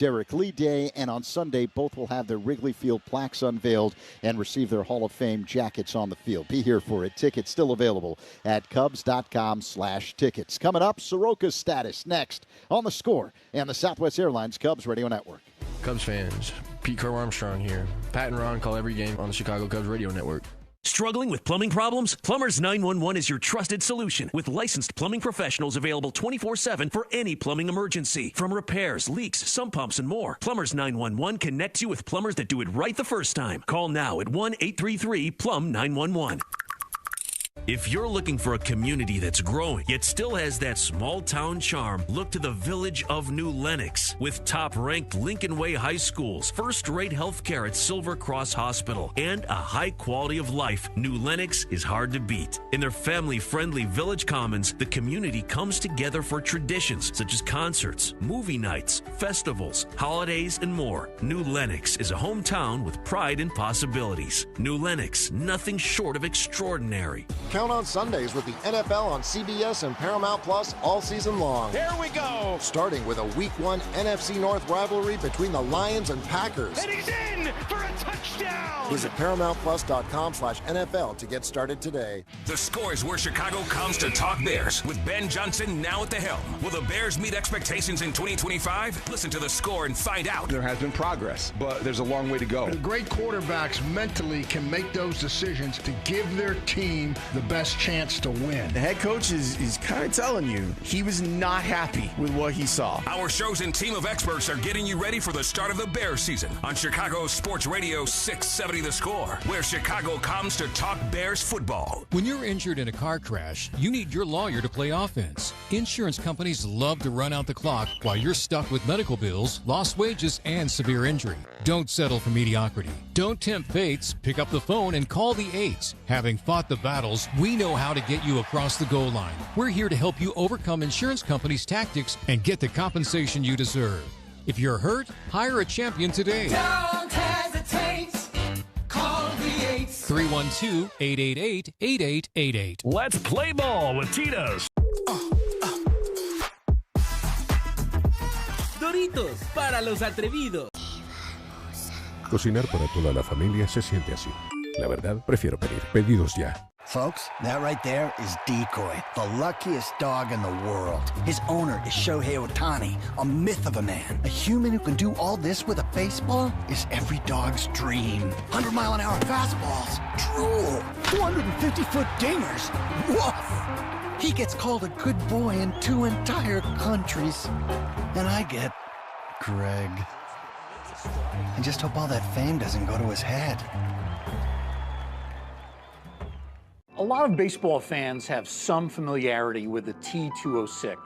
Derek Lee Day, and on Sunday, both will have their Wrigley Field plaques unveiled and receive their Hall of Fame jackets on the field. Be here for it. Tickets still available at Cubs.com/tickets. Coming up, Soroka's status next on The Score and the Southwest Airlines Cubs Radio Network. Cubs fans, Pete Crow Armstrong here. Pat and Ron call every game on the Chicago Cubs Radio Network. Struggling with plumbing problems? Plumbers 911 is your trusted solution with licensed plumbing professionals available 24/7 for any plumbing emergency. From repairs, leaks, sump pumps, and more, Plumbers 911 connects you with plumbers that do it right the first time. Call now at 1-833-PLUM-911. If you're looking for a community that's growing, yet still has that small-town charm, look to the village of New Lenox. With top-ranked Lincoln Way High Schools, first-rate health care at Silver Cross Hospital, and a high quality of life, New Lenox is hard to beat. In their family-friendly village commons, the community comes together for traditions such as concerts, movie nights, festivals, holidays, and more. New Lenox is a hometown with pride and possibilities. New Lenox, nothing short of extraordinary. Count on Sundays with the NFL on CBS and Paramount Plus all season long. Here we go! Starting with a Week 1 NFC North rivalry between the Lions and Packers. And he's in for a touchdown! Visit ParamountPlus.com/NFL to get started today. The Score is where Chicago comes to talk Bears, with Ben Johnson now at the helm. Will the Bears meet expectations in 2025? Listen to The Score and find out. There has been progress, but there's a long way to go. The great quarterbacks mentally can make those decisions to give their team the best chance to win. The head coach is kind of telling you he was not happy with what he saw. Our shows and team of experts are getting you ready for the start of the Bears season on Chicago Sports Radio 670 The Score, where Chicago comes to talk Bears football. When you're injured in a car crash, you need your lawyer to play offense. Insurance companies love to run out the clock while you're stuck with medical bills, lost wages, and severe injury. Don't settle for mediocrity. Don't tempt fates. Pick up the phone and call the 8s. Having fought the battles, we know how to get you across the goal line. We're here to help you overcome insurance companies' tactics and get the compensation you deserve. If you're hurt, hire a champion today. Don't hesitate. Call the 8s. 312-888-8888. Let's play ball with Tito's. Doritos para los atrevidos. Cocinar para toda la familia se siente así. La verdad, prefiero pedir pedidos ya. Folks, that right there is Decoy, the luckiest dog in the world. His owner is Shohei Ohtani, a myth of a man. A human who can do all this with a baseball is every dog's dream. 100-mile-an-hour fastballs, drool, 250-foot dingers, woof. He gets called a good boy in 2 entire countries. And I get Greg. I just hope all that fame doesn't go to his head. A lot of baseball fans have some familiarity with the T206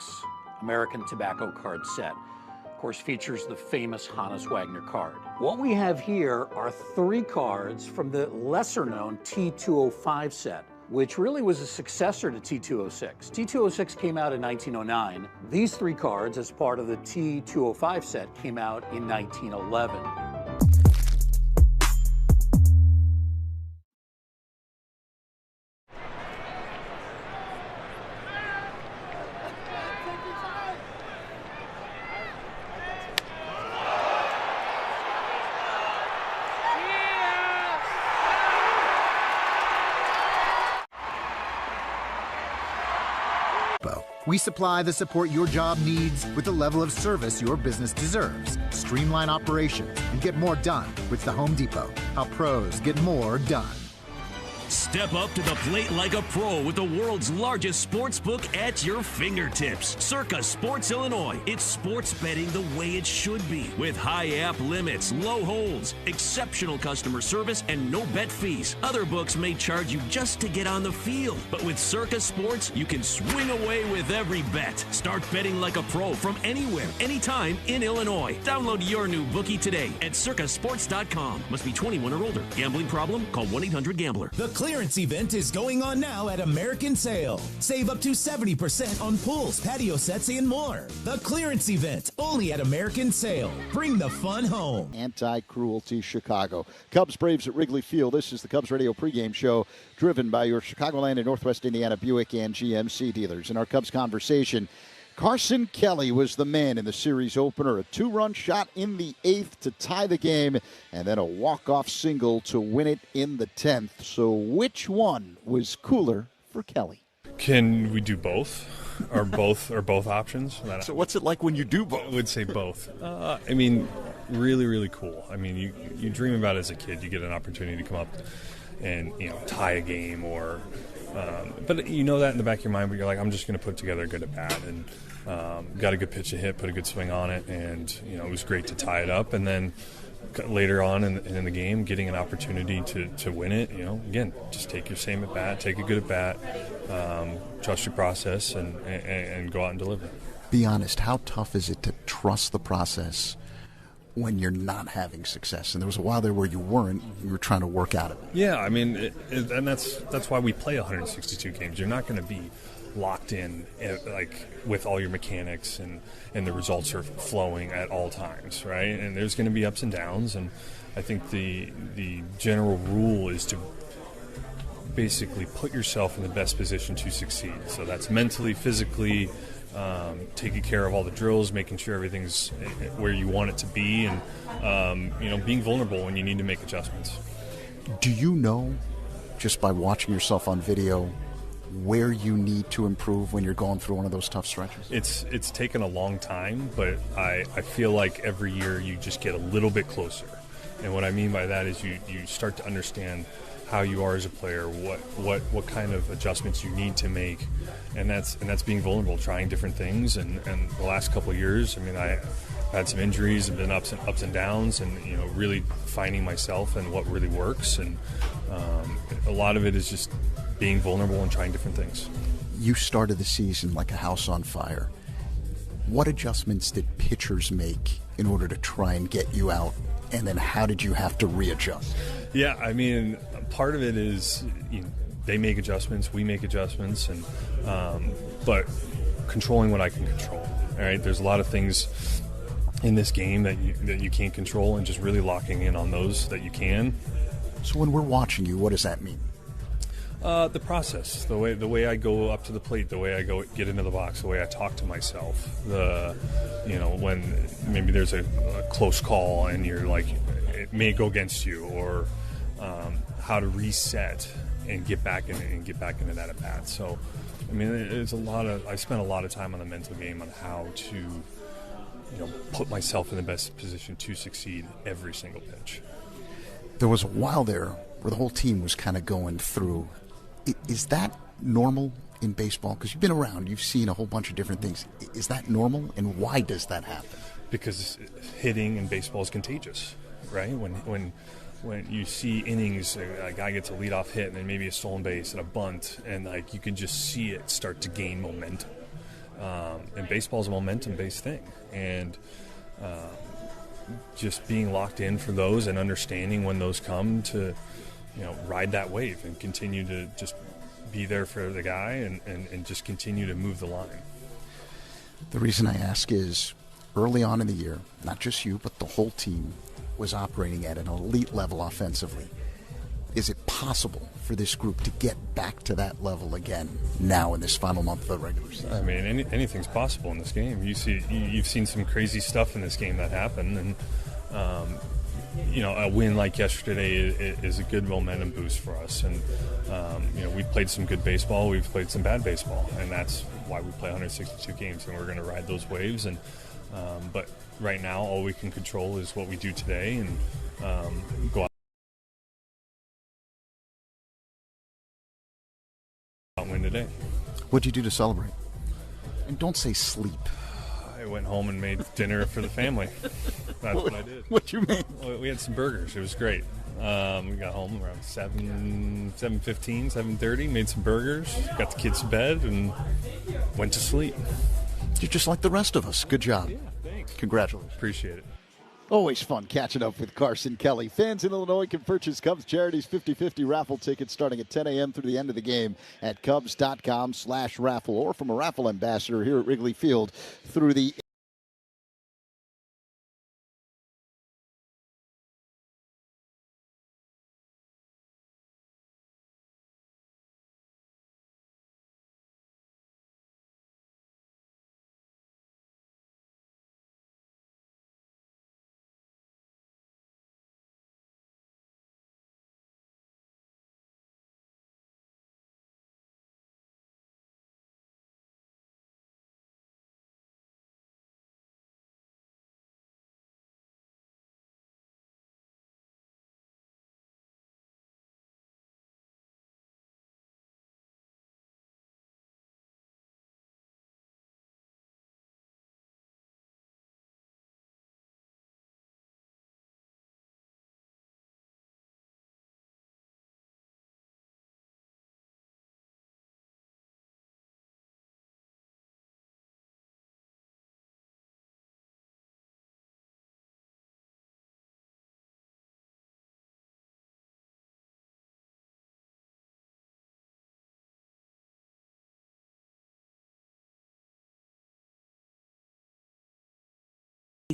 American Tobacco card set. Of course, features the famous Hannes Wagner card. What we have here are 3 cards from the lesser-known T205 set, which really was a successor to T206. T206 came out in 1909. These 3 cards, as part of the T205 set, came out in 1911. We supply the support your job needs with the level of service your business deserves. Streamline operations and get more done with the Home Depot. How pros get more done. Step up to the plate like a pro with the world's largest sports book at your fingertips. Circa Sports Illinois. It's sports betting the way it should be. With high app limits, low holds, exceptional customer service, and no bet fees. Other books may charge you just to get on the field. But with Circa Sports, you can swing away with every bet. Start betting like a pro from anywhere, anytime in Illinois. Download your new bookie today at circasports.com. Must be 21 or older. Gambling problem? Call 1-800-GAMBLER. The clearance event is going on now at American Sale. Save up to 70% on pools, patio sets, and more. The clearance event, only at American Sale. Bring the fun home. Anti-cruelty Chicago. Cubs Braves at Wrigley Field. This is the Cubs Radio pregame show, driven by your Chicagoland and Northwest Indiana Buick and GMC dealers. In our Cubs conversation, Carson Kelly was the man in the series opener. A 2-run shot in the 8th to tie the game, and then a walk-off single to win it in the 10th. So which one was cooler for Kelly? Can we do both? Or both options? So what's it like when you do both? I would say both. I mean, really, really cool. I mean, you dream about it as a kid. You get an opportunity to come up and, tie a game or but you know that in the back of your mind, but you're like, I'm just going to put together a good at-bat, and got a good pitch to hit, put a good swing on it, and it was great to tie it up. And then later on in the game, getting an opportunity to win it, again, just take your same at-bat, take a good at-bat, trust your process, and go out and deliver. Be honest, how tough is it to trust the process when you're not having success? And there was a while there where you weren't. You were trying to work out of it. Yeah, I mean, and that's why we play 162 games. You're not going to be locked in like with all your mechanics and the results are flowing at all times, right? And there's going to be ups and downs. And I think the general rule is to basically put yourself in the best position to succeed. So that's mentally, physically, taking care of all the drills, making sure everything's where you want it to be, and being vulnerable when you need to make adjustments. Do you know, just by watching yourself on video, where you need to improve when you're going through one of those tough stretches? It's taken a long time, but I feel like every year you just get a little bit closer. And what I mean by that is you start to understand how you are as a player, what kind of adjustments you need to make, and that's being vulnerable, trying different things. And the last couple of years, I mean, I had some injuries and been ups and downs, and really finding myself and what really works. And a lot of it is just being vulnerable and trying different things. You started the season like a house on fire. What adjustments did pitchers make in order to try and get you out? And then how did you have to readjust? Yeah, I mean, part of it is they make adjustments, we make adjustments, and but controlling what I can control. All right, there's a lot of things in this game that you can't control, and just really locking in on those that you can. So when we're watching you, what does that mean? The process, the way I go up to the plate, the way I get into the box, the way I talk to myself, when maybe there's a close call and you're like, it may go against you, or how to reset and get back into that at bat. So, I mean, I spent a lot of time on the mental game on how to, put myself in the best position to succeed every single pitch. There was a while there where the whole team was kind of going through. Is that normal in baseball? Because you've been around, you've seen a whole bunch of different things. Is that normal, and why does that happen? Because hitting in baseball is contagious, right? When you see innings, a guy gets a leadoff hit and then maybe a stolen base and a bunt, and like you can just see it start to gain momentum. And baseball is a momentum-based thing, and just being locked in for those and understanding when those come to ride that wave and continue to just be there for the guy and just continue to move the line. The reason I ask is early on in the year, not just you, but the whole team was operating at an elite level offensively. Is it possible for this group to get back to that level again now in this final month of the regular season? I mean, anything's possible in this game. You've seen some crazy stuff in this game that happened, and a win like yesterday is a good momentum boost for us. And, we've played some good baseball, we've played some bad baseball, and that's why we play 162 games, and we're going to ride those waves. And but right now, all we can control is what we do today, and go out and win today. What'd you do to celebrate? And don't say sleep. I went home and made dinner for the family. That's what I did. What you made? We had some burgers. It was great. We got home around 7:15, 7:30, made some burgers, got the kids to bed, and went to sleep. You're just like the rest of us. Good job. Yeah, thanks. Congratulations. Appreciate it. Always fun catching up with Carson Kelly. Fans in Illinois can purchase Cubs Charities 50/50 raffle tickets starting at 10 a.m. through the end of the game at Cubs.com/raffle, or from a raffle ambassador here at Wrigley Field through the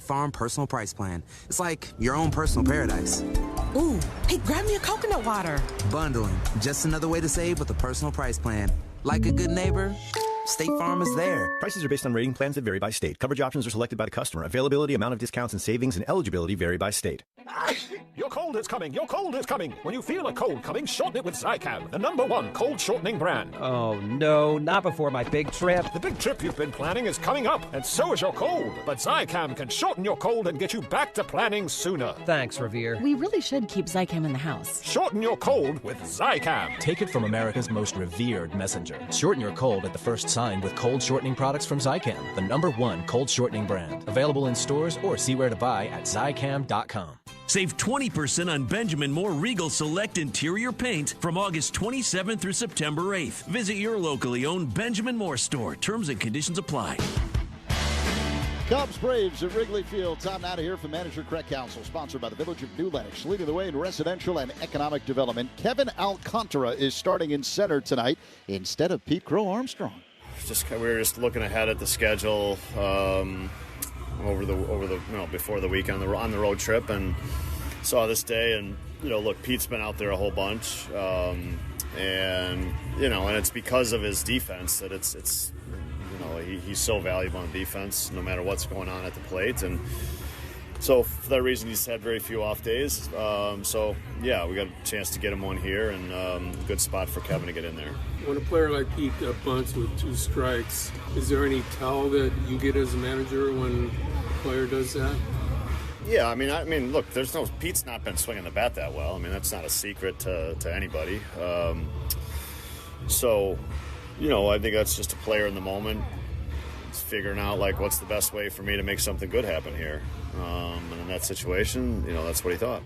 Farm Personal Price Plan. It's like your own personal paradise. Ooh, hey, grab me a coconut water. Bundling, just another way to save with a personal price plan. Like a good neighbor, State Farm is there. Prices are based on rating plans that vary by state. Coverage options are selected by the customer. Availability, amount of discounts and savings, and eligibility vary by state. Your cold is coming. Your cold is coming. When you feel a cold coming, shorten it with Zicam, the #1 cold shortening brand. Oh, no, not before my big trip. The big trip you've been planning is coming up, and so is your cold. But Zicam can shorten your cold and get you back to planning sooner. Thanks, Revere. We really should keep Zicam in the house. Shorten your cold with Zicam. Take it from America's most revered messenger. Shorten your cold at the first sign with cold shortening products from Zicam, the #1 cold shortening brand. Available in stores or see where to buy at Zicam.com. Save 20% on Benjamin Moore Regal Select Interior Paint from August 27th through September 8th. Visit your locally owned Benjamin Moore store. Terms and conditions apply. Cubs Braves at Wrigley Field. Time now to hear from manager Craig Counsell, sponsored by the Village of New Lenox, leading the way in residential and economic development. Kevin Alcantara is starting in center tonight instead of Pete Crow Armstrong. We were just looking ahead at the schedule before the week on the road trip, and saw this day, and look, Pete's been out there a whole bunch, and it's because of his defense that it's he's so valuable on defense no matter what's going on at the plate, and so for that reason he's had very few off days. We got a chance to get him one here, and good spot for Kevin to get in there. When a player like Pete bunts with 2 strikes, is there any tell that you get as a manager when a player does that? Yeah, I mean, look, Pete's not been swinging the bat that well. I mean, that's not a secret to anybody. I think that's just a player in the moment. It's figuring out what's the best way for me to make something good happen here. And in that situation, that's what he thought.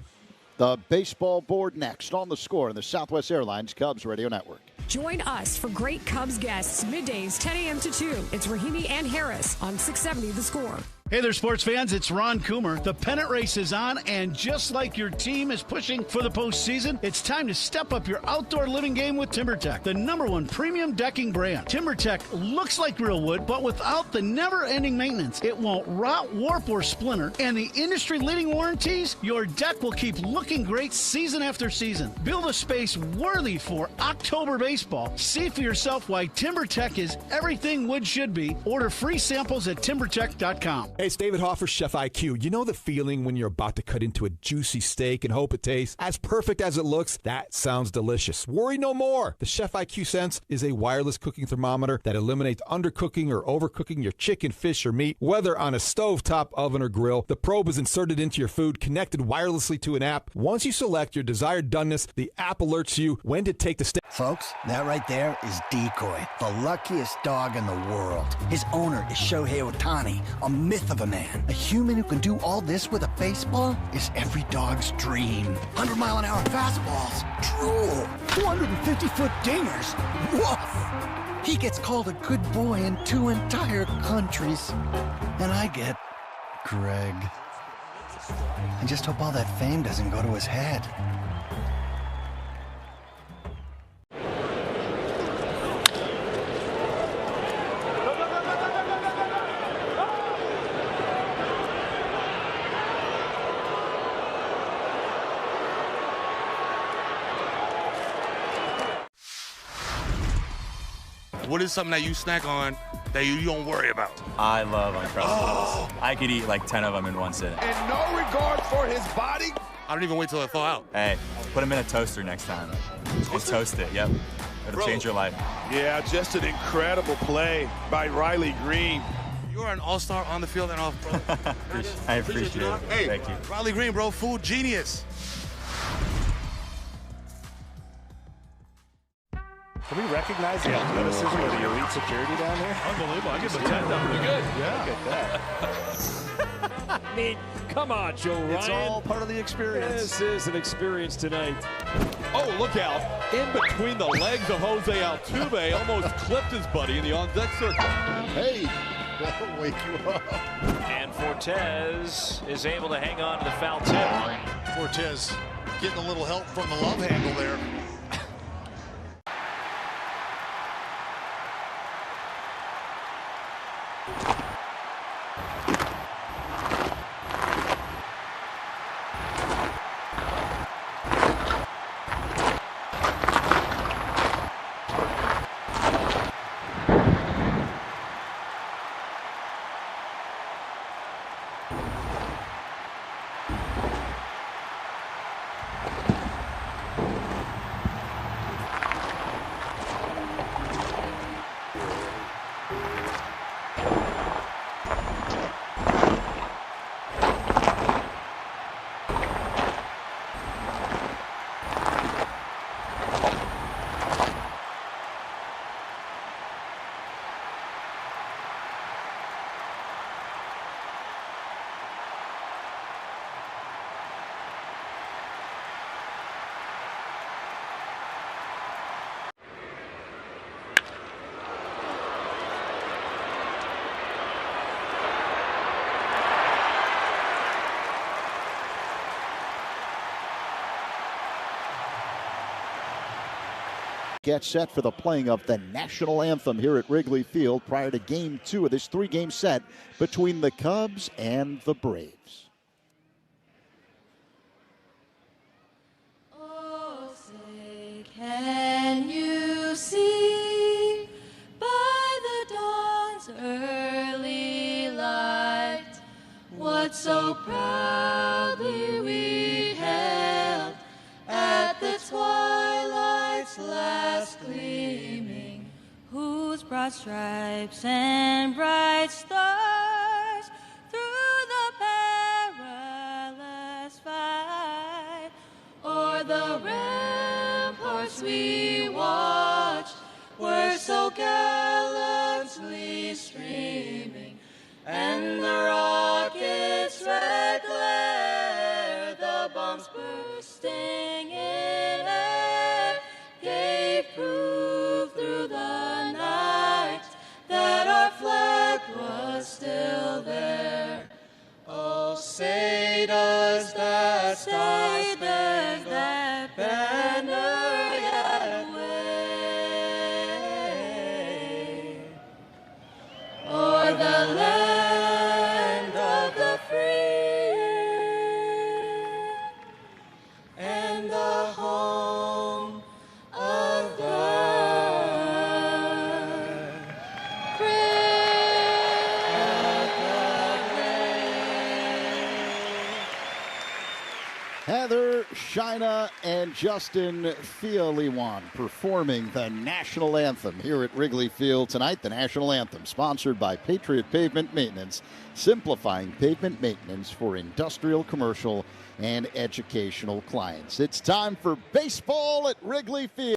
The baseball board next on The Score in the Southwest Airlines Cubs Radio Network. Join us for great Cubs guests, middays 10 a.m. to 2. It's Rahimi and Harris on 670 The Score. Hey there, sports fans. It's Ron Coomer. The pennant race is on, and just like your team is pushing for the postseason, it's time to step up your outdoor living game with TimberTech, the #1 premium decking brand. TimberTech looks like real wood, but without the never-ending maintenance. It won't rot, warp, or splinter, and the industry-leading warranties, your deck will keep looking great season after season. Build a space worthy for October baseball. See for yourself why TimberTech is everything wood should be. Order free samples at TimberTech.com. Hey, it's David Hoffer, Chef IQ. You know the feeling when you're about to cut into a juicy steak and hope it tastes as perfect as it looks? That sounds delicious. Worry no more. The Chef IQ Sense is a wireless cooking thermometer that eliminates undercooking or overcooking your chicken, fish, or meat, whether on a stovetop, oven, or grill. The probe is inserted into your food, connected wirelessly to an app. Once you select your desired doneness, the app alerts you when to take the steak. Folks, that right there is Decoy, the luckiest dog in the world. His owner is Shohei Ohtani, a myth of a man. A human who can do all this with a baseball is every dog's dream. 100-mile-an-hour fastballs, drool, 250-foot dingers, woof. He gets called a good boy in 2 entire countries. And I get Greg. I just hope all that fame doesn't go to his head. What is something that you snack on that you don't worry about? I love Uncrustables. I could eat like 10 of them in one sitting. And no regard for his body? I don't even wait till it thaw out. Hey, put them in a toaster next time. And toast it, yep. It'll change your life. Yeah, just an incredible play by Riley Green. You're an all-star on the field and off, bro. I appreciate it. Hey, thank you. Riley Green, bro, food genius. Can we recognize the athleticism of the elite security down there? Unbelievable. I give them 10 down. Pretty good. Yeah. Look at that. I mean, come on, Joe Ryan. It's all part of the experience. This is an experience tonight. Oh, look out. In between the legs of Jose Altuve, almost clipped his buddy in the on-deck circle. Hey, that'll wake you up. And Fortes is able to hang on to the foul tip. Fortes getting a little help from the love handle there. get set for the playing of the national anthem here at Wrigley Field prior to Game 2 of this 3-game set between the Cubs and the Braves. Oh, say, can you see by the dawn's early light what so proudly we held at the twilight's last gleaming, whose broad stripes and bright stars through the perilous fight o'er the ramparts we watched were so gallantly streaming, and the rocket's red glare, the bombs bursting in air, gave proof through the night that our flag was still there. Oh, say does that star-spangled banner yet wave o'er the land of the free and the home of the Heather, Shina, and Justin Thioliwan performing the national anthem here at Wrigley Field tonight. The national anthem sponsored by Patriot Pavement Maintenance, simplifying pavement maintenance for industrial, commercial, and educational clients. It's time for baseball at Wrigley Field.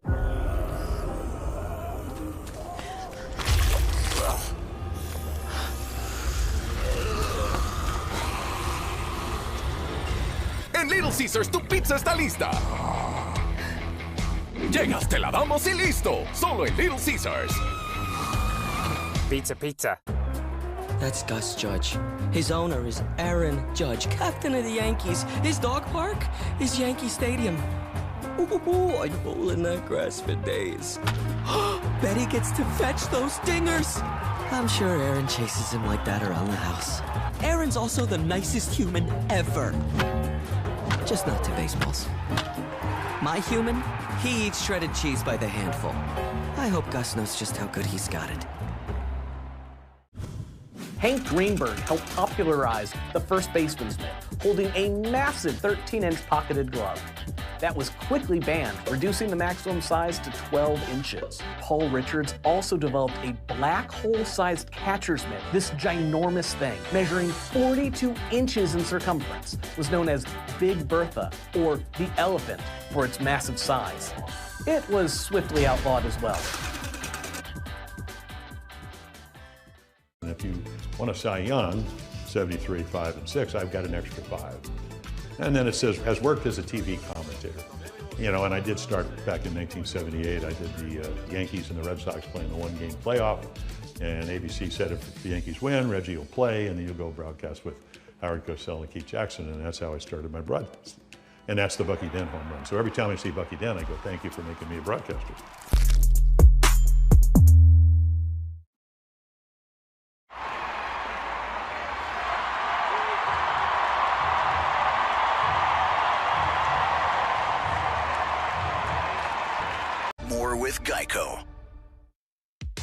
En Little Caesars tu pizza está lista. Llegas, te la damos y listo. Solo en Little Caesars. Pizza, pizza. That's Gus Judge. His owner is Aaron Judge, captain of the Yankees. His dog park is Yankee Stadium. Ooh, I'd bowl in that grass for days. Bet he gets to fetch those dingers. I'm sure Aaron chases him like that around the house. Aaron's also the nicest human ever. Just not to baseballs. My human, he eats shredded cheese by the handful. I hope Gus knows just how good he's got it. Hank Greenberg helped popularize the first baseman's mitt, holding a massive 13-inch pocketed glove. That was quickly banned, reducing the maximum size to 12 inches. Paul Richards also developed a black hole-sized catcher's mitt. This ginormous thing, measuring 42 inches in circumference, was known as Big Bertha, or the elephant, for its massive size. It was swiftly outlawed as well. And if you want a Cy Young, 73, 5, and 6, I've got an extra 5. And then it says, has worked as a TV commentator. You know, and I did start back in 1978. I did the Yankees and the Red Sox playing the one-game playoff. And ABC said if the Yankees win, Reggie will play, and then you'll go broadcast with Howard Cosell and Keith Jackson. And that's how I started my broadcast. And that's the Bucky Dent home run. So every time I see Bucky Dent, I go, thank you for making me a broadcaster. With Geico.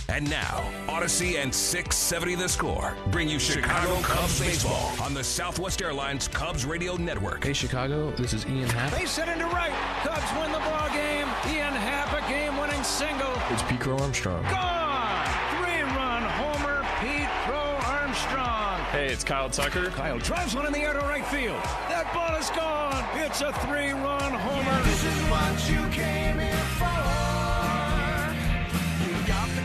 And now, Odyssey and 670 The Score bring you Chicago Cubs baseball on the Southwest Airlines Cubs Radio Network. Hey Chicago, this is Ian Happ. They set into right. Cubs win the ball game. Ian Happ, a game-winning single. It's Pete Crow Armstrong. Gone! 3-run homer, Pete Crow Armstrong. Hey, it's Kyle Tucker. Kyle drives one in the air to right field. That ball is gone. It's a 3-run homer. Yeah, this is what you came here for.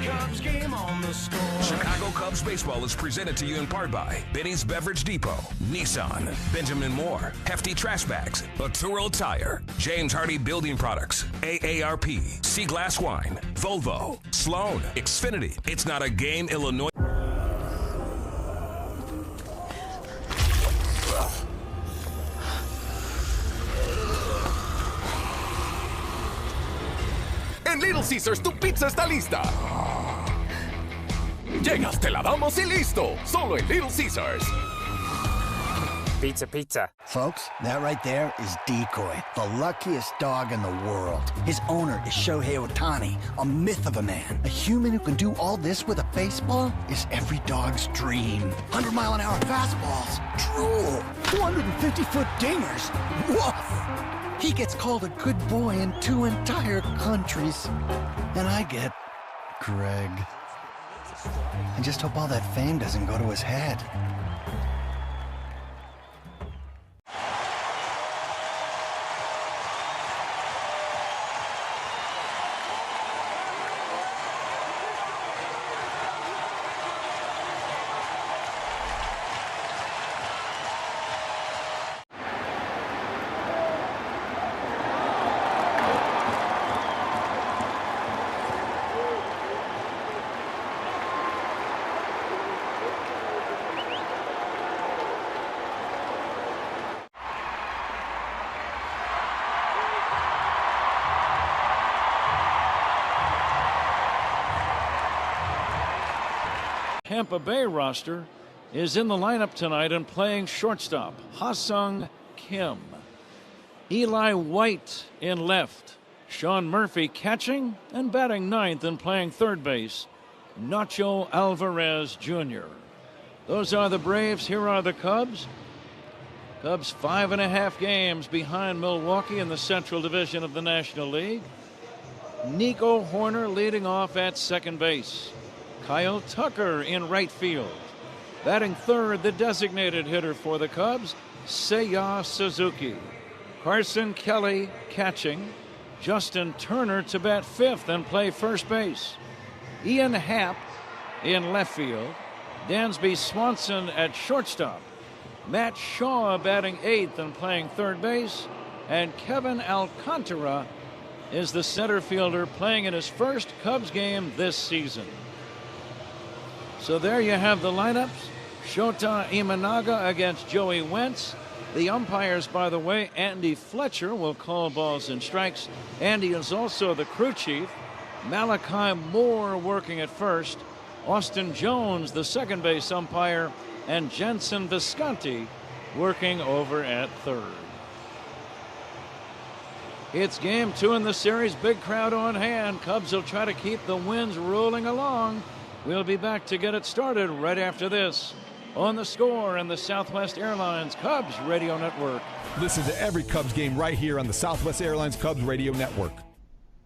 Cubs game on the score. Chicago Cubs baseball is presented to you in part by Benny's Beverage Depot, Nissan, Benjamin Moore, Hefty Trash Bags, Arturo Tire, James Hardy Building Products, AARP, Sea Glass Wine, Volvo, Sloan, Xfinity. It's not a game, Illinois. En en Little Caesars tu pizza está lista. Llegas, te la damos y listo. Solo en Little Caesars. Pizza, pizza. Folks, that right there is Decoy, the luckiest dog in the world. His owner is Shohei Ohtani, a myth of a man. A human who can do all this with a baseball is every dog's dream. 100-mile-an-hour fastballs, drool. 250-foot dingers, woof. He gets called a good boy in 2 entire countries. And I get Greg. I just hope all that fame doesn't go to his head. Tampa Bay roster is in the lineup tonight and playing shortstop. Ha-Sung Kim. Eli White in left. Sean Murphy catching and batting ninth and playing third base. Nacho Alvarez Jr. Those are the Braves. Here are the Cubs. Cubs 5.5 games behind Milwaukee in the Central Division of the National League. Nico Horner leading off at second base. Kyle Tucker in right field. Batting third, the designated hitter for the Cubs, Seiya Suzuki. Carson Kelly catching. Justin Turner to bat fifth and play first base. Ian Happ in left field. Dansby Swanson at shortstop. Matt Shaw batting eighth and playing third base. And Kevin Alcantara is the center fielder playing in his first Cubs game this season. So there you have the lineups. Shota Imanaga against Joey Wentz. The umpires, by the way, Andy Fletcher will call balls and strikes. Andy is also the crew chief. Malachi Moore working at first. Austin Jones, the second base umpire. And Jensen Visconti working over at third. It's game 2 in the series. Big crowd on hand. Cubs will try to keep the wins rolling along. We'll be back to get it started right after this on The Score and the Southwest Airlines Cubs Radio Network. Listen to every Cubs game right here on the Southwest Airlines Cubs Radio Network.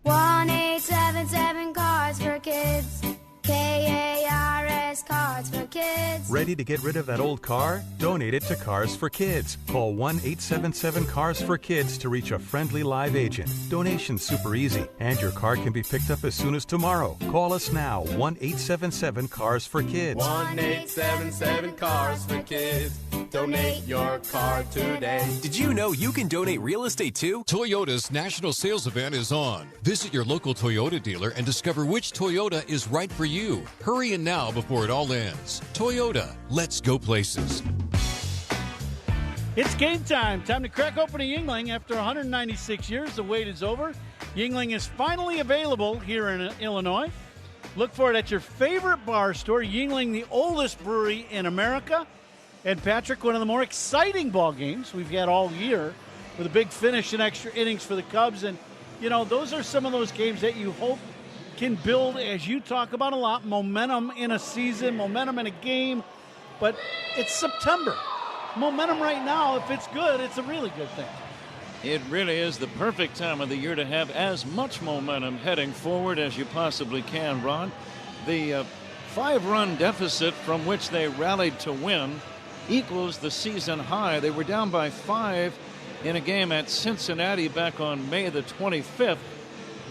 1-877 Cards for Kids. KARS Cards for Kids. Ready to get rid of that old car? Donate it to Cars for Kids. Call 1-877-CARS-FOR-KIDS to reach a friendly live agent. Donation's super easy, and your car can be picked up as soon as tomorrow. Call us now, 1-877-CARS-FOR-KIDS. 1-877-CARS-FOR-KIDS. Donate your car today. Did you know you can donate real estate too? Toyota's national sales event is on. Visit your local Toyota dealer and discover which Toyota is right for you. Hurry in now before it all ends. Toyota, let's go places. It's game time. Time to crack open a Yuengling. After 196 years, the wait is over. Yuengling is finally available here in Illinois. Look for it at your favorite bar store. Yuengling, the oldest brewery in America. And Patrick, one of the more exciting ball games we've had all year, with a big finish and extra innings for the Cubs. And, you know, those are some of those games that you hope can build, as you talk about a lot, momentum in a season, momentum in a game. But it's September. Momentum right now, if it's good, it's a really good thing. It really is the perfect time of the year to have as much momentum heading forward as you possibly can, Ron. The 5-run deficit from which they rallied to win equals the season high. They were down by 5 in a game at Cincinnati back on May the 25th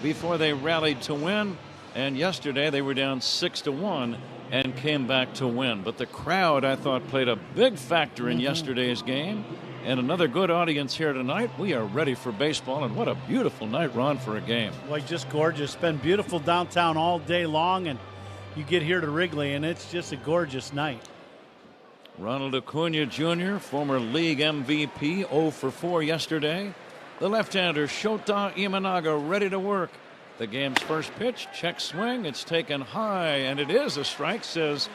before they rallied to win. And yesterday they were down 6-1 and came back to win. But the crowd, I thought, played a big factor in yesterday's game. And another good audience here tonight. We are ready for baseball, and what a beautiful night, Ron, for a game. Well, just gorgeous. It's been beautiful downtown all day long, and you get here to Wrigley, and it's just a gorgeous night. Ronald Acuna Jr., former league MVP, 0 for 4 yesterday. The left-hander Shota Imanaga ready to work. The game's first pitch, check swing. It's taken high, and it is a strike, says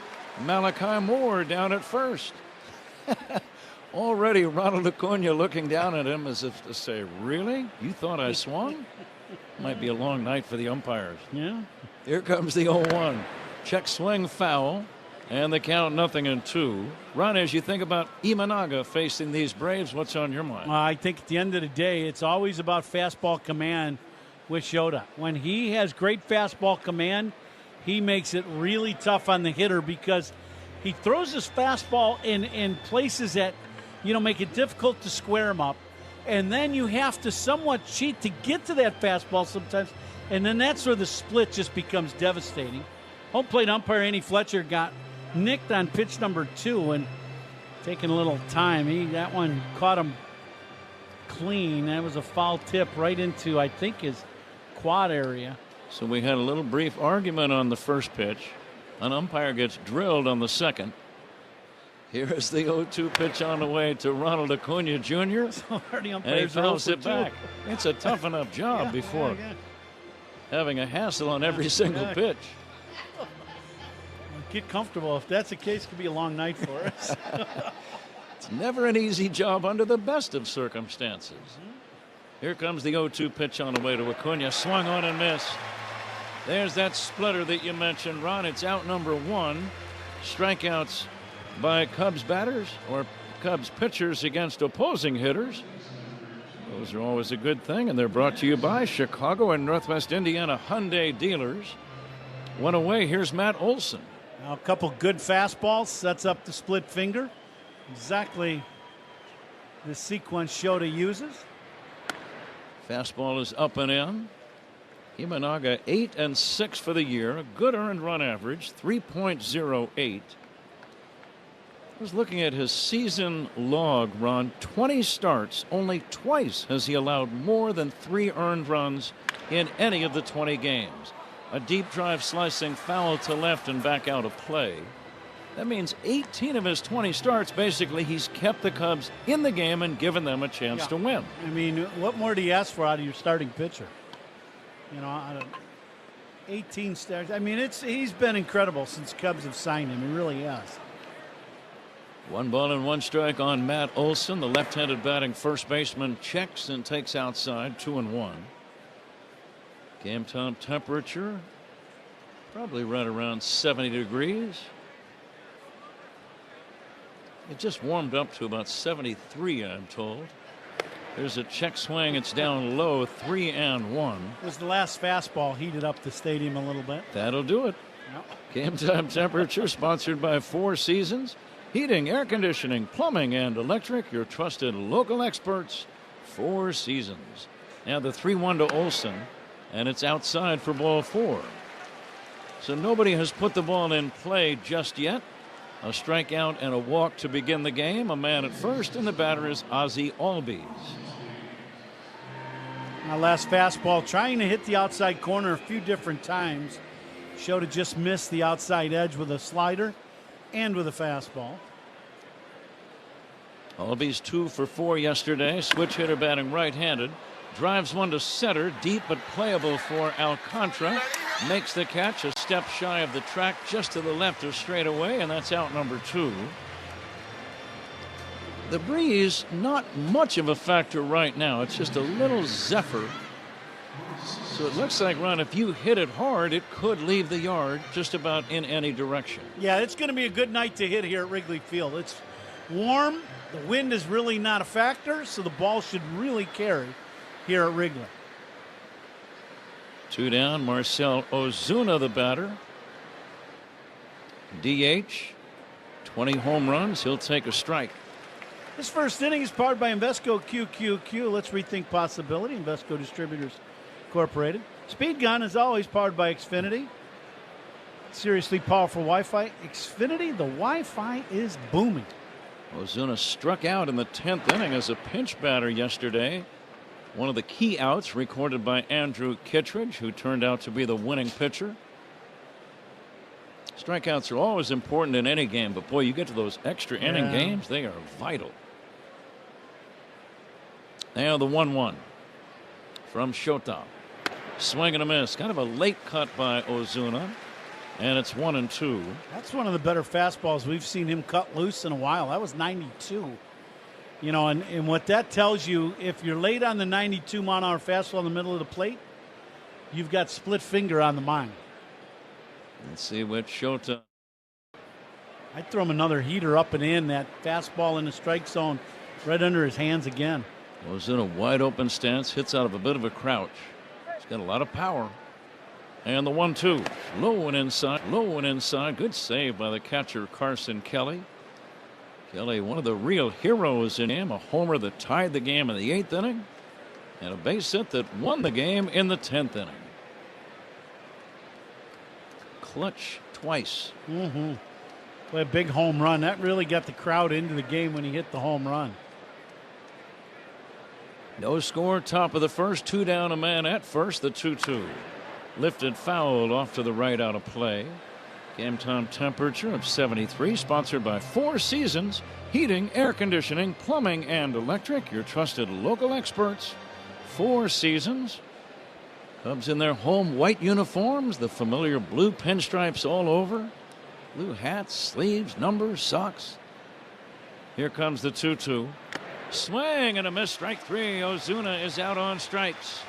Malachi Moore down at first. Already Ronald Acuna looking down at him as if to say, really? You thought I swung? Might be a long night for the umpires. Yeah. Here comes the 0-1. Check swing foul, and the count 0-2. Ron, as you think about Imanaga facing these Braves, what's on your mind? I think at the end of the day, it's always about fastball command with Shota. When he has great fastball command, he makes it really tough on the hitter because he throws his fastball in places that, make it difficult to square him up. And then you have to somewhat cheat to get to that fastball sometimes. And then that's where the split just becomes devastating. Home plate umpire Andy Fletcher got nicked on pitch number 2 and taking a little time. That one caught him clean. That was a foul tip right into, I think, his quad area. So we had a little brief argument on the first pitch. An umpire gets drilled on the second. Here is the 0-2 pitch on the way to Ronald Acuna Jr. And he fouls it back. It's a tough enough job before having a hassle on every single pitch. Get comfortable. If that's the case, it could be a long night for us. It's never an easy job under the best of circumstances. Here comes the 0-2 pitch on the way to Acuna. Swung on and missed. There's that splitter that you mentioned, Ron. It's out number 1. Strikeouts by Cubs batters or Cubs pitchers against opposing hitters. Those are always a good thing, and they're brought to you by Chicago and Northwest Indiana Hyundai dealers. One away. Here's Matt Olson. Now a couple good fastballs, sets up the split finger. Exactly the sequence Shota uses. Fastball is up and in. Imanaga 8-6 for the year. A good earned run average, 3.08. I was looking at his season log, Ron. 20 starts. Only twice has he allowed more than 3 earned runs in any of the 20 games. A deep drive slicing foul to left and back out of play. That means 18 of his 20 starts, basically, he's kept the Cubs in the game and given them a chance to win. I mean, what more do you ask for out of your starting pitcher? Out of 18 starts. I mean, he's been incredible since Cubs have signed him. He really has. 1 ball and 1 strike on Matt Olson. The left-handed batting first baseman checks and takes outside, 2-1. Game time temperature probably right around 70 degrees. It just warmed up to about 73, I'm told. There's a check swing. It's down low, 3-1. It was the last fastball heated up the stadium a little bit. That'll do it. Yep. Game time temperature sponsored by 4 Seasons. Heating, air conditioning, plumbing, and electric. Your trusted local experts. 4 Seasons. Now the 3-1 to Olson, and it's outside for ball 4. So nobody has put the ball in play just yet. A strikeout and a walk to begin the game. A man at first, and the batter is Ozzie Albies. Last fastball trying to hit the outside corner a few different times. Shota just missed the outside edge with a slider and with a fastball. Albies 2 for 4 yesterday. Switch hitter batting right-handed. Drives one to center, deep but playable for Alcantara. Makes the catch a step shy of the track, just to the left of straightaway, and that's out number 2. The breeze, not much of a factor right now. It's just a little zephyr. So it looks like, Ron, if you hit it hard, it could leave the yard just about in any direction. Yeah, it's going to be a good night to hit here at Wrigley Field. It's warm. The wind is really not a factor, so the ball should really carry here at Wrigley. 2 down. Marcell Ozuna, the batter. DH. 20 home runs. He'll take a strike. This first inning is powered by Invesco QQQ. Let's rethink possibility. Invesco Distributors Incorporated. Speed Gun is always powered by Xfinity. Seriously powerful Wi-Fi. Xfinity, the Wi-Fi is booming. Ozuna struck out in the 10th inning as a pinch batter yesterday. One of the key outs recorded by Andrew Kittredge, who turned out to be the winning pitcher. Strikeouts are always important in any game, but boy, you get to those extra inning games, they are vital. Now the 1-1 from Shota. Swing and a miss. Kind of a late cut by Ozuna. And it's 1-2. That's one of the better fastballs we've seen him cut loose in a while. That was 92. You know, and what that tells you, if you're late on the 92-mile-an-hour fastball in the middle of the plate, you've got split finger on the mind. Let's see what Shota. I'd throw him another heater up and in, that fastball in the strike zone right under his hands again. Was in a wide open stance, hits out of a bit of a crouch. He's got a lot of power. And the 1-2. Low and inside. Good save by the catcher, Carson Kelly. Kelly, one of the real heroes in him, a homer that tied the game in the 8th inning, and a base hit that won the game in the 10th inning. Clutch twice. Mm-hmm. Boy, a big home run. That really got the crowd into the game when he hit the home run. No score, top of the first. 2 down, a man at first, the 2-2. Lifted foul off to the right, out of play. Game time temperature of 73, sponsored by 4 Seasons, heating, air conditioning, plumbing, and electric. Your trusted local experts. 4 Seasons. Cubs in their home white uniforms, the familiar blue pinstripes all over. Blue hats, sleeves, numbers, socks. Here comes the 2-2. Swing and a miss, strike 3. Ozuna is out on strikes.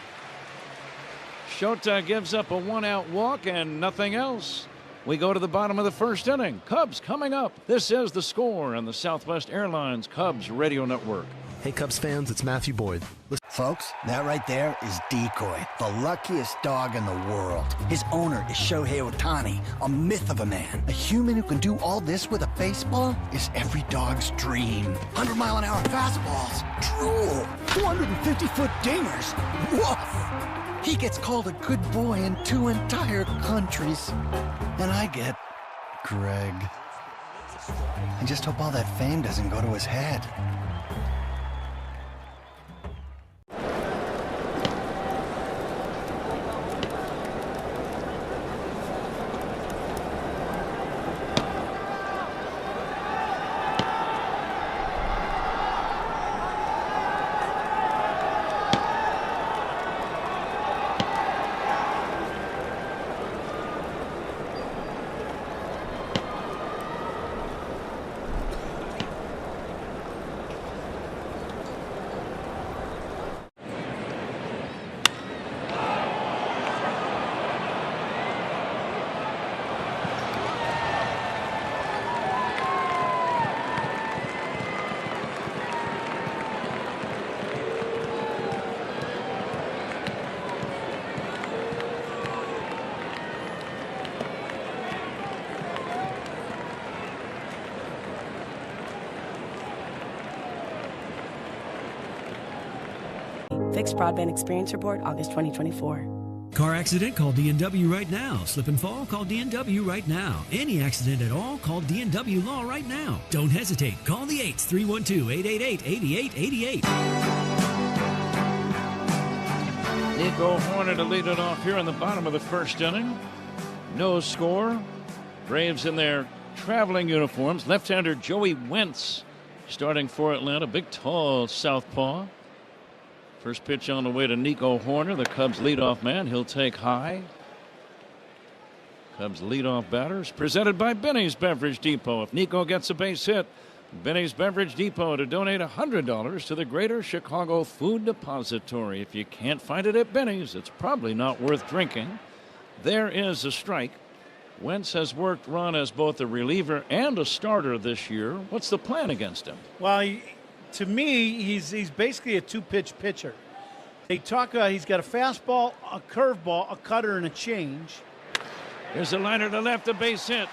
Shota gives up a 1-out walk and nothing else. We go to the bottom of the first inning. Cubs coming up. This is The Score on the Southwest Airlines Cubs Radio Network. Hey, Cubs fans, it's Matthew Boyd. Folks, that right there is Decoy, the luckiest dog in the world. His owner is Shohei Ohtani, a myth of a man. A human who can do all this with a baseball is every dog's dream. 100-mile-an-hour fastballs, drool, 250-foot dingers, woof. He gets called a good boy in 2 entire countries. And I get Greg. I just hope all that fame doesn't go to his head. Fixed Broadband Experience Report, August 2024. Car accident? Call D&W right now. Slip and fall? Call D&W right now. Any accident at all? Call D&W Law right now. Don't hesitate. Call the 8s, 312-888-8888. Nico Horner to lead it off here in the bottom of the first inning. No score. Braves in their traveling uniforms. Left-hander Joey Wentz starting for Atlanta. Big, tall southpaw. First pitch on the way to Nico Horner, the Cubs leadoff man. He'll take high. Cubs leadoff batters presented by Benny's Beverage Depot. If Nico gets a base hit, Benny's Beverage Depot to donate $100 to the Greater Chicago Food Depository. If you can't find it at Benny's, it's probably not worth drinking. There is a strike. Wentz has worked Ron as both a reliever and a starter this year. What's the plan against him? Well, to me, he's basically a 2-pitch pitcher. They talk he's got a fastball, a curveball, a cutter, and a change. Here's a liner to left, a base hit.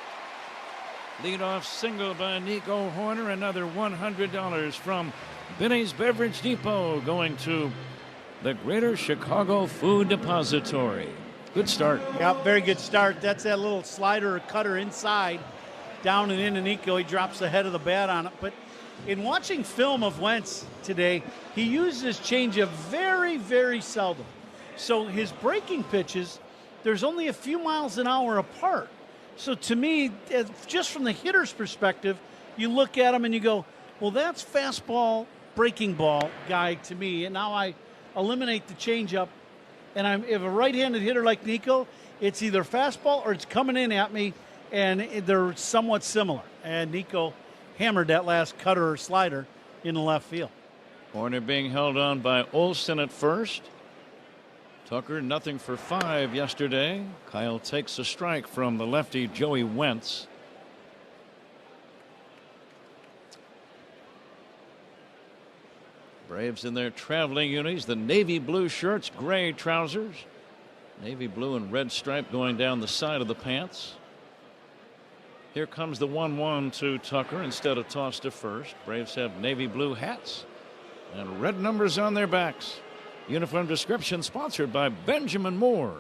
Leadoff single by Nico Horner. Another $100 from Benny's Beverage Depot going to the Greater Chicago Food Depository. Good start. Yeah, very good start. That's that little slider or cutter inside, down and into Nico. He drops the head of the bat on it. But in watching film of Wentz today, he uses his changeup very, very seldom. So his breaking pitches, there's only a few miles an hour apart. So to me, just from the hitter's perspective, you look at him and you go, well, that's fastball, breaking ball guy to me. And now I eliminate the changeup and if a right-handed hitter like Nico, it's either fastball or it's coming in at me, and they're somewhat similar. And Nico hammered that last cutter or slider in the left field. Corner being held on by Olson at first. Tucker nothing for 5 yesterday. Kyle takes a strike from the lefty Joey Wentz. Braves in their traveling unis, the navy blue shirts, gray trousers. Navy blue and red stripe going down the side of the pants. Here comes the 1-1 to Tucker instead of toss to first. Braves have navy blue hats and red numbers on their backs. Uniform description sponsored by Benjamin Moore.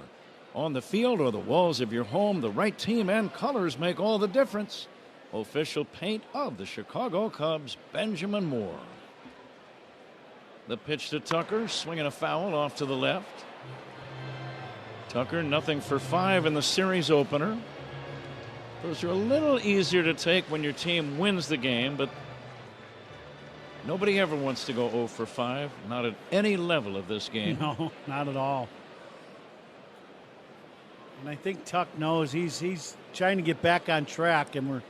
On the field or the walls of your home, the right team and colors make all the difference. Official paint of the Chicago Cubs, Benjamin Moore. The pitch to Tucker, swinging a foul off to the left. Tucker nothing for 5 in the series opener. Those are a little easier to take when your team wins the game, but nobody ever wants to go 0 for 5, not at any level of this game. No, not at all. And I think Tuck knows he's trying to get back on track, and we're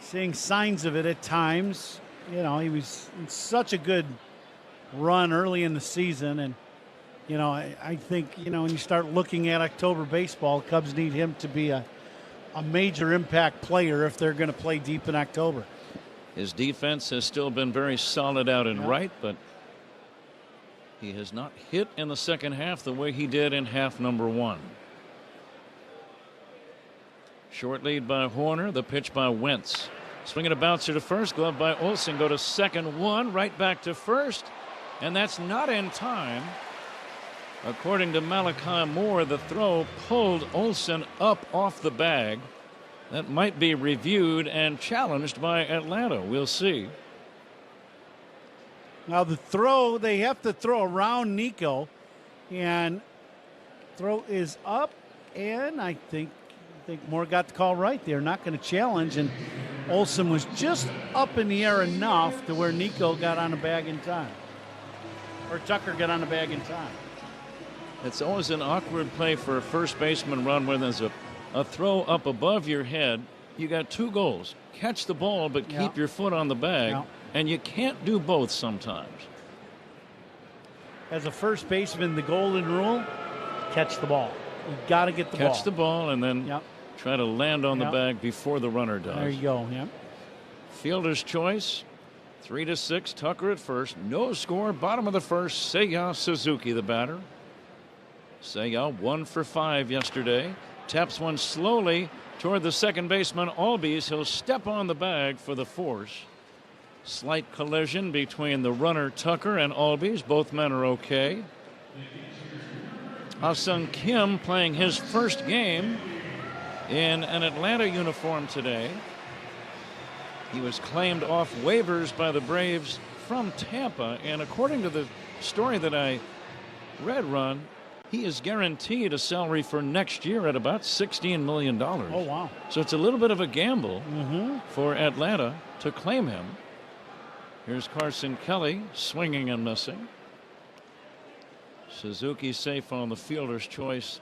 seeing signs of it at times. You know, he was in such a good run early in the season, and you know, I think, you know, when you start looking at October baseball, Cubs need him to be a major impact player if they're going to play deep in October. His defense has still been very solid out in right, but he has not hit in the second half the way he did in half number 1. Short lead by Horner, the pitch by Wentz. Swinging a bouncer to first, glove by Olson, go to second, 1, right back to first, and that's not in time. According to Malachi Moore, the throw pulled Olson up off the bag. That might be reviewed and challenged by Atlanta. We'll see. Now the throw, they have to throw around Nico, and throw is up, and I think Moore got the call right there. Not going to challenge, and Olson was just up in the air enough to where Nico got on the bag in time, or Tucker got on the bag in time. It's always an awkward play for a first baseman run when there's a throw up above your head. You got 2 goals. Catch the ball, but keep your foot on the bag. And you can't do both sometimes. As a first baseman, the golden rule, catch the ball. You got to get the ball. Catch the ball and then try to land on the bag before the runner does. There you go. Fielder's choice. 3-6, Tucker at first. No score, bottom of the first. Seiya Suzuki, the batter. Seiya 1 for 5 yesterday. Taps one slowly toward the second baseman, Albies. He'll step on the bag for the force. Slight collision between the runner Tucker and Albies. Both men are okay. Ha-Sung Kim playing his first game in an Atlanta uniform today. He was claimed off waivers by the Braves from Tampa, and according to the story that I read, Ron, he is guaranteed a salary for next year at about $16 million. Oh, wow. So it's a little bit of a gamble for Atlanta to claim him. Here's Carson Kelly swinging and missing. Suzuki safe on the fielder's choice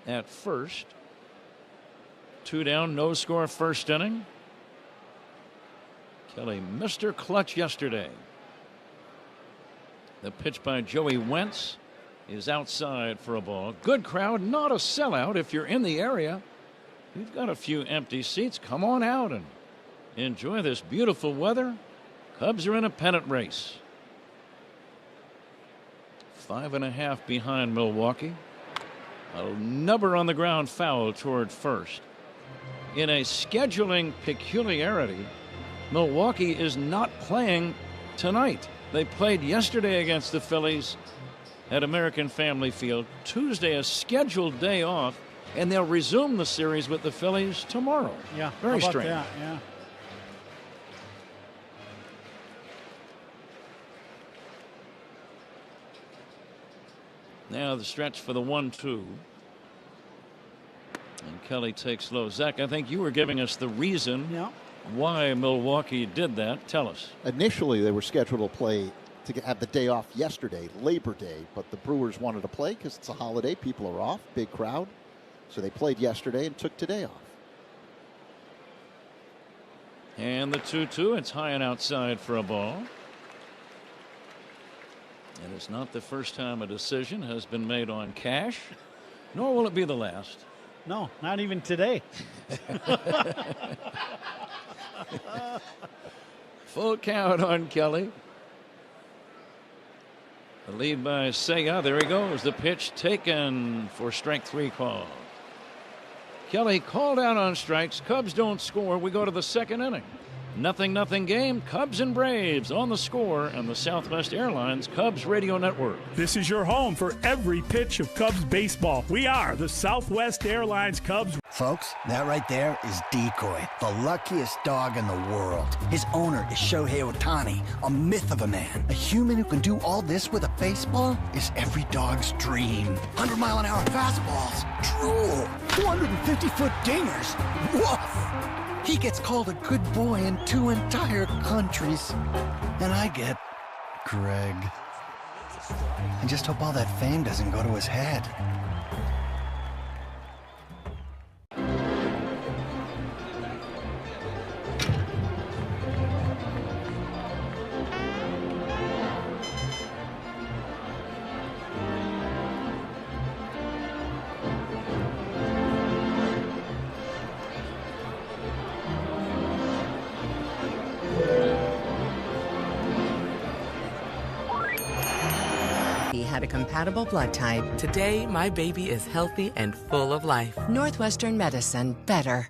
at first. 2 down, no score, first inning. Kelly, Mr. Clutch yesterday. The pitch by Joey Wentz is outside for a ball. Good crowd, not a sellout. If you're in the area, you've got a few empty seats. Come on out and enjoy this beautiful weather. Cubs are in a pennant race. 5.5 behind Milwaukee. A number on the ground, foul toward first. In a scheduling peculiarity, Milwaukee is not playing tonight. They played yesterday against the Phillies at American Family Field. Tuesday, a scheduled day off, and they'll resume the series with the Phillies tomorrow. Yeah, very how about strange. that? Yeah. Now the stretch for the 1-2. And Kelly takes low. Zach, I think you were giving us the reason why Milwaukee did that. Tell us. Initially, they were scheduled to play to have the day off yesterday, Labor Day, but the Brewers wanted to play because it's a holiday. People are off, big crowd. So they played yesterday and took today off. And the 2-2, it's high and outside for a ball. And it's not the first time a decision has been made on Cash, nor will it be the last. No, not even today. Full count on Kelly. The lead by Seiya. There he goes. The pitch taken for strike 3 call. Kelly called out on strikes. Cubs don't score. We go to the second inning. 0-0 game. Cubs and Braves on The Score and the Southwest Airlines Cubs Radio Network. This is your home for every pitch of Cubs baseball. We are the Southwest Airlines Cubs. Folks, that right there is Decoy, the luckiest dog in the world. His owner is Shohei Ohtani, a myth of a man. A human who can do all this with a baseball is every dog's dream. 100-mile-an-hour fastballs, drool. 250-foot dingers, woof. He gets called a good boy in 2 entire countries. And I get Greg. I just hope all that fame doesn't go to his head. Had a compatible blood type. Today, my baby is healthy and full of life. Northwestern Medicine, better.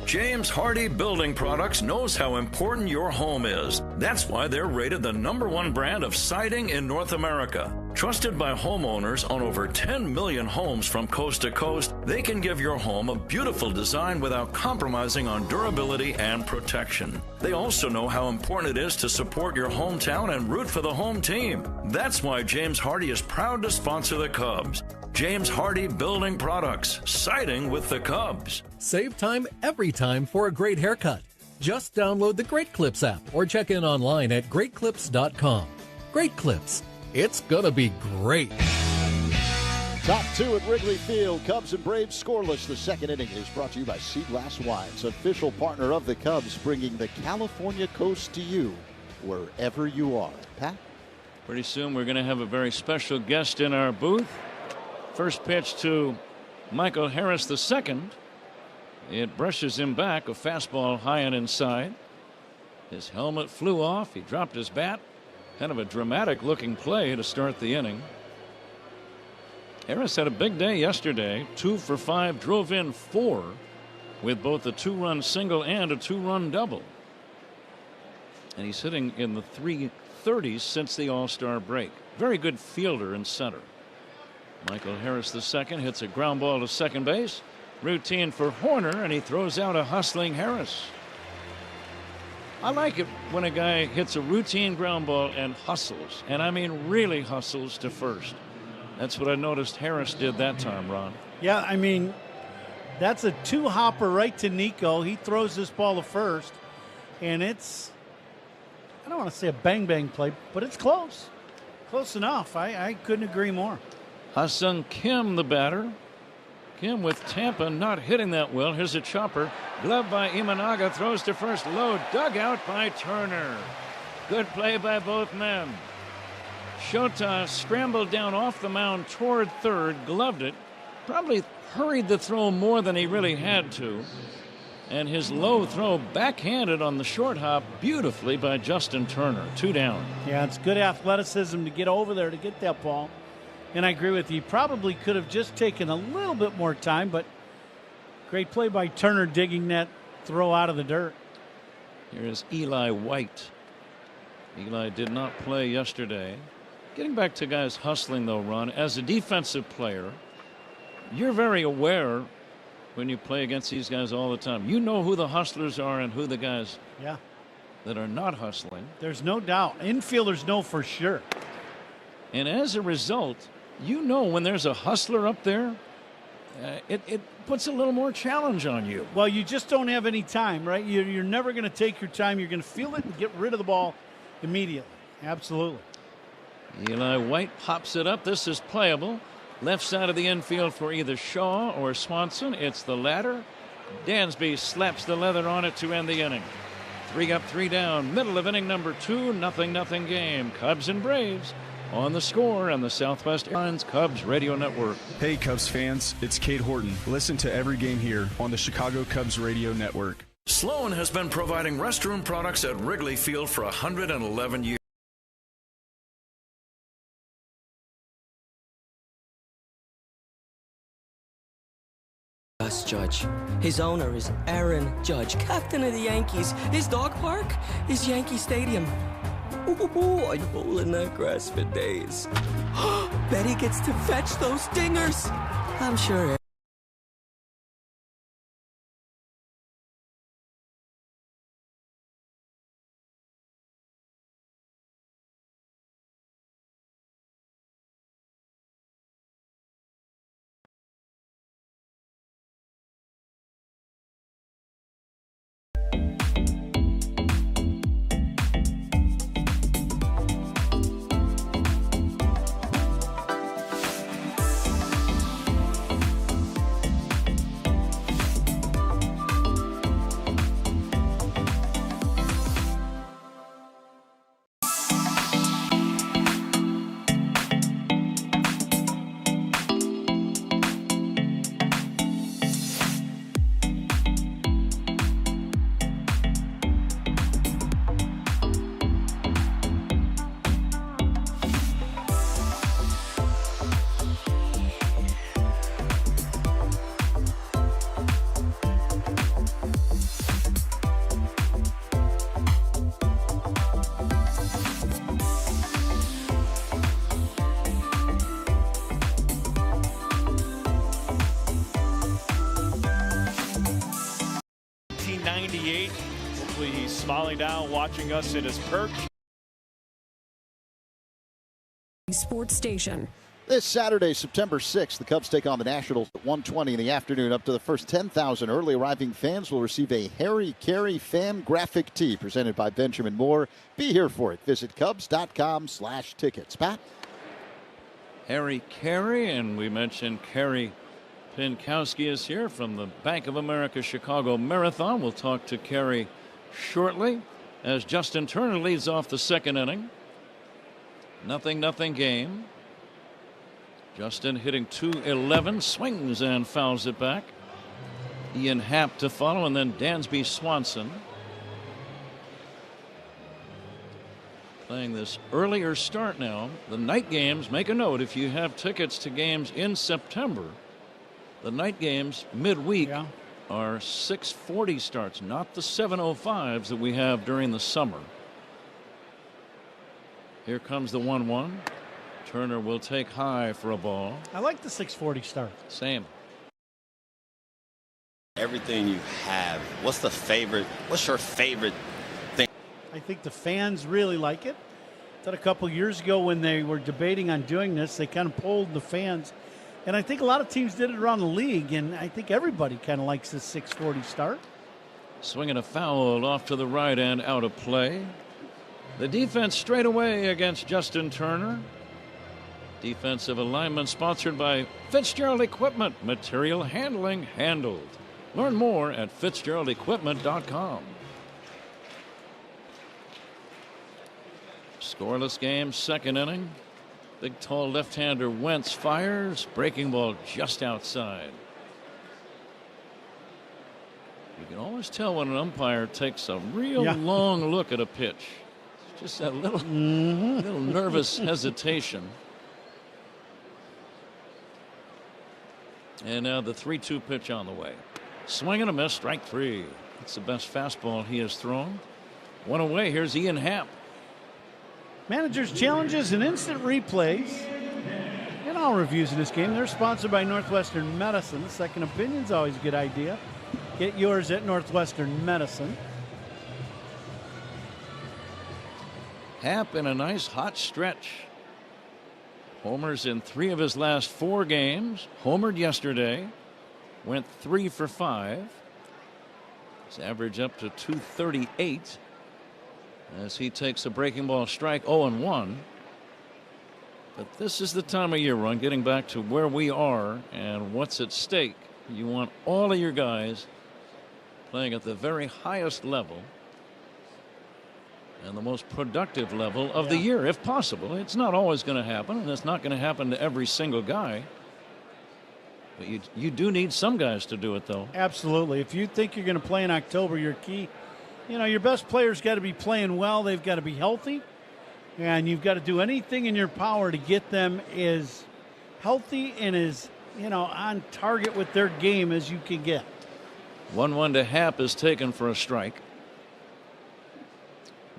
James Hardie Building Products knows how important your home is. That's why they're rated the #1 brand of siding in North America. Trusted by homeowners on over 10 million homes from coast to coast, they can give your home a beautiful design without compromising on durability and protection. They also know how important it is to support your hometown and root for the home team. That's why James Hardie is proud to sponsor the Cubs. James Hardie Building Products, siding with the Cubs. Save time every time for a great haircut. Just download the Great Clips app or check in online at greatclips.com. Great Clips. It's gonna be great. Top 2 at Wrigley Field. Cubs and Braves scoreless. The second inning is brought to you by Seaglass Wines, official partner of the Cubs, bringing the California coast to you wherever you are. Pat? Pretty soon we're going to have a very special guest in our booth. First pitch to Michael Harris II. It brushes him back, a fastball high and inside. His helmet flew off. He dropped his bat. Kind of a dramatic looking play to start the inning. Harris had a big day yesterday. 2 for 5, drove in 4 with both a 2-run single and a 2-run double. And he's hitting in the 330s since the All-Star break. Very good fielder in center. Michael Harris II hits a ground ball to second base. Routine for Horner, and he throws out a hustling Harris. I like it when a guy hits a routine ground ball and hustles, and I mean really hustles to first. That's what I noticed Harris did that time, Ron. Yeah, I mean, that's a 2-hopper right to Nico. He throws this ball to first, and it's, I don't want to say a bang-bang play, but it's close. Close enough. I couldn't agree more. Ha-Sung Kim, the batter. Kim with Tampa not hitting that well. Here's a chopper. Glove by Imanaga. Throws to first. Low. Dug out by Turner. Good play by both men. Shota scrambled down off the mound toward third. Gloved it. Probably hurried the throw more than he really had to. And his low throw backhanded on the short hop beautifully by Justin Turner. 2 down. Yeah, it's good athleticism to get over there to get that ball. And I agree with you. He probably could have just taken a little bit more time, but great play by Turner digging that throw out of the dirt. Here is Eli White. Eli did not play yesterday. Getting back to guys hustling, though, Ron, as a defensive player, you're very aware when you play against these guys all the time. You know who the hustlers are and who the guys that are not hustling. There's no doubt. Infielders know for sure. And as a result, you know when there's a hustler up there, it puts a little more challenge on you. Well, you just don't have any time, right? You're never going to take your time. You're going to feel it and get rid of the ball immediately. Absolutely. Eli White pops it up. This is playable. Left side of the infield for either Shaw or Swanson. It's the latter. Dansby slaps the leather on it to end the inning. 3 up, 3 down. Middle of inning number 2. 0-0 game. Cubs and Braves on the Score and the Southwest Airlines Cubs Radio Network. Hey, Cubs fans. It's Kate Horton. Listen to every game here on the Chicago Cubs Radio Network. Sloan has been providing restroom products at Wrigley Field for 111 years. Judge. His owner is Aaron Judge, captain of the Yankees. His dog park is Yankee Stadium. Ooh, I roll in that grass for days. Betty gets to fetch those dingers. I'm sure. Hopefully he's smiling down, watching us in his perch. Sports Station. This Saturday, September 6th, the Cubs take on the Nationals at 1:20 in the afternoon. Up to the first 10,000 early arriving fans will receive a Harry Carey fan graphic tee presented by Benjamin Moore. Be here for it. Visit Cubs.com/tickets. Pat? Harry Carey, and we mentioned Carey Pinkowski is here from the Bank of America Chicago Marathon. We'll talk to Carey shortly as Justin Turner leads off the second inning. 0-0 game. Justin hitting .211, swings and fouls it back. Ian Happ to follow, and then Dansby Swanson. Playing this earlier start now. The night games, make a note if you have tickets to games in September. The night games midweek are 6:40 starts, not the 7:05s that we have during the summer. Here comes the 1-1. Turner will take high for a ball. I like the 6:40 start. Same. Everything you have, what's your favorite thing? I think the fans really like it. That a couple years ago when they were debating on doing this, they kind of polled the fans. And I think a lot of teams did it around the league, and I think everybody kind of likes this 6:40 start. Swinging a foul off to the right and out of play. The defense straight away against Justin Turner. Defensive alignment sponsored by Fitzgerald Equipment. Material handling handled. Learn more at FitzgeraldEquipment.com. Scoreless game, second inning. Big, tall left-hander Wentz fires. Breaking ball just outside. You can always tell when an umpire takes a real long look at a pitch. It's just that little nervous hesitation. And now the 3-2 pitch on the way. Swing and a miss, strike 3. That's the best fastball he has thrown. One away. Here's Ian Happ. Managers' challenges and instant replays. And all reviews in this game. They're sponsored by Northwestern Medicine. Second opinion's always a good idea. Get yours at Northwestern Medicine. Happ in a nice hot stretch. Homers in 3 of his last 4 games. Homered yesterday. Went 3 for 5. His average up to .238. As he takes a breaking ball strike. 0-1. But this is the time of year, Ron, getting back to where we are and what's at stake. You want all of your guys playing at the very highest level and the most productive level of the year, if possible. It's not always going to happen, and it's not going to happen to every single guy. But you do need some guys to do it, though. Absolutely. If you think you're going to play in October, your key, your best players got to be playing well. They've got to be healthy, and you've got to do anything in your power to get them as healthy and as, on target with their game as you can get. 1-1 to Happ is taken for a strike.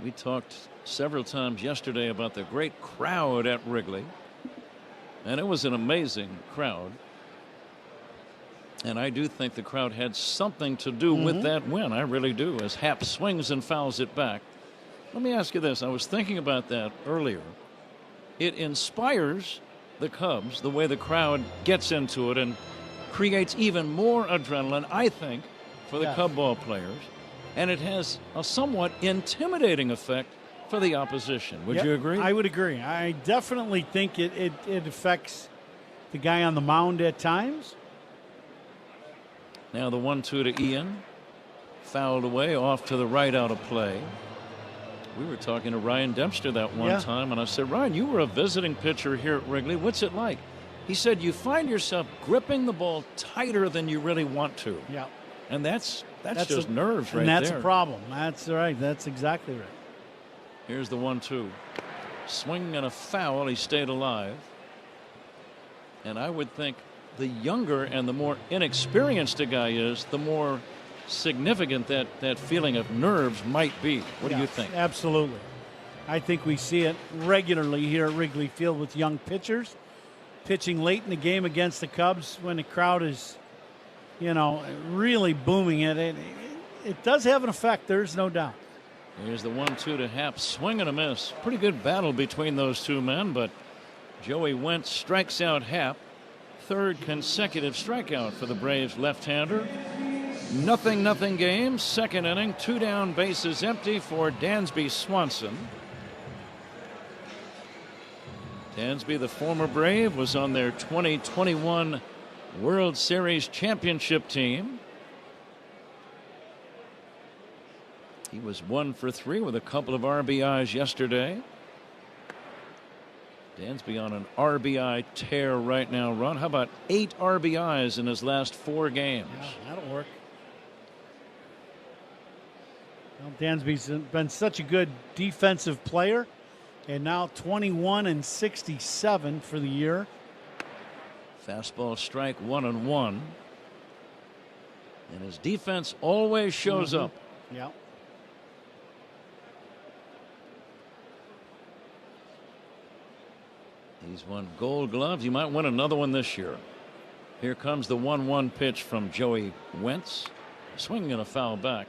We talked several times yesterday about the great crowd at Wrigley, and it was an amazing crowd. And I do think the crowd had something to do with that win. I really do, as Happ swings and fouls it back. Let me ask you this. I was thinking about that earlier. It inspires the Cubs the way the crowd gets into it and creates even more adrenaline, I think, for the Cub ball players. And it has a somewhat intimidating effect for the opposition. Would you agree? I would agree. I definitely think it affects the guy on the mound at times. Now the 1-2 to Ian. Fouled away off to the right, out of play. We were talking to Ryan Dempster that one time, and I said, Ryan, you were a visiting pitcher here at Wrigley. What's it like? He said, you find yourself gripping the ball tighter than you really want to. Yeah. And that's just nerves right there. And that's there. a problem. That's right. That's exactly right. Here's the 1-2. Swing and a foul. He stayed alive. And I would think the younger and the more inexperienced a guy is, the more significant that feeling of nerves might be. What do you think? Absolutely. I think we see it regularly here at Wrigley Field with young pitchers pitching late in the game against the Cubs when the crowd is, really booming it. It does have an effect. There's no doubt. Here's the 1-2 to Happ. Swing and a miss. Pretty good battle between those two men, but Joey Wentz strikes out Happ. Third consecutive strikeout for the Braves left-hander. 0-0 game. Second inning. 2 down, bases empty for Dansby Swanson. Dansby, the former Brave, was on their 2021 World Series championship team. He was 1 for 3 with a couple of RBIs yesterday. Dansby on an RBI tear right now, Ron. How about 8 RBIs in his last 4 games? Yeah, that'll work. Well, Dansby's been such a good defensive player, and now 21 and 67 for the year. Fastball strike 1-1. And his defense always shows up. Yeah. He's won Gold Gloves. He might win another one this year. Here comes the 1-1 pitch from Joey Wentz. Swinging and a foul back.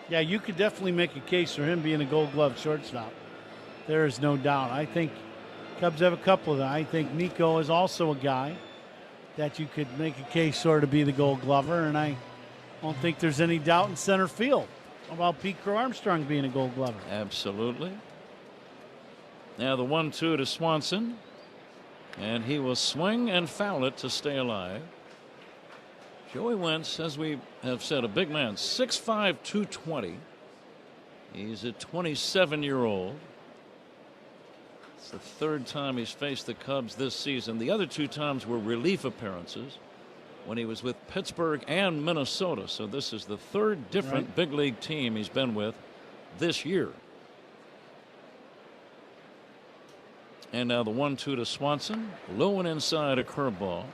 Yeah, you could definitely make a case for him being a Gold Glove shortstop. There is no doubt. I think Cubs have a couple of them. I think Nico is also a guy that you could make a case for to be the Gold Glover, and I don't think there's any doubt in center field about Pete Crow Armstrong being a Gold Glover. Absolutely. Now the 1-2 to Swanson, and he will swing and foul it to stay alive. Joey Wentz, as we have said, a big man, 6'5", 220. He's a 27-year-old. It's the 3rd time he's faced the Cubs this season. The other 2 times were relief appearances when he was with Pittsburgh and Minnesota. So this is the 3rd different big league team he's been with this year. And now the 1-2 to Swanson. Low and inside, a curveball.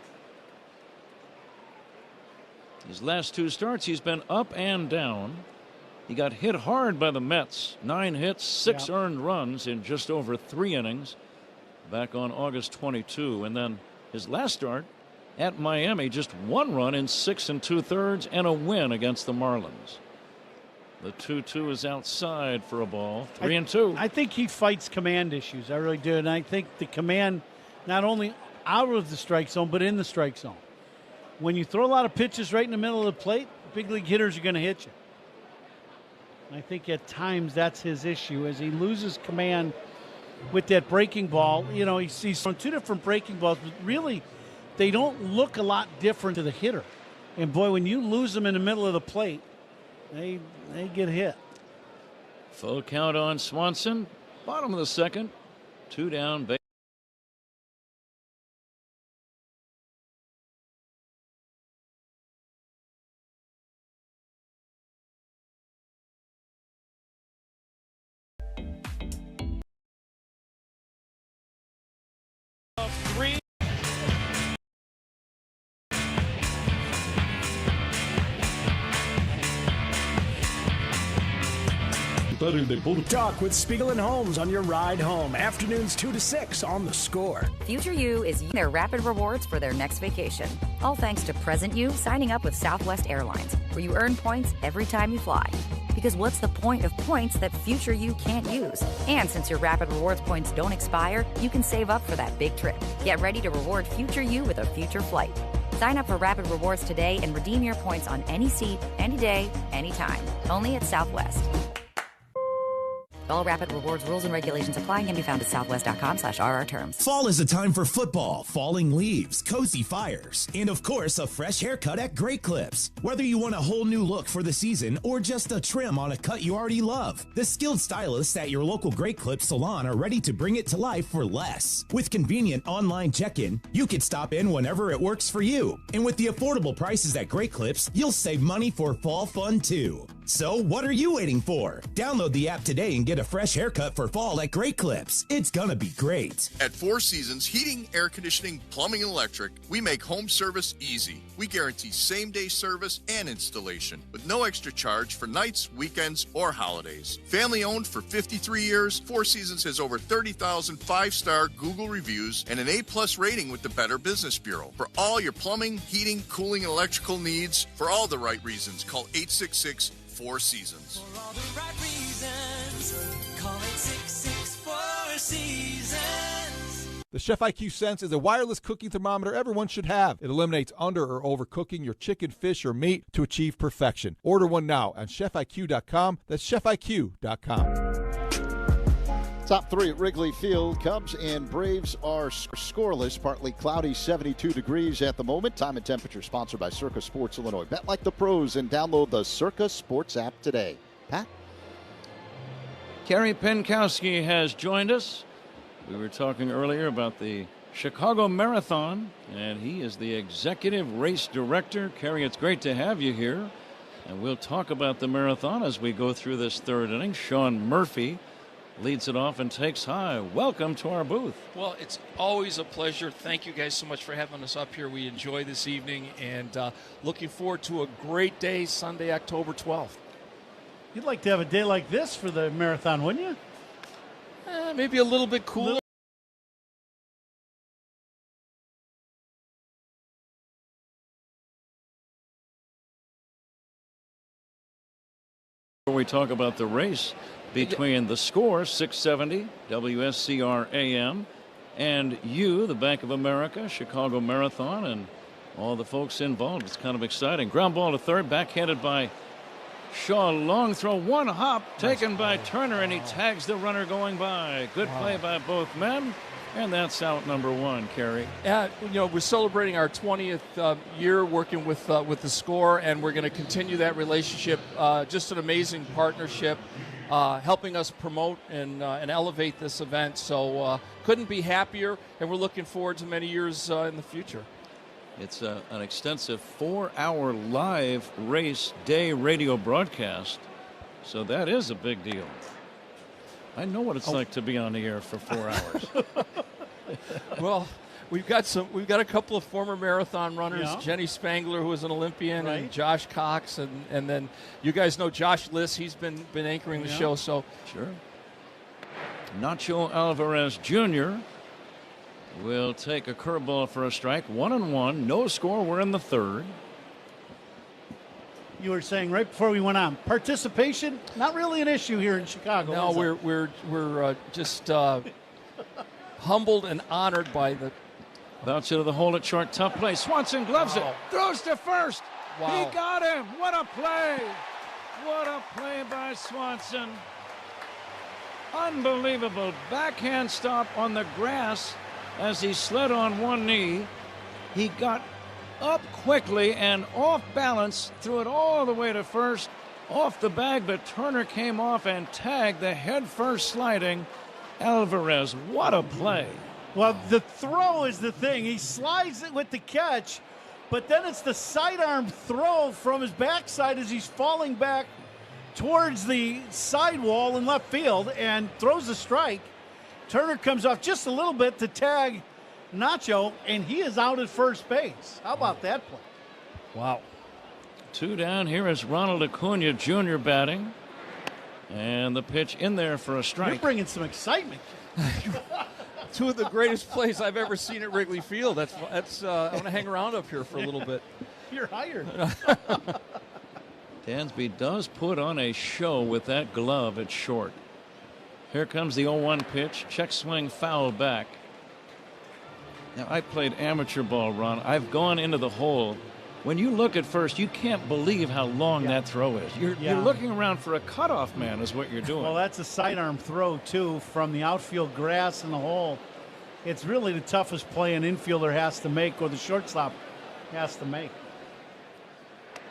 His last 2 starts, he's been up and down. He got hit hard by the Mets. 9 hits, 6 earned runs in just over 3 innings back on August 22. And then his last start at Miami, just 1 run in 6 2/3 and a win against the Marlins. The 2-2 is outside for a ball. 3-2. I think he fights command issues. I really do. And I think the command not only out of the strike zone, but in the strike zone. When you throw a lot of pitches right in the middle of the plate, big league hitters are going to hit you. And I think at times that's his issue, as he loses command with that breaking ball. You know, he's on 2 different breaking balls, but really they don't look a lot different to the hitter. And, boy, when you lose them in the middle of the plate, they get hit. Full count on Swanson. Bottom of the second. 2 down. Talk with Spiegel and Holmes on your ride home. Afternoons 2 to 6 on The Score. Future You is their rapid rewards for their next vacation. All thanks to present you signing up with Southwest Airlines, where you earn points every time you fly. Because what's the point of points that future you can't use? And since your rapid rewards points don't expire, you can save up for that big trip. Get ready to reward future you with a future flight. Sign up for Rapid Rewards today and redeem your points on any seat, any day, anytime. Only at Southwest. All Rapid Rewards rules and regulations apply and can be found at southwest.com/RR terms. Fall is a time for football, falling leaves, cozy fires, and of course, a fresh haircut at Great Clips. Whether you want a whole new look for the season or just a trim on a cut you already love, the skilled stylists at your local Great Clips salon are ready to bring it to life for less. With convenient online check-in, you can stop in whenever it works for you. And with the affordable prices at Great Clips, you'll save money for fall fun too. So what are you waiting for? Download the app today and get a fresh haircut for fall at Great Clips. It's gonna be great. At Four Seasons Heating, Air Conditioning, Plumbing, and Electric, we make home service easy. We guarantee same-day service and installation with no extra charge for nights, weekends, or holidays. Family-owned for 53 years, Four Seasons has over 30,000 5-star Google reviews and an A+ rating with the Better Business Bureau. For all your plumbing, heating, cooling, and electrical needs, for all the right reasons, call 866 Four Seasons. For all the right reasons, call 866 Four Seasons. The Chef IQ Sense is a wireless cooking thermometer everyone should have. It eliminates under or overcooking your chicken, fish, or meat to achieve perfection. Order one now on chefiq.com. That's chefiq.com. Top 3 at Wrigley Field. Cubs and Braves are scoreless. Partly cloudy, 72 degrees at the moment. Time and temperature sponsored by Circa Sports Illinois. Bet like the pros and download the Circa Sports app today. Pat? Kerry Penkowski has joined us. We were talking earlier about the Chicago Marathon, and he is the executive race director. Kerry, it's great to have you here. And we'll talk about the marathon as we go through this third inning. Sean Murphy leads it off and takes high. Welcome to our booth. Well, it's always a pleasure. Thank you guys so much for having us up here. We enjoy this evening and looking forward to a great day Sunday, October 12th. You'd like to have a day like this for the marathon, wouldn't you? Maybe a little bit cooler. Before we talk about the race between the Score, 670, WSCR AM, and you, the Bank of America, Chicago Marathon, and all the folks involved. It's kind of exciting. Ground ball to third, backhanded by Shaw. Long throw, one hop, taken by Turner, and he tags the runner going by. Good play by both men. And that's out number 1, Kerry. We're celebrating our 20th year working with the Score, and we're going to continue that relationship. Just an amazing partnership, helping us promote and elevate this event. So couldn't be happier, and we're looking forward to many years in the future. It's an extensive 4-hour live race day radio broadcast, so that is a big deal. I know what it's like to be on the air for 4 hours. Well, we've got a couple of former marathon runners, Jenny Spangler, who was an Olympian, and Josh Cox, and then you guys know Josh Liss. He's been anchoring the show. So sure. Nacho Alvarez Jr. will take a curveball for a strike. 1-1, no score. We're in the third. You were saying right before we went on, participation not really an issue here in Chicago. No, we're just humbled and honored by the bounce into the hole at short. Tough play. Swanson gloves it, throws to first. Wow. He got him. What a play! What a play by Swanson. Unbelievable backhand stop on the grass as he slid on one knee. He got up quickly and off balance, threw it all the way to first, off the bag, but Turner came off and tagged the head-first sliding Alvarez. What a play. Well, the throw is the thing. He slides it with the catch, but then it's the sidearm throw from his backside as he's falling back towards the sidewall in left field and throws a strike. Turner comes off just a little bit to tag Nacho, and he is out at first base. How about that play? Wow. 2 down. Here is Ronald Acuna Jr. batting. And the pitch in there for a strike. You're bringing some excitement. 2 of the greatest plays I've ever seen at Wrigley Field. I'm going to hang around up here for a little bit. You're hired. Dansby does put on a show with that glove at short. Here comes the 0-1 pitch. Check swing, foul back. Now, I played amateur ball, Ron. I've gone into the hole. When you look at first, you can't believe how long that throw is. You're looking around for a cutoff man is what you're doing. Well, that's a sidearm throw, too, from the outfield grass in the hole. It's really the toughest play an infielder has to make or the shortstop has to make.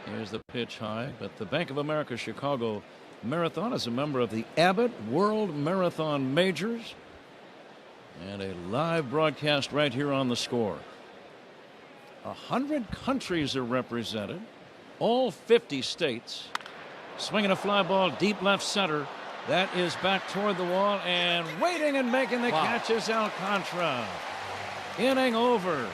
Here's the pitch high, but the Bank of America Chicago Marathon is a member of the Abbott World Marathon Majors. And a live broadcast right here on The Score. 100 countries are represented, all 50 states. Swinging a fly ball deep left center. That is back toward the wall, and waiting and making the catch is Alcantara. Inning over.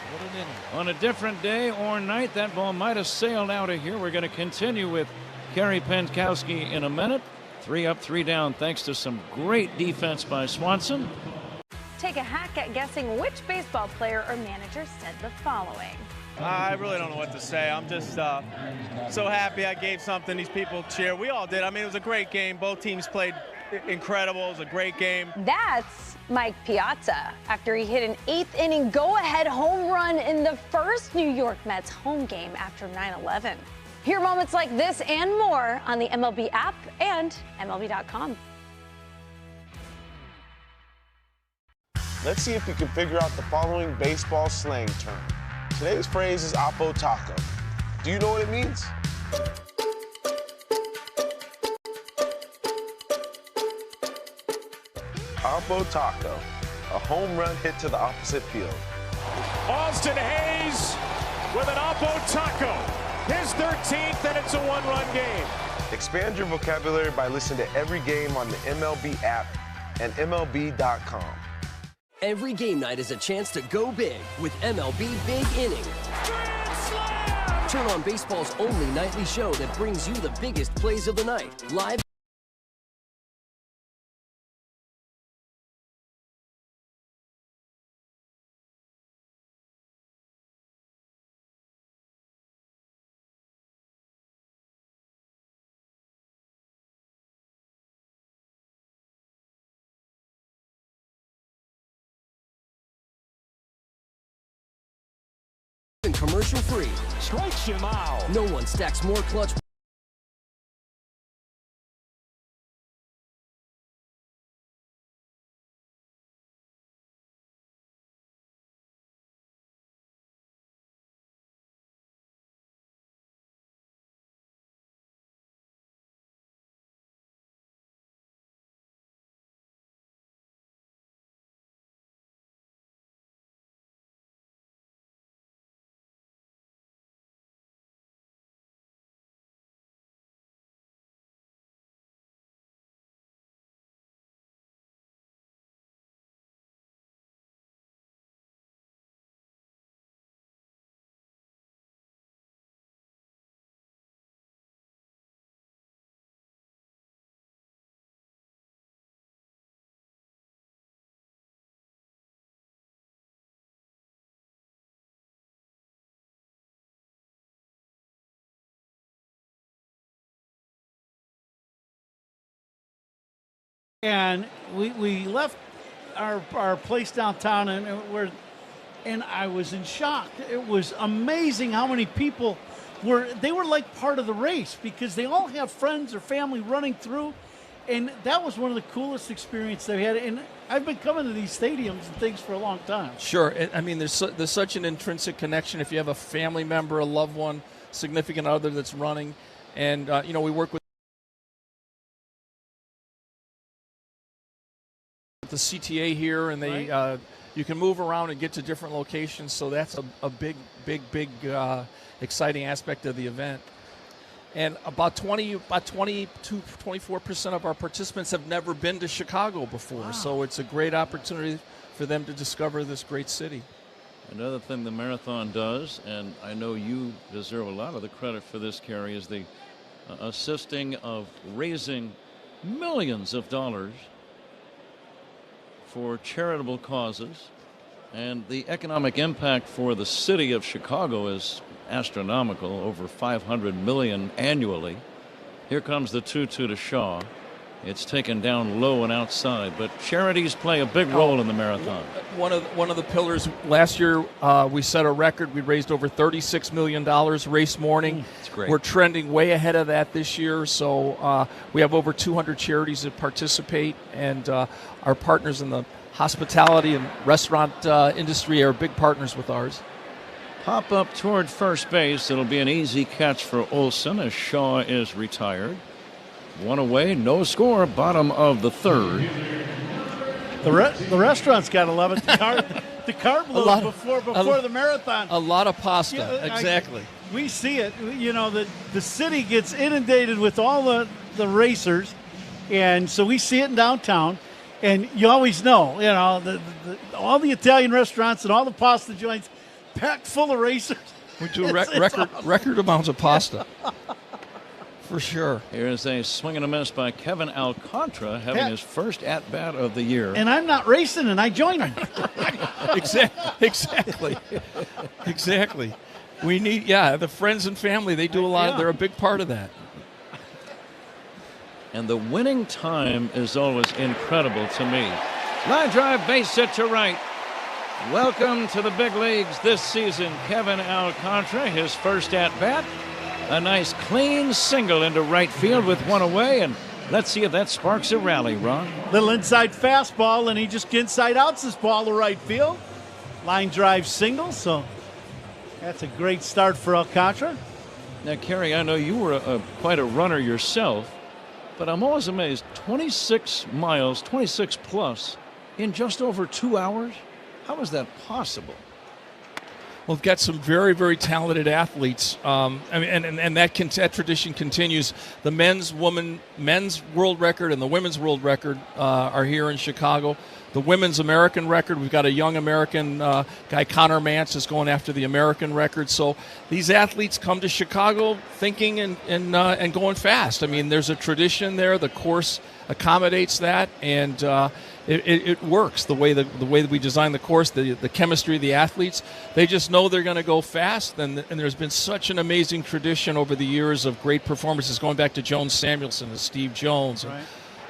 On a different day or night, that ball might have sailed out of here. We're going to continue with Kerry Penkowski in a minute. 3 up, 3 down, thanks to some great defense by Swanson. Take a hack at guessing which baseball player or manager said the following. I really don't know what to say. I'm just so happy I gave something these people cheer. We all did. I mean, it was a great game. Both teams played incredible. It was a great game. That's Mike Piazza after he hit an 8th inning go-ahead home run in the first New York Mets home game after 9/11. Hear moments like this and more on the MLB app and MLB.com. Let's see if you can figure out the following baseball slang term. Today's phrase is Oppo Taco. Do you know what it means? Oppo Taco, a home run hit to the opposite field. Austin Hayes with an Oppo Taco, his 13th, and it's a 1-run game. Expand your vocabulary by listening to every game on the MLB app and MLB.com. Every game night is a chance to go big with MLB Big Inning. Turn on baseball's only nightly show that brings you the biggest plays of the night, live. Commercial free. Strikes him out. No one stacks more clutch. And we left our place downtown, and I was in shock. It was amazing how many people were like part of the race because they all have friends or family running through, And that was one of the coolest experiences they had. And I've been coming to these stadiums and things for a long time. Sure. I mean, there's such an intrinsic connection if you have a family member, a loved one, significant other that's running. And, we work with the CTA here, and they you can move around and get to different locations. So that's a big exciting aspect of the event. And about 24% of our participants have never been to Chicago before. Wow. So it's a great opportunity for them to discover this great city. Another thing the marathon does, and I know you deserve a lot of the credit for this, Kerry, is the assisting of raising millions of dollars for charitable causes. And the economic impact for the city of Chicago is astronomical, over $500 million annually. Here comes the 2-2 to Shaw. It's taken down low and outside, but charities play a big role in the marathon. One of the pillars last year, we set a record. We raised over $36 million race morning. That's great. We're trending way ahead of that this year. So we have over 200 charities that participate, and our partners in the hospitality and restaurant industry are big partners with ours. Pop up toward first base. It'll be an easy catch for Olsen as Shaw is retired. One away, no score, bottom of the third. The restaurant's got to love it. The carb load before the marathon. A lot of pasta, exactly. We see it. The city gets inundated with all the racers, and so we see it in downtown. And you always know, all the Italian restaurants and all the pasta joints packed full of racers. We do record amounts of pasta. For sure. Here's a swing and a miss by Kevin Alcantara, having his first at-bat of the year. And I'm not racing, and I join him. Exactly. We need, the friends and family, they do a lot. Yeah. They're a big part of that. And the winning time is always incredible to me. Line drive, base hit to right. Welcome to the big leagues this season, Kevin Alcantara, his first at-bat. A nice clean single into right field with one away, and let's see if that sparks a rally, Ron. Little inside fastball, and he just inside outs this ball to right field. Line drive single, so that's a great start for Alcantara. Now, Kerry, I know you were quite a runner yourself, but I'm always amazed. 26 miles, 26 plus, in just over 2 hours? How is that possible? Well, we've got some very, very talented athletes, and that tradition continues. The men's world record and the women's world record are here in Chicago. The women's American record, we've got a young American guy, Connor Mance, is going after the American record. So these athletes come to Chicago thinking and going fast. I mean, there's a tradition there. The course accommodates that, and it works the way that we design the course, the chemistry of the athletes. They just know they're going to go fast, and there's been such an amazing tradition over the years of great performances, going back to Joan Samuelson and Steve Jones, and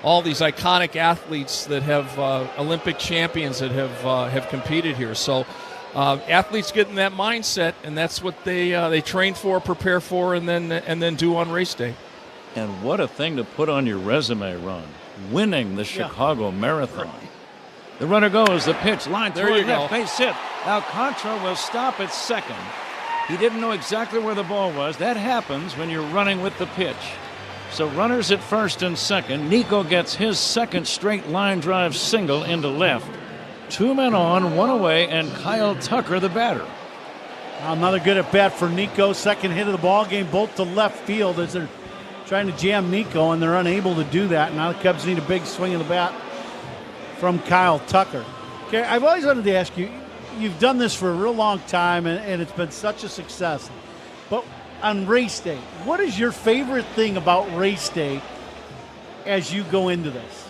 all these iconic athletes that have Olympic champions that have competed here. So athletes get in that mindset, and that's what they train for, prepare for, and then do on race day. And what a thing to put on your resume, Ron. Winning the Chicago Marathon. Right. The runner goes, the pitch, line toward left, base hit. Alcantara will stop at second. He didn't know exactly where the ball was. That happens when you're running with the pitch. So runners at first and second. Nico gets his second straight line drive single into left. 2 men on, 1 away, and Kyle Tucker, the batter. Another good at bat for Nico. Second hit of the ball game, both to left field as they're trying to jam Nico, and they're unable to do that. Now the Cubs need a big swing of the bat from Kyle Tucker. Okay, I've always wanted to ask you, you've done this for a real long time, and it's been such a success. But on race day, what is your favorite thing about race day as you go into this?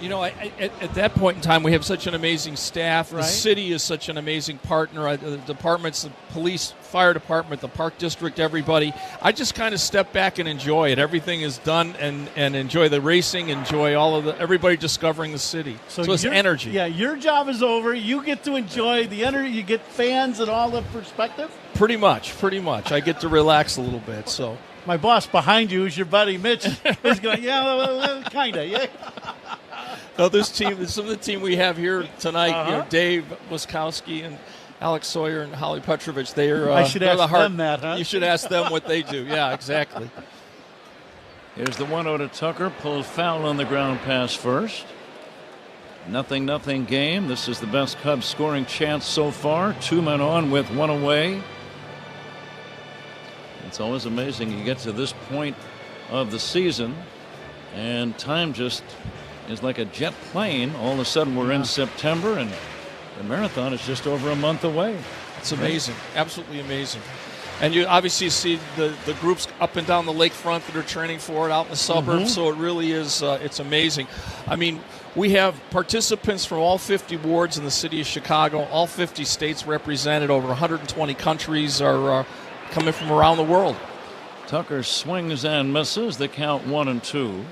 At that point in time, we have such an amazing staff. Right. The city is such an amazing partner. The departments, the police, fire department, the park district, everybody. I just kind of step back and enjoy it. Everything is done, and enjoy the racing, enjoy everybody discovering the city. So it's energy. Yeah, your job is over. You get to enjoy the energy. You get fans and all the perspective. Pretty much. I get to relax a little bit. So My boss behind you is your buddy Mitch. Is going, yeah, well, kind of, yeah. No, this is some of the team we have here tonight. You know, Dave Wiskowski and Alex Sawyer and Holly Petrovich. I should ask them that, huh? You should ask them what they do. Yeah, exactly. Here's the 1-0 to Tucker. Pulled foul on the ground pass first. 0-0 game. This is the best Cubs scoring chance so far. 2 men on with 1 away. It's always amazing you get to this point of the season and time just is like a jet plane. All of a sudden we're in September and the marathon is just over a month away. It's amazing. Absolutely amazing. And you obviously see the groups up and down the lakefront that are training for it out in the suburbs. So it really is, it's amazing. I mean, we have participants from all 50 wards in the city of Chicago, all 50 states represented, over 120 countries are coming from around the world. Tucker swings and misses. The count 1-2.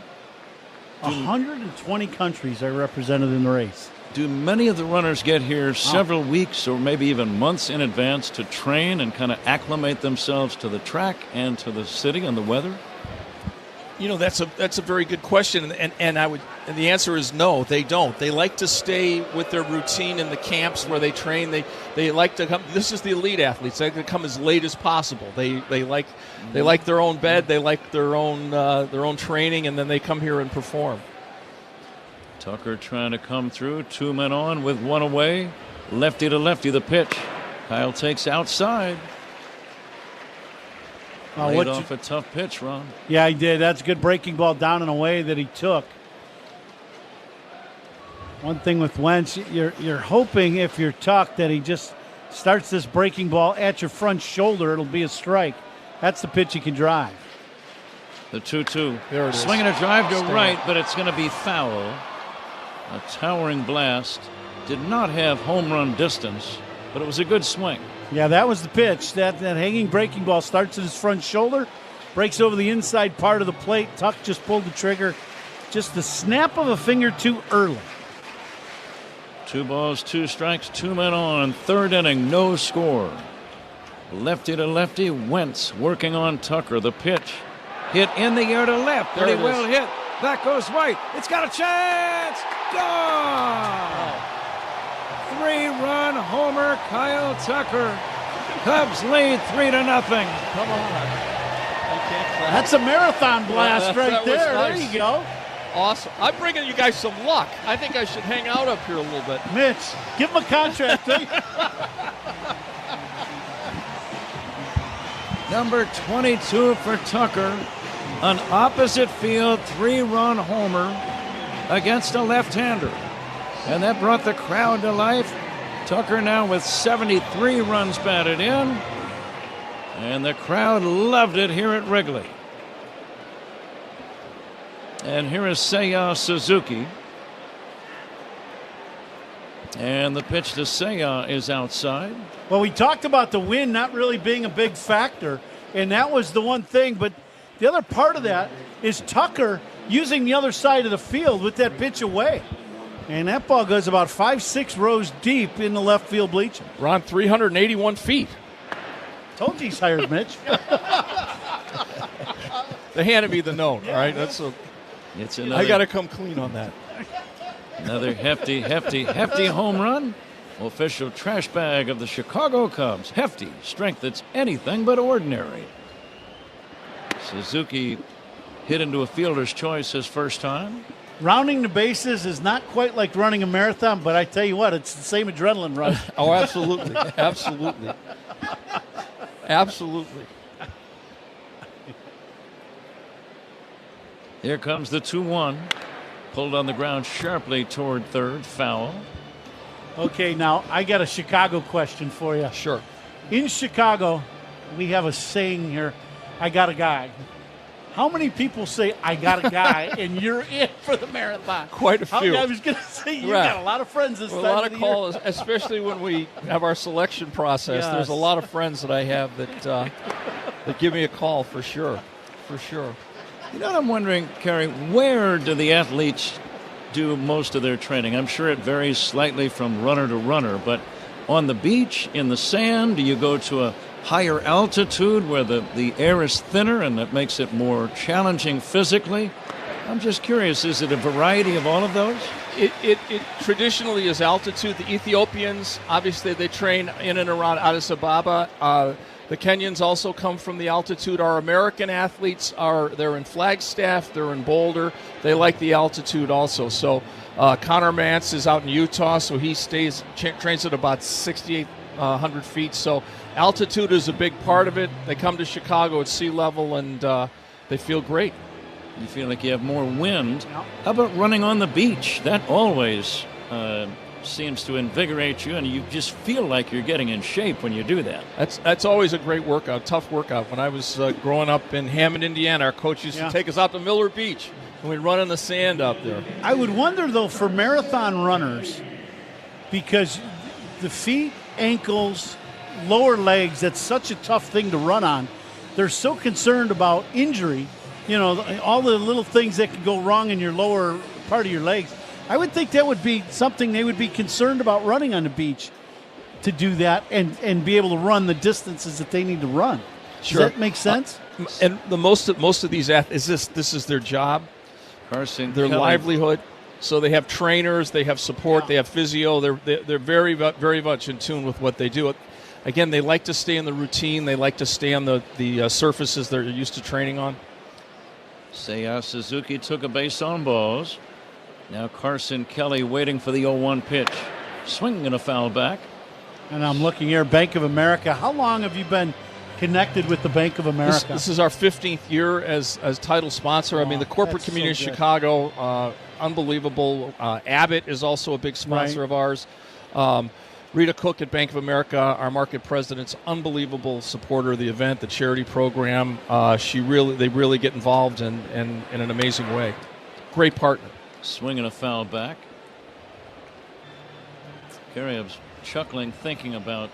120 countries are represented in the race. Do many of the runners get here several weeks or maybe even months in advance to train and kind of acclimate themselves to the track and to the city and the weather? You know, that's a very good question, and the answer is no, they don't. They like to stay with their routine in the camps where they train. They like to come. This is the elite athletes. They like to come as late as possible. They like their own bed. They like their own training, and then they come here and perform. Tucker trying to come through. 2 men on with 1 away. Lefty to lefty the pitch. Kyle takes outside. Laid off a tough pitch, Ron. Yeah, he did. That's a good breaking ball down and away that he took. One thing with Wentz, you're hoping if you're Tuck that he just starts this breaking ball at your front shoulder. It'll be a strike. That's the pitch he can drive. The 2-2. There it is. Swinging a drive to right, but it's going to be foul. A towering blast. Did not have home run distance, but it was a good swing. Yeah, that was the pitch. That hanging breaking ball starts at his front shoulder, breaks over the inside part of the plate. Tuck just pulled the trigger just the snap of a finger too early. 2 balls, 2 strikes, 2 men on. 3rd inning, no score. Lefty to lefty, Wentz working on Tucker. The pitch hit in the air to left. Pretty well hit. That goes right. It's got a chance. Gone! 3-run homer, Kyle Tucker. Cubs lead 3-0. Come on. That's a marathon blast right there. Nice. There you go. Awesome. I'm bringing you guys some luck. I think I should hang out up here a little bit. Mitch, give him a contract. Number 22 for Tucker. An opposite field 3-run homer against a left-hander. And that brought the crowd to life. Tucker now with 73 runs batted in. And the crowd loved it here at Wrigley. And here is Seiya Suzuki. And the pitch to Seiya is outside. Well, we talked about the wind not really being a big factor, and that was the one thing. But the other part of that is Tucker using the other side of the field with that pitch away. And that ball goes about 5-6 rows deep in the left field bleaching. Ron, 381 feet. Told you he's hired, Mitch. They handed me the note, all right? I got to come clean on that. Another hefty home run. Official trash bag of the Chicago Cubs. Hefty, strength that's anything but ordinary. Suzuki hit into a fielder's choice his first time. Rounding the bases is not quite like running a marathon, but I tell you what, it's the same adrenaline rush. Oh, absolutely. Absolutely. Absolutely. Here comes the 2-1. Pulled on the ground sharply toward third. Foul. Okay, now I got a Chicago question for you. Sure. In Chicago, we have a saying here, I got a guy. How many people say, I got a guy, and you're in for the marathon? Quite a few. I was going to say, you got a lot of friends this time. A lot of calls, especially when we have our selection process. Yes. There's a lot of friends that I have that give me a call for sure. For sure. You know what I'm wondering, Kerry, where do the athletes do most of their training? I'm sure it varies slightly from runner to runner, but on the beach, in the sand, do you go to a higher altitude where the air is thinner and that makes it more challenging physically? I'm just curious, is it a variety of all of those? It traditionally is altitude. The Ethiopians, obviously, they train in and around Addis Ababa. The Kenyans also come from the altitude. Our American athletes they're in Flagstaff, they're in Boulder. They like the altitude also. So Connor Mance is out in Utah, so he trains at about 6,800 feet. So altitude is a big part of it. They come to Chicago at sea level, and they feel great. You feel like you have more wind. How about running on the beach? That always seems to invigorate you, and you just feel like you're getting in shape when you do that. That's always a great workout, tough workout. When I was growing up in Hammond, Indiana, our coach used to take us out to Miller Beach, and we'd run in the sand out there. I would wonder, though, for marathon runners, because the feet, ankles, lower legs, that's such a tough thing to run on. They're so concerned about injury, all the little things that could go wrong in your lower part of your legs. I would think that would be something they would be concerned about running on the beach, to do that and be able to run the distances that they need to run. Sure. Does that make sense? And most of these athletes, this is their job, Carson, their Kelly. livelihood. So they have trainers, they have support, they have physio. They're very, very much in tune with what they do. Again, they like to stay in the routine. They like to stay on the surfaces they're used to training on. Seiya Suzuki took a base on balls. Now Carson Kelly waiting for the 0-1 pitch. Swinging and a foul back. And I'm looking here, Bank of America. How long have you been connected with the Bank of America? This is our 15th year as title sponsor. I mean, the corporate community of Chicago, unbelievable. Abbott is also a big sponsor of ours. Rita Cook at Bank of America, our market president's unbelievable supporter of the event, the charity program. They really get involved in an amazing way. Great partner. Swinging a foul back. Karyab's chuckling, thinking about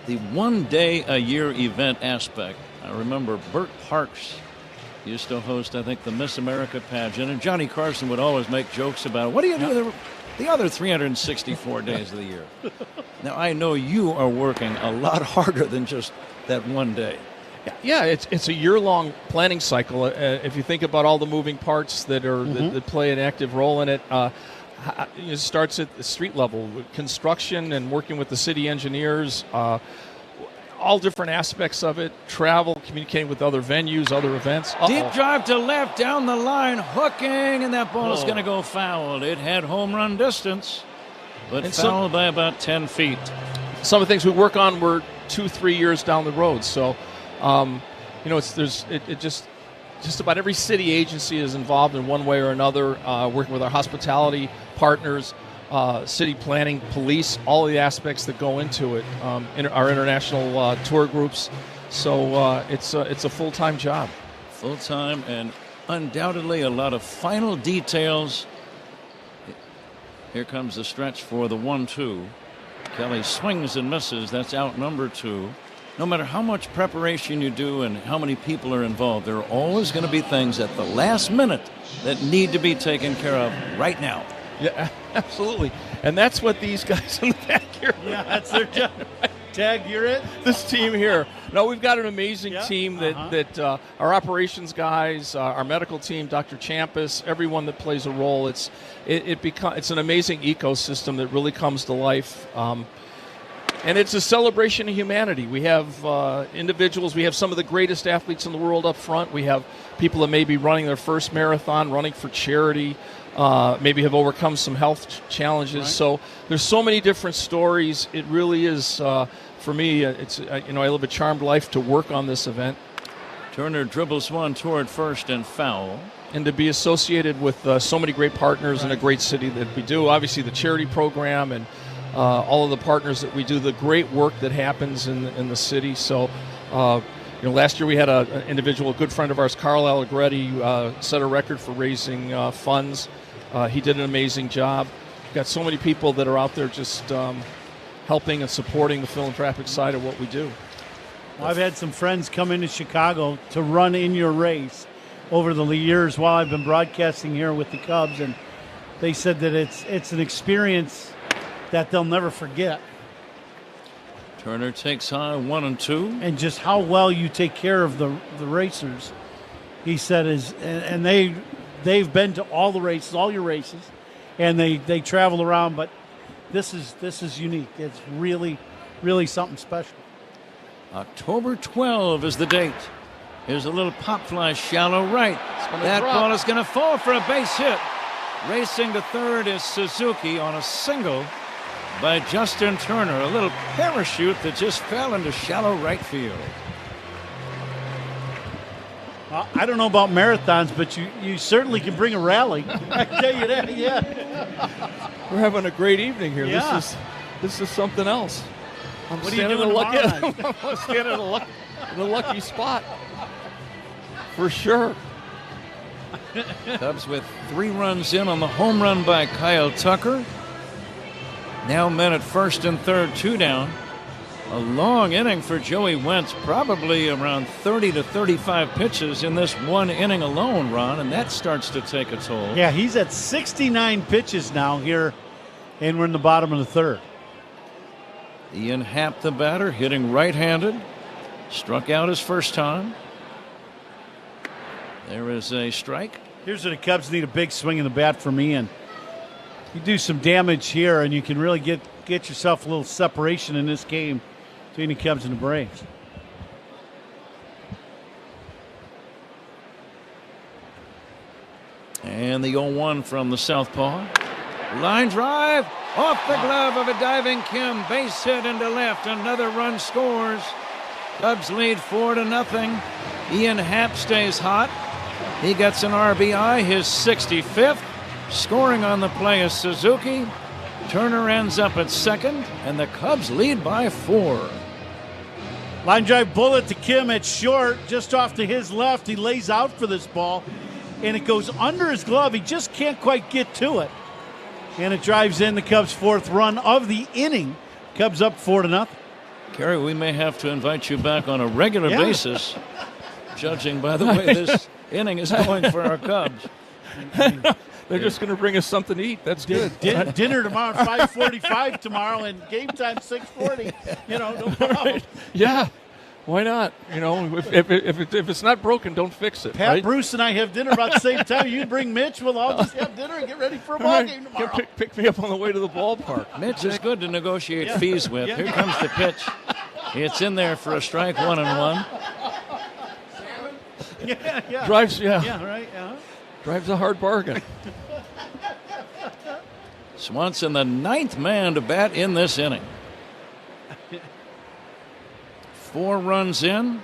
the one-day-a-year event aspect. I remember Bert Parks used to host, I think, the Miss America pageant, and Johnny Carson would always make jokes about, what do you do the other 364 days of the year? Now, I know you are working a lot harder than just that one day. Yeah, it's a year-long planning cycle. If you think about all the moving parts that play an active role in it, it starts at the street level, with construction and working with the city engineers, all different aspects of it, travel, communicating with other venues, other events. Deep drive to left, down the line, hooking, and that ball is going to go foul. It had home run distance, but fouled by about 10 feet. Some of the things we work on were 2-3 years down the road, so just about every city agency is involved in one way or another, working with our hospitality partners, city planning, police, all the aspects that go into it, our international tour groups. So it's a full-time job. Full-time and undoubtedly a lot of final details. Here comes the stretch for the 1-2. Kelly swings and misses. That's out number 2. No matter how much preparation you do and how many people are involved, there are always going to be things at the last minute that need to be taken care of right now. Yeah, absolutely. And that's what these guys in the back here. Yeah, that's their job. Tag, you're it? This team here. No, we've got an amazing team that our operations guys, our medical team, Dr. Champus, everyone that plays a role. It's an amazing ecosystem that really comes to life. And it's a celebration of humanity. We have individuals. We have some of the greatest athletes in the world up front. We have people that may be running their first marathon, running for charity, maybe have overcome some health challenges. Right. So there's so many different stories. It really is, for me, I live a charmed life to work on this event. Turner dribbles one toward first and foul. And to be associated with so many great partners in a great city that we do. Obviously the charity program and all of the partners that we do, the great work that happens in the city. So, last year we had an individual, a good friend of ours, Carl Allegretti, set a record for raising funds. He did an amazing job. We've got so many people that are out there just helping and supporting the philanthropic side of what we do. Well, I've had some friends come into Chicago to run in your race over the years while I've been broadcasting here with the Cubs, and they said that it's an experience that they'll never forget. Turner takes high 1-2. And just how well you take care of the racers, he said, and they've been to all the races, all your races, and they travel around, but this is unique. It's really, really something special. October 12 is the date. Here's a little pop fly shallow right. That ball is going to fall for a base hit. Racing to third is Suzuki on a single by Justin Turner. A little parachute that just fell into shallow right field. I don't know about marathons, but you certainly can bring a rally. I tell you that, yeah. We're having a great evening here. Yeah. This is something else. I'm what are you doing tomorrow night? I'm standing in a lucky spot. For sure. Cubs with 3 runs in on the home run by Kyle Tucker. Now men at first and third, 2 down. A long inning for Joey Wentz, probably around 30 to 35 pitches in this one inning alone, Ron, and that starts to take a toll. Yeah, he's at 69 pitches now here, and we're in the bottom of the third. Ian Happ, the batter, hitting right-handed. Struck out his first time. There is a strike. Here's where the Cubs need a big swing in the bat from Ian. You do some damage here, and you can really get yourself a little separation in this game between the Cubs and the Braves. And the 0-1 from the southpaw. Line drive off the glove of a diving Kim. Base hit into left. Another run scores. Cubs lead 4-0. Ian Happ stays hot. He gets an RBI, his 65th. Scoring on the play is Suzuki. Turner ends up at second, and the Cubs lead by 4. Line drive bullet to Kim at short, just off to his left. He lays out for this ball, and it goes under his glove. He just can't quite get to it. And it drives in the Cubs' 4th run of the inning. Cubs up 4-0. Kerry, we may have to invite you back on a regular basis, judging by the way this inning is going for our Cubs. They're just going to bring us something to eat. That's good. Dinner tomorrow, 5:45 tomorrow, and game time 6:40. No problem. Right. Yeah, why not? If it's not broken, don't fix it. Pat, right? Bruce, and I have dinner about the same time. You bring Mitch. We'll all just have dinner and get ready for a ball game tomorrow. Pick me up on the way to the ballpark. Mitch is good to negotiate fees with. Here comes the pitch. It's in there for a strike, 1-1. Yeah. Drives, Yeah, right. Drives a hard bargain. Swanson, the 9th man to bat in this inning. 4 runs in.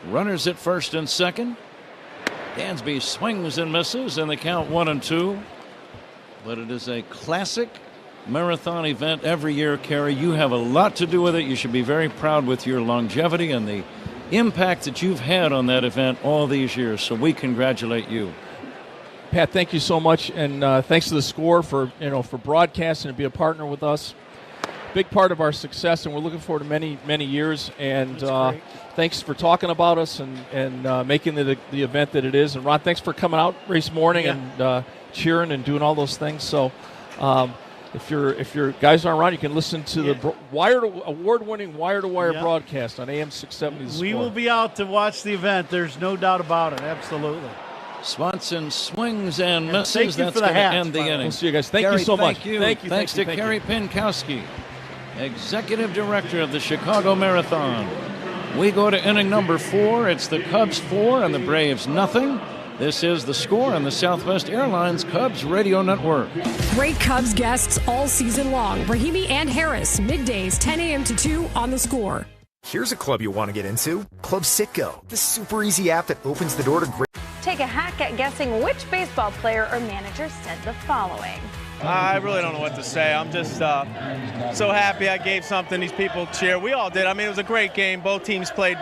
Runners at first and second. Dansby swings and misses, and the count 1-2. But it is a classic marathon event every year, Kerry. You have a lot to do with it. You should be very proud with your longevity and the impact that you've had on that event all these years. So we congratulate you. Pat, thank you so much, and thanks to the Score for broadcasting and be a partner with us. Big part of our success, and we're looking forward to many years. And thanks for talking about us and making the event that it is. And Ron, thanks for coming out race morning and cheering and doing all those things. So if your guys aren't around, you can listen to the award-winning wire-to-wire broadcast on AM 670. We will be out to watch the event. There's no doubt about it. Absolutely. Swanson swings and misses. Thank you That's for the going to hats, end the inning. We'll see you guys. Thank Kerry, you so much. Thank you. Thank you. Thanks to Kerry Pinkowski, Executive Director of the Chicago Marathon. We go to inning number 4. It's the Cubs 4 and the Braves nothing. This is The Score on the Southwest Airlines Cubs Radio Network. Great Cubs guests all season long. Rahimi and Harris, middays 10 a.m. to 2 on The Score. Here's a club you want to get into. Club Sitco, the super easy app that opens the door to great... Take a hack at guessing which baseball player or manager said the following. I really don't know what to say. I'm just so happy I gave something these people cheer. We all did. I mean, it was a great game. Both teams played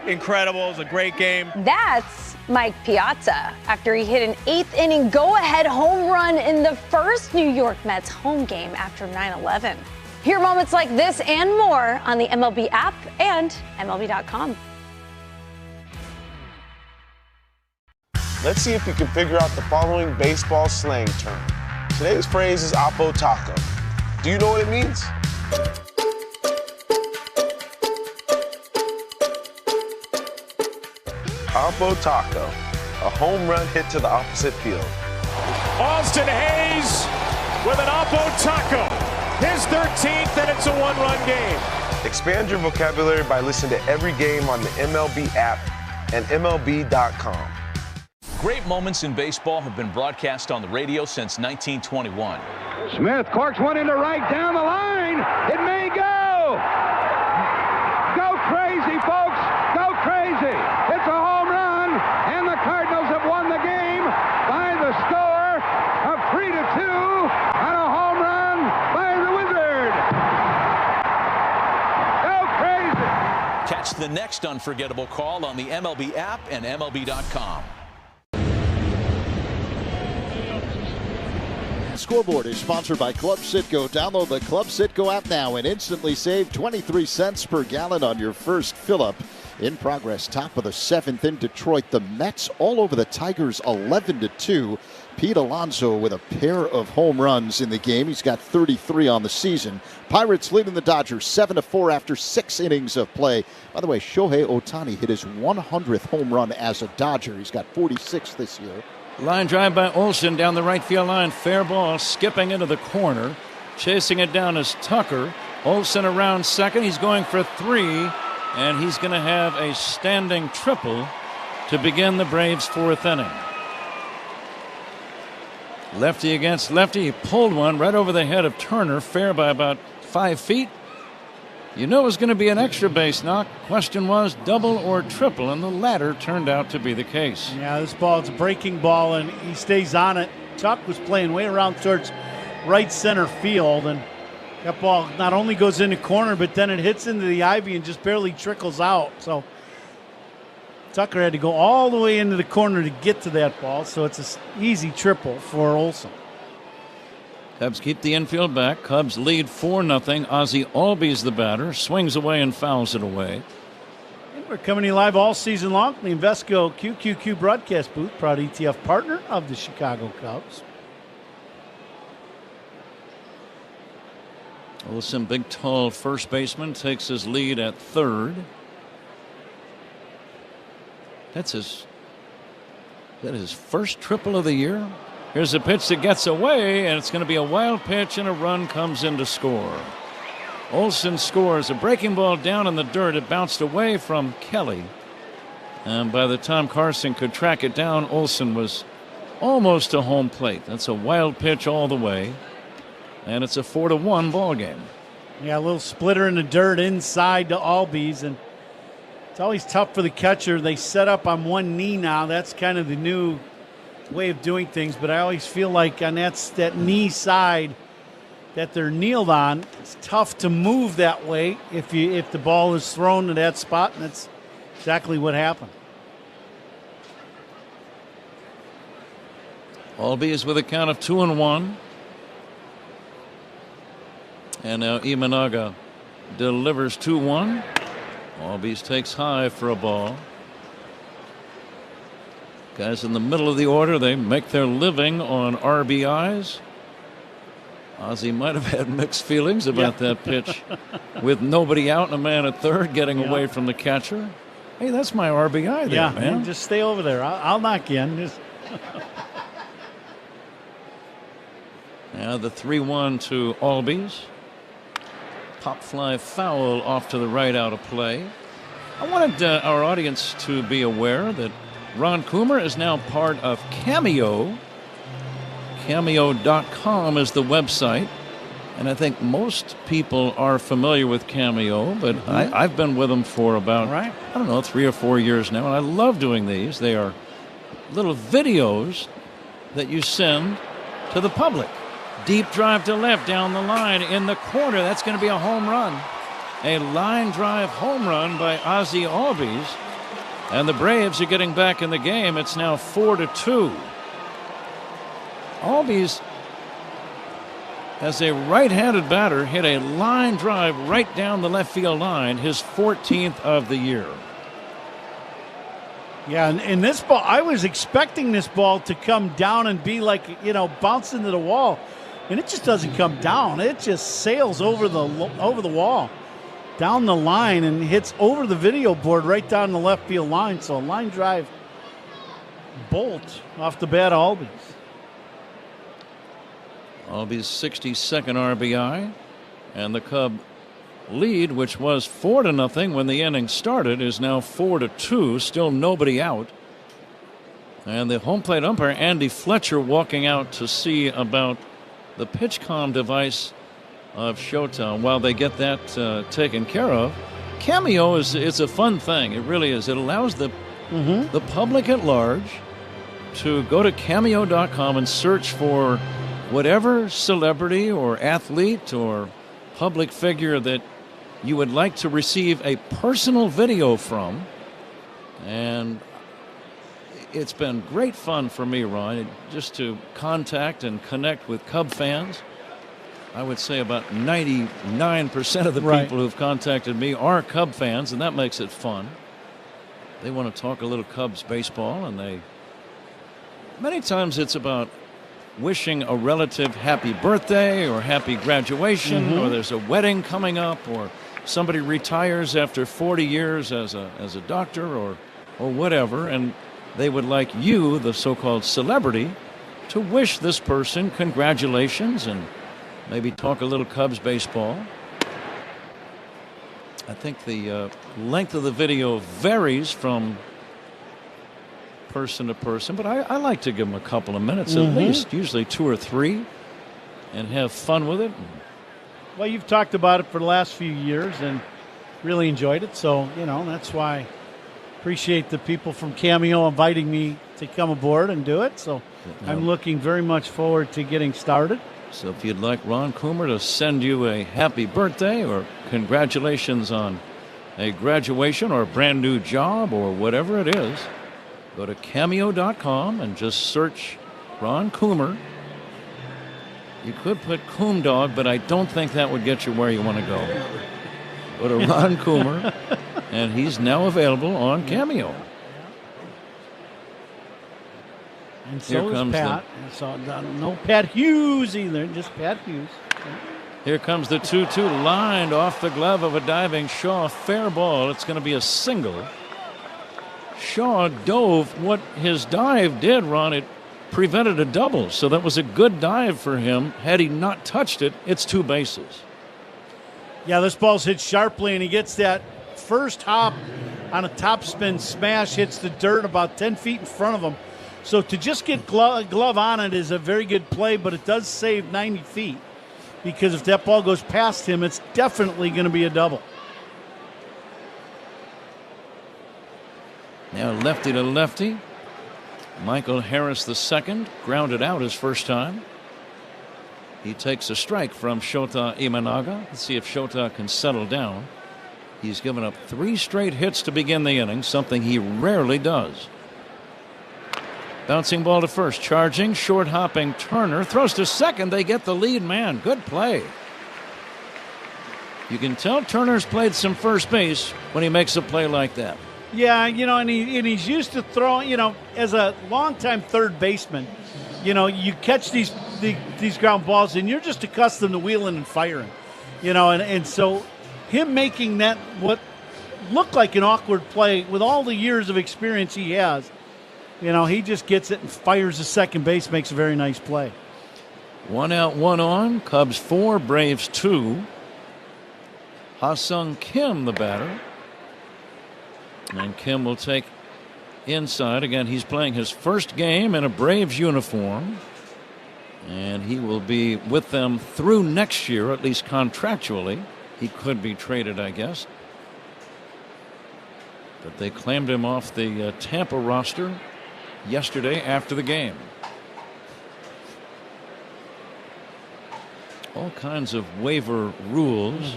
incredible. It was a great game. That's Mike Piazza after he hit an 8th inning go-ahead home run in the first New York Mets home game after 9/11. Hear moments like this and more on the MLB app and MLB.com. Let's see if you can figure out the following baseball slang term. Today's phrase is Oppo Taco. Do you know what it means? Oppo Taco, a home run hit to the opposite field. Austin Hayes with an Oppo Taco. His 13th, and it's a one-run game. Expand your vocabulary by listening to every game on the MLB app and MLB.com. Great moments in baseball have been broadcast on the radio since 1921. Smith corks one into right down the line. It may go. Go crazy, folks. Go crazy. It's a home run, and the Cardinals have won the game by the score of 3-2 on a home run by the Wizard. Go crazy. Catch the next unforgettable call on the MLB app and MLB.com. Scoreboard is sponsored by Club Citgo. Download the Club Citgo app now and instantly save 23 cents per gallon on your first fill-up. In progress, top of the 7th in Detroit. The Mets all over the Tigers 11-2. Pete Alonso with a pair of home runs in the game. He's got 33 on the season. Pirates leading the Dodgers 7-4 after 6 innings of play. By the way, Shohei Ohtani hit his 100th home run as a Dodger. He's got 46 this year. Line drive by Olsen down the right field line. Fair ball, skipping into the corner. Chasing it down is Tucker. Olsen around second. He's going for 3, and he's going to have a standing triple to begin the Braves' 4th inning. Lefty against lefty. He pulled one right over the head of Turner. Fair by about 5 feet. You know it was going to be an extra base knock. Question was double or triple, and the latter turned out to be the case. Yeah, this ball is a breaking ball, and he stays on it. Tuck was playing way around towards right center field, and that ball not only goes into corner, but then it hits into the ivy and just barely trickles out. So Tucker had to go all the way into the corner to get to that ball, so it's an easy triple for Olsen. Cubs keep the infield back. Cubs lead 4-0. Ozzie Albies the batter. Swings away and fouls it away. And we're coming to you live all season long from the Invesco QQQ broadcast booth. Proud ETF partner of the Chicago Cubs. Olsen, big, tall first baseman, takes his lead at third. That is his first triple of the year. Here's a pitch that gets away, and it's going to be a wild pitch, and a run comes in to score. Olsen scores. A breaking ball down in the dirt. It bounced away from Kelly. And by the time Carson could track it down, Olsen was almost to home plate. That's a wild pitch all the way. And it's a 4-1 ball game. Yeah, a little splitter in the dirt inside to Albies, and it's always tough for the catcher. They set up on one knee now. That's kind of the new way of doing things, but I always feel like on that knee side that they're kneeled on, it's tough to move that way if the ball is thrown to that spot, and that's exactly what happened. Albies with a count of 2-1. And now Imanaga delivers 2-1. Albies takes high for a ball. Guys in the middle of the order, they make their living on RBIs. Ozzie might have had mixed feelings about that pitch with nobody out and a man at third getting away from the catcher. Hey, that's my RBI there, man. Just stay over there. I'll knock you in. Now the 3-1 to Albies. Pop fly foul off to the right, out of play. I wanted our audience to be aware that Ron Coomer is now part of Cameo. Cameo.com is the website. And I think most people are familiar with Cameo, but I've been with them for about, 3 or 4 years now. And I love doing these. They are little videos that you send to the public. Deep drive to left down the line in the corner. That's going to be a home run. A line drive home run by Ozzie Albies. And the Braves are getting back in the game. It's now 4-2. Albies, as a right-handed batter, hit a line drive right down the left field line, his 14th of the year. Yeah, and this ball, I was expecting this ball to come down and be like, bounce into the wall. And it just doesn't come down. It just sails over the wall, down the line, and hits over the video board right down the left field line. So a line drive bolt off the bat of Albies. Albies' 62nd RBI, and the Cub lead, which was 4-0 when the inning started, is now 4-2. Still nobody out. And the home plate umpire, Andy Fletcher, walking out to see about the pitch comm device of Shota while they get that taken care of. Cameo it's a fun thing. It really is. It allows the public at large to go to Cameo.com and search for whatever celebrity or athlete or public figure that you would like to receive a personal video from. And it's been great fun for me, Ron, just to contact and connect with Cub fans. I would say about 99% of the people who've contacted me are Cub fans, and that makes it fun. They want to talk a little Cubs baseball, and many times it's about wishing a relative happy birthday or happy graduation, or there's a wedding coming up, or somebody retires after 40 years as a doctor or whatever, and they would like you, the so-called celebrity, to wish this person congratulations and maybe talk a little Cubs baseball. I think the length of the video varies from person to person, but I like to give them a couple of minutes at least, usually 2 or 3, and have fun with it. Well, you've talked about it for the last few years and really enjoyed it, so, that's why I appreciate the people from Cameo inviting me to come aboard and do it, so I'm looking very much forward to getting started. So if you'd like Ron Coomer to send you a happy birthday or congratulations on a graduation or a brand new job or whatever it is, go to Cameo.com and just search Ron Coomer. You could put Coom Dog, but I don't think that would get you where you want to go. Go to Ron Coomer, and he's now available on Cameo. And so is Pat. So no Pat Hughes either, just Pat Hughes. Here comes the 2-2, lined off the glove of a diving Shaw. Fair ball. It's going to be a single. Shaw dove. What his dive did, Ron, it prevented a double. So that was a good dive for him. Had he not touched it, it's 2 bases. Yeah, this ball's hit sharply, and he gets that first hop on a topspin smash, hits the dirt about 10 feet in front of him. So to just get glove on it is a very good play, but it does save 90 feet because if that ball goes past him, it's definitely going to be a double. Now lefty to lefty. Michael Harris II grounded out his first time. He takes a strike from Shota Imanaga. Let's see if Shota can settle down. He's given up 3 straight hits to begin the inning, something he rarely does. Bouncing ball to first, charging, short hopping Turner, throws to second. They get the lead man. Good play. You can tell Turner's played some first base when he makes a play like that. Yeah, and he's used to throwing, as a longtime third baseman, you catch these ground balls and you're just accustomed to wheeling and firing, and so him making that what looked like an awkward play with all the years of experience he has, he just gets it and fires the second base, makes a very nice play. 1 out, 1 on. Cubs 4, Braves 2. Ha-Sung Kim, the batter. And Kim will take inside. Again, he's playing his first game in a Braves uniform. And he will be with them through next year, at least contractually. He could be traded, I guess. But they claimed him off the Tampa roster yesterday after the game. All kinds of waiver rules.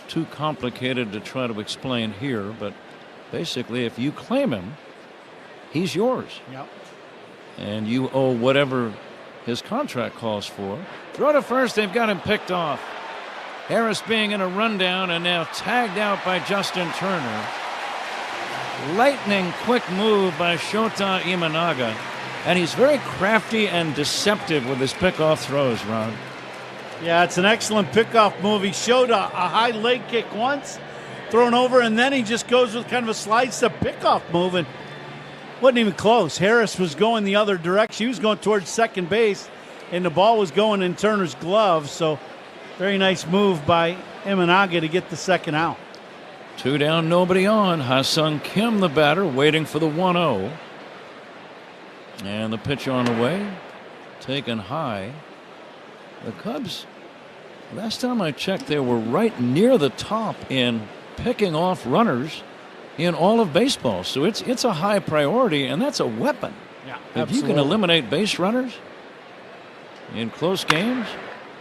Too complicated to try to explain here, but basically if you claim him, he's yours. Yep. And you owe whatever his contract calls for. Throw to first, they've got him picked off. Harris being in a rundown and now tagged out by Justin Turner. Lightning quick move by Shota Imanaga, and he's very crafty and deceptive with his pickoff throws, Ron. Yeah, it's an excellent pickoff move. He showed a high leg kick once, thrown over, and then he just goes with kind of a slide step pickoff move, and Wasn't even close. Harris was going the other direction. He was going towards second base, and the ball was going in Turner's glove. So very nice move by Imanaga to get the second out. 2 down, nobody on. Ha-Sung Kim, the batter, waiting for the 1-0. And the pitch on the way. Taken high. The Cubs, last time I checked, they were right near the top in picking off runners in all of baseball. So it's a high priority, and that's a weapon. Yeah, if you can eliminate base runners in close games.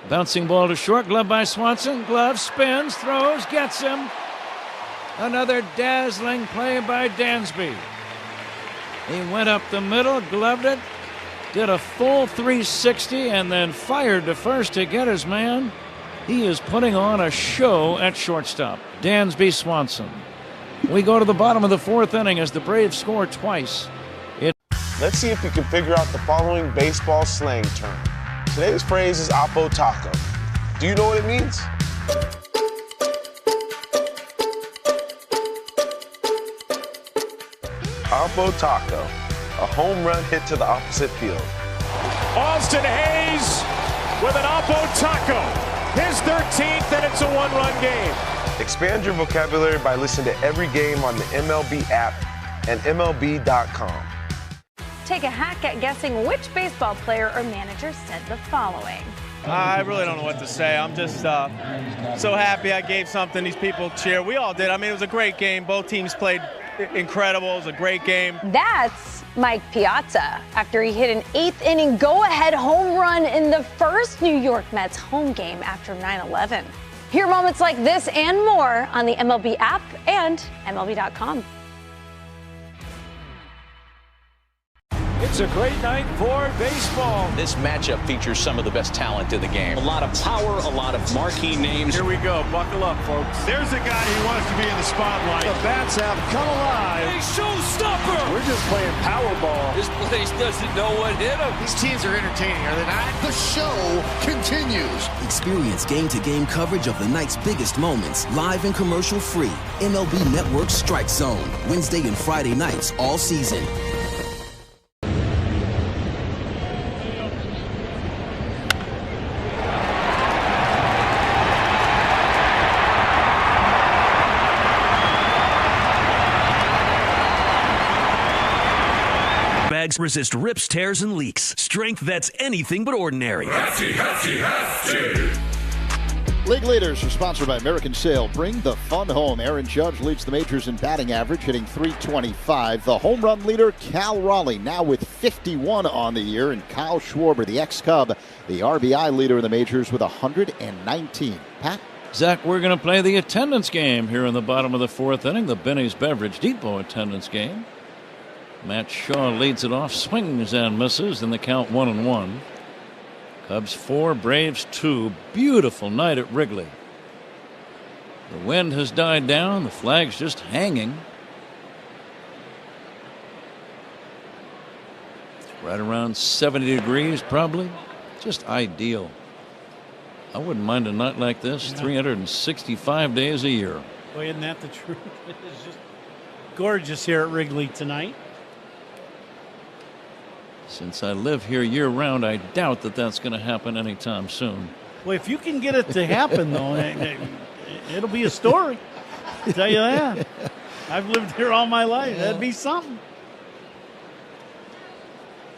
Bouncing ball to short, glove by Swanson. Glove spins, throws, gets him. Another dazzling play by Dansby. He went up the middle, gloved it, did a full 360, and then fired to first to get his man. He is putting on a show at shortstop. Dansby Swanson. We go to the bottom of the 4th inning as the Braves score twice. Let's see if you can figure out the following baseball slang term. Today's phrase is Oppo Taco. Do you know what it means? Oppo Taco, a home run hit to the opposite field. Austin Hayes with an Oppo Taco. His 13th, and it's a 1-run game. Expand your vocabulary by listening to every game on the MLB app and MLB.com. Take a hack at guessing which baseball player or manager said the following. I really don't know what to say. I'm just so happy I gave something these people cheer. We all did. I mean, it was a great game. Both teams played incredible. It was a great game. That's Mike Piazza after he hit an 8th inning go-ahead home run in the first New York Mets home game after 9/11. Hear moments like this and more on the MLB app and MLB.com. It's a great night for baseball. This matchup features some of the best talent in the game. A lot of power, a lot of marquee names. Here we go. Buckle up, folks. There's a guy who wants to be in the spotlight. The bats have come alive. A showstopper. We're just playing Powerball. This place doesn't know what hit him. These teams are entertaining, are they not? The show continues. Experience game-to-game coverage of the night's biggest moments, live and commercial-free. MLB Network Strike Zone, Wednesday and Friday nights all season. Resist rips, tears, and leaks. Strength that's anything but ordinary. Hefty, hefty, hefty. League leaders are sponsored by American Sail. Bring the fun home. Aaron Judge leads the majors in batting average, hitting .325. The home run leader, Cal Raleigh, now with 51 on the year. And Kyle Schwarber, the ex-Cub, the RBI leader in the majors with 119. Pat? Zach, we're going to play the attendance game here in the bottom of the 4th inning, the Benny's Beverage Depot attendance game. Matt Shaw leads it off, swings and misses, in the count 1-1. Cubs 4, Braves 2. Beautiful night at Wrigley. The wind has died down. The flag's just hanging. It's right around 70 degrees, probably. Just ideal. I wouldn't mind a night like this 365 days a year. Boy, isn't that the truth? It's just gorgeous here at Wrigley tonight. Since I live here year-round, I doubt that that's going to happen anytime soon. Well, if you can get it to happen, though, it'll be a story. I'll tell you that. I've lived here all my life. That'd be something.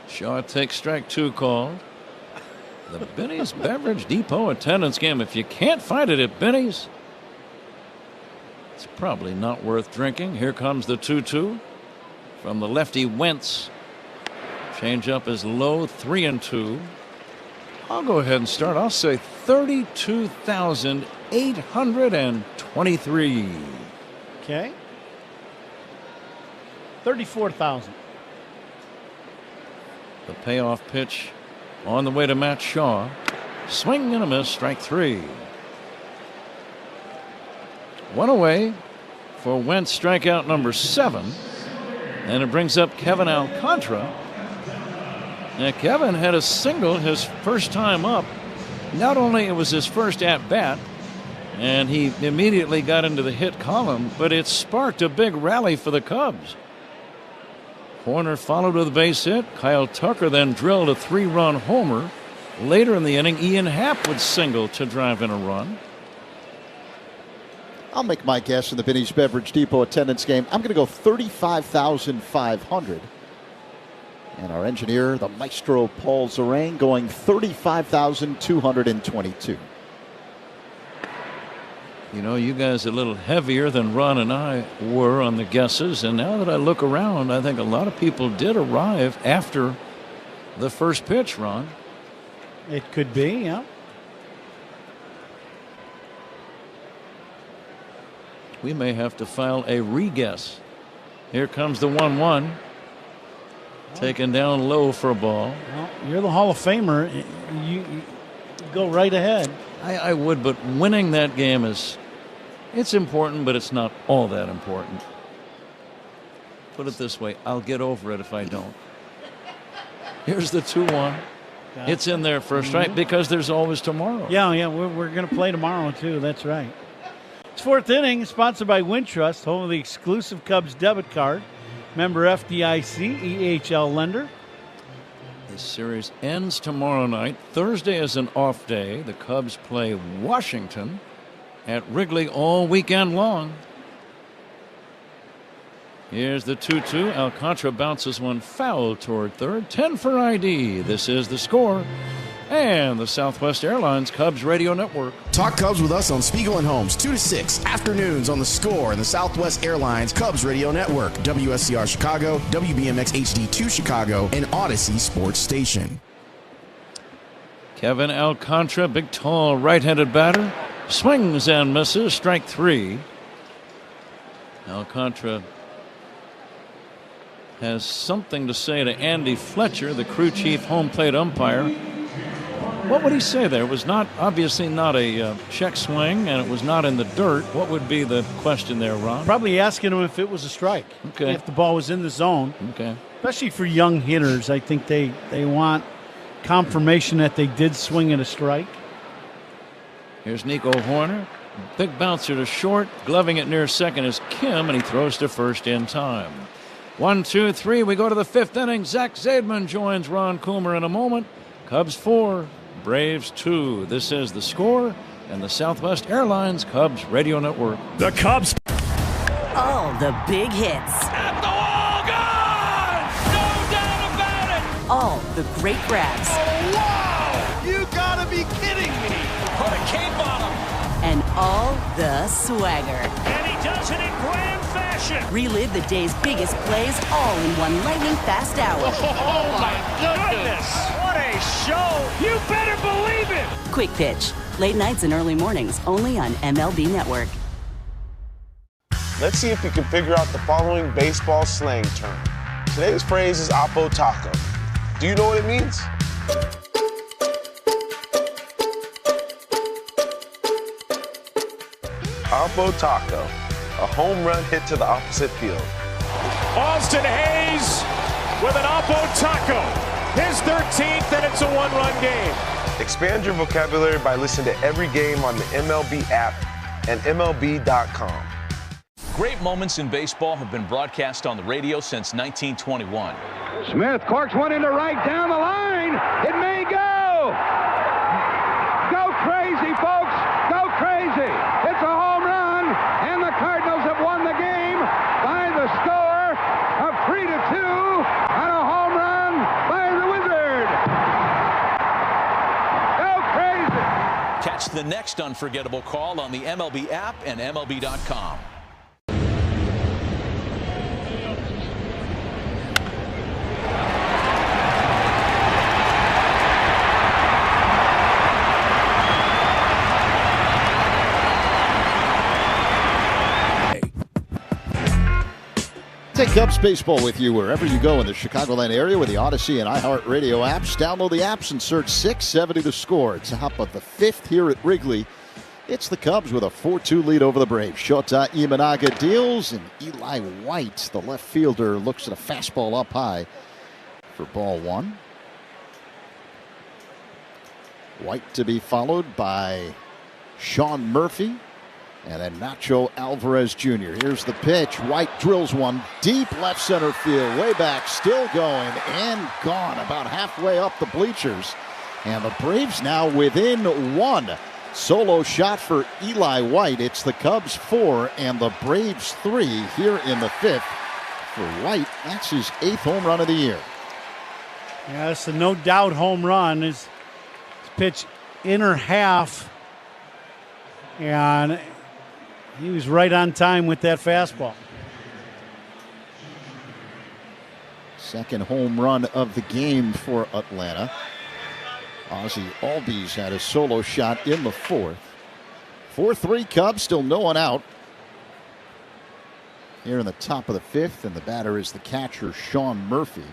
Shaw takes strike 2 called. The Benny's Beverage Depot attendance game. If you can't find it at Benny's, it's probably not worth drinking. Here comes the 2-2 from the lefty Wentz. Change up is low, 3-2. I'll go ahead and start. I'll say 32,823. Okay. 34,000. The payoff pitch on the way to Matt Shaw. Swing and a miss, strike 3. One away for Wentz, strikeout number 7. And it brings up Kevin Alcantara. Now, Kevin had a single his first time up. Not only it was his first at-bat, and he immediately got into the hit column, but it sparked a big rally for the Cubs. Horner followed with a base hit. Kyle Tucker then drilled a 3-run homer. Later in the inning, Ian Happ would single to drive in a run. I'll make my guess in the Binny's Beverage Depot attendance game. I'm going to go 35,500. And our engineer, the maestro Paul Zarang, going 35,222. You know, you guys are a little heavier than Ron and I were on the guesses. And now that I look around, I think a lot of people did arrive after the first pitch, Ron. It could be, yeah. We may have to file a re-guess. Here comes the 1-1. Taken down low for a ball. Well, you're the Hall of Famer. You go right ahead. I would, but winning that game it's important, but it's not all that important. Put it this way, I'll get over it if I don't. Here's the 2-1. It's in there for a strike because there's always tomorrow. Yeah, we're going to play tomorrow too. That's right. It's fourth inning, sponsored by Wintrust, home of the exclusive Cubs debit card. Member FDIC, EHL lender. This series ends tomorrow night. Thursday is an off day. The Cubs play Washington at Wrigley all weekend long. Here's the 2-2. Alcantara bounces one foul toward third. 10 for ID. This is The Score. And the Southwest Airlines Cubs Radio Network. Talk Cubs with us on Spiegel and Holmes, 2 to 6 afternoons on The Score and the Southwest Airlines Cubs Radio Network, WSCR Chicago, WBMX HD2 Chicago, and Odyssey Sports Station. Kevin Alcantara, big, tall, right-handed batter, swings and misses. Strike 3. Alcantara has something to say to Andy Fletcher, the crew chief home plate umpire. What would he say there? It was obviously not a check swing, and it was not in the dirt. What would be the question there, Ron? Probably asking him if it was a strike. Okay. If the ball was in the zone. Okay. Especially for young hitters, I think they want confirmation that they did swing at a strike. Here's Nico Horner. Big bouncer to short. Gloving it near second is Kim, and he throws to first in time. 1, 2, 3. We go to the fifth inning. Zach Zaidman joins Ron Coomer in a moment. Cubs 4. Braves 2. This is The Score and the Southwest Airlines Cubs Radio Network. The Cubs. All the big hits. At the wall, gone! No doubt about it! All the great grabs. Oh, wow! You gotta be kidding me! Put a cape on him! And all the swagger. And he does it in grand fashion. Relive the day's biggest plays all in one lightning-fast hour. Oh, my goodness! What a show! You better believe it! Quick Pitch. Late nights and early mornings, only on MLB Network. Let's see if we can figure out the following baseball slang term. Today's phrase is Oppo Taco. Do you know what it means? Oppo Taco, a home run hit to the opposite field. Austin Hayes with an Oppo Taco. His 13th, and it's a one-run game. Expand your vocabulary by listening to every game on the MLB app and MLB.com. Great moments in baseball have been broadcast on the radio since 1921. Smith corks one into right down the line. It may go. Go crazy, folks. Go crazy. It's a home run, and the Cardinals have won the game by the score of 3-2 on a home run by the Wizard. Go crazy. Catch the next unforgettable call on the MLB app and MLB.com. Take Cubs baseball with you wherever you go in the Chicagoland area with the Odyssey and iHeartRadio apps. Download the apps and search 670 to score. Top of the fifth here at Wrigley. It's the Cubs with a 4-2 lead over the Braves. Shota Imanaga deals, and Eli White, the left fielder, looks at a fastball up high for ball one. White to be followed by Sean Murphy. And then Nacho Alvarez Jr. Here's the pitch. White drills one deep left center field. Way back, still going and gone about halfway up the bleachers. And the Braves now within one. Solo shot for Eli White. It's the Cubs 4 and the Braves 3 here in the 5th. For White, that's his 8th home run of the year. Yeah, it's a no doubt home run. His pitch inner half. And he was right on time with that fastball. Second home run of the game for Atlanta. Ozzie Albies had a solo shot in the 4th. 4-3 Cubs, still no one out. Here in the top of the 5th, and the batter is the catcher, Sean Murphy.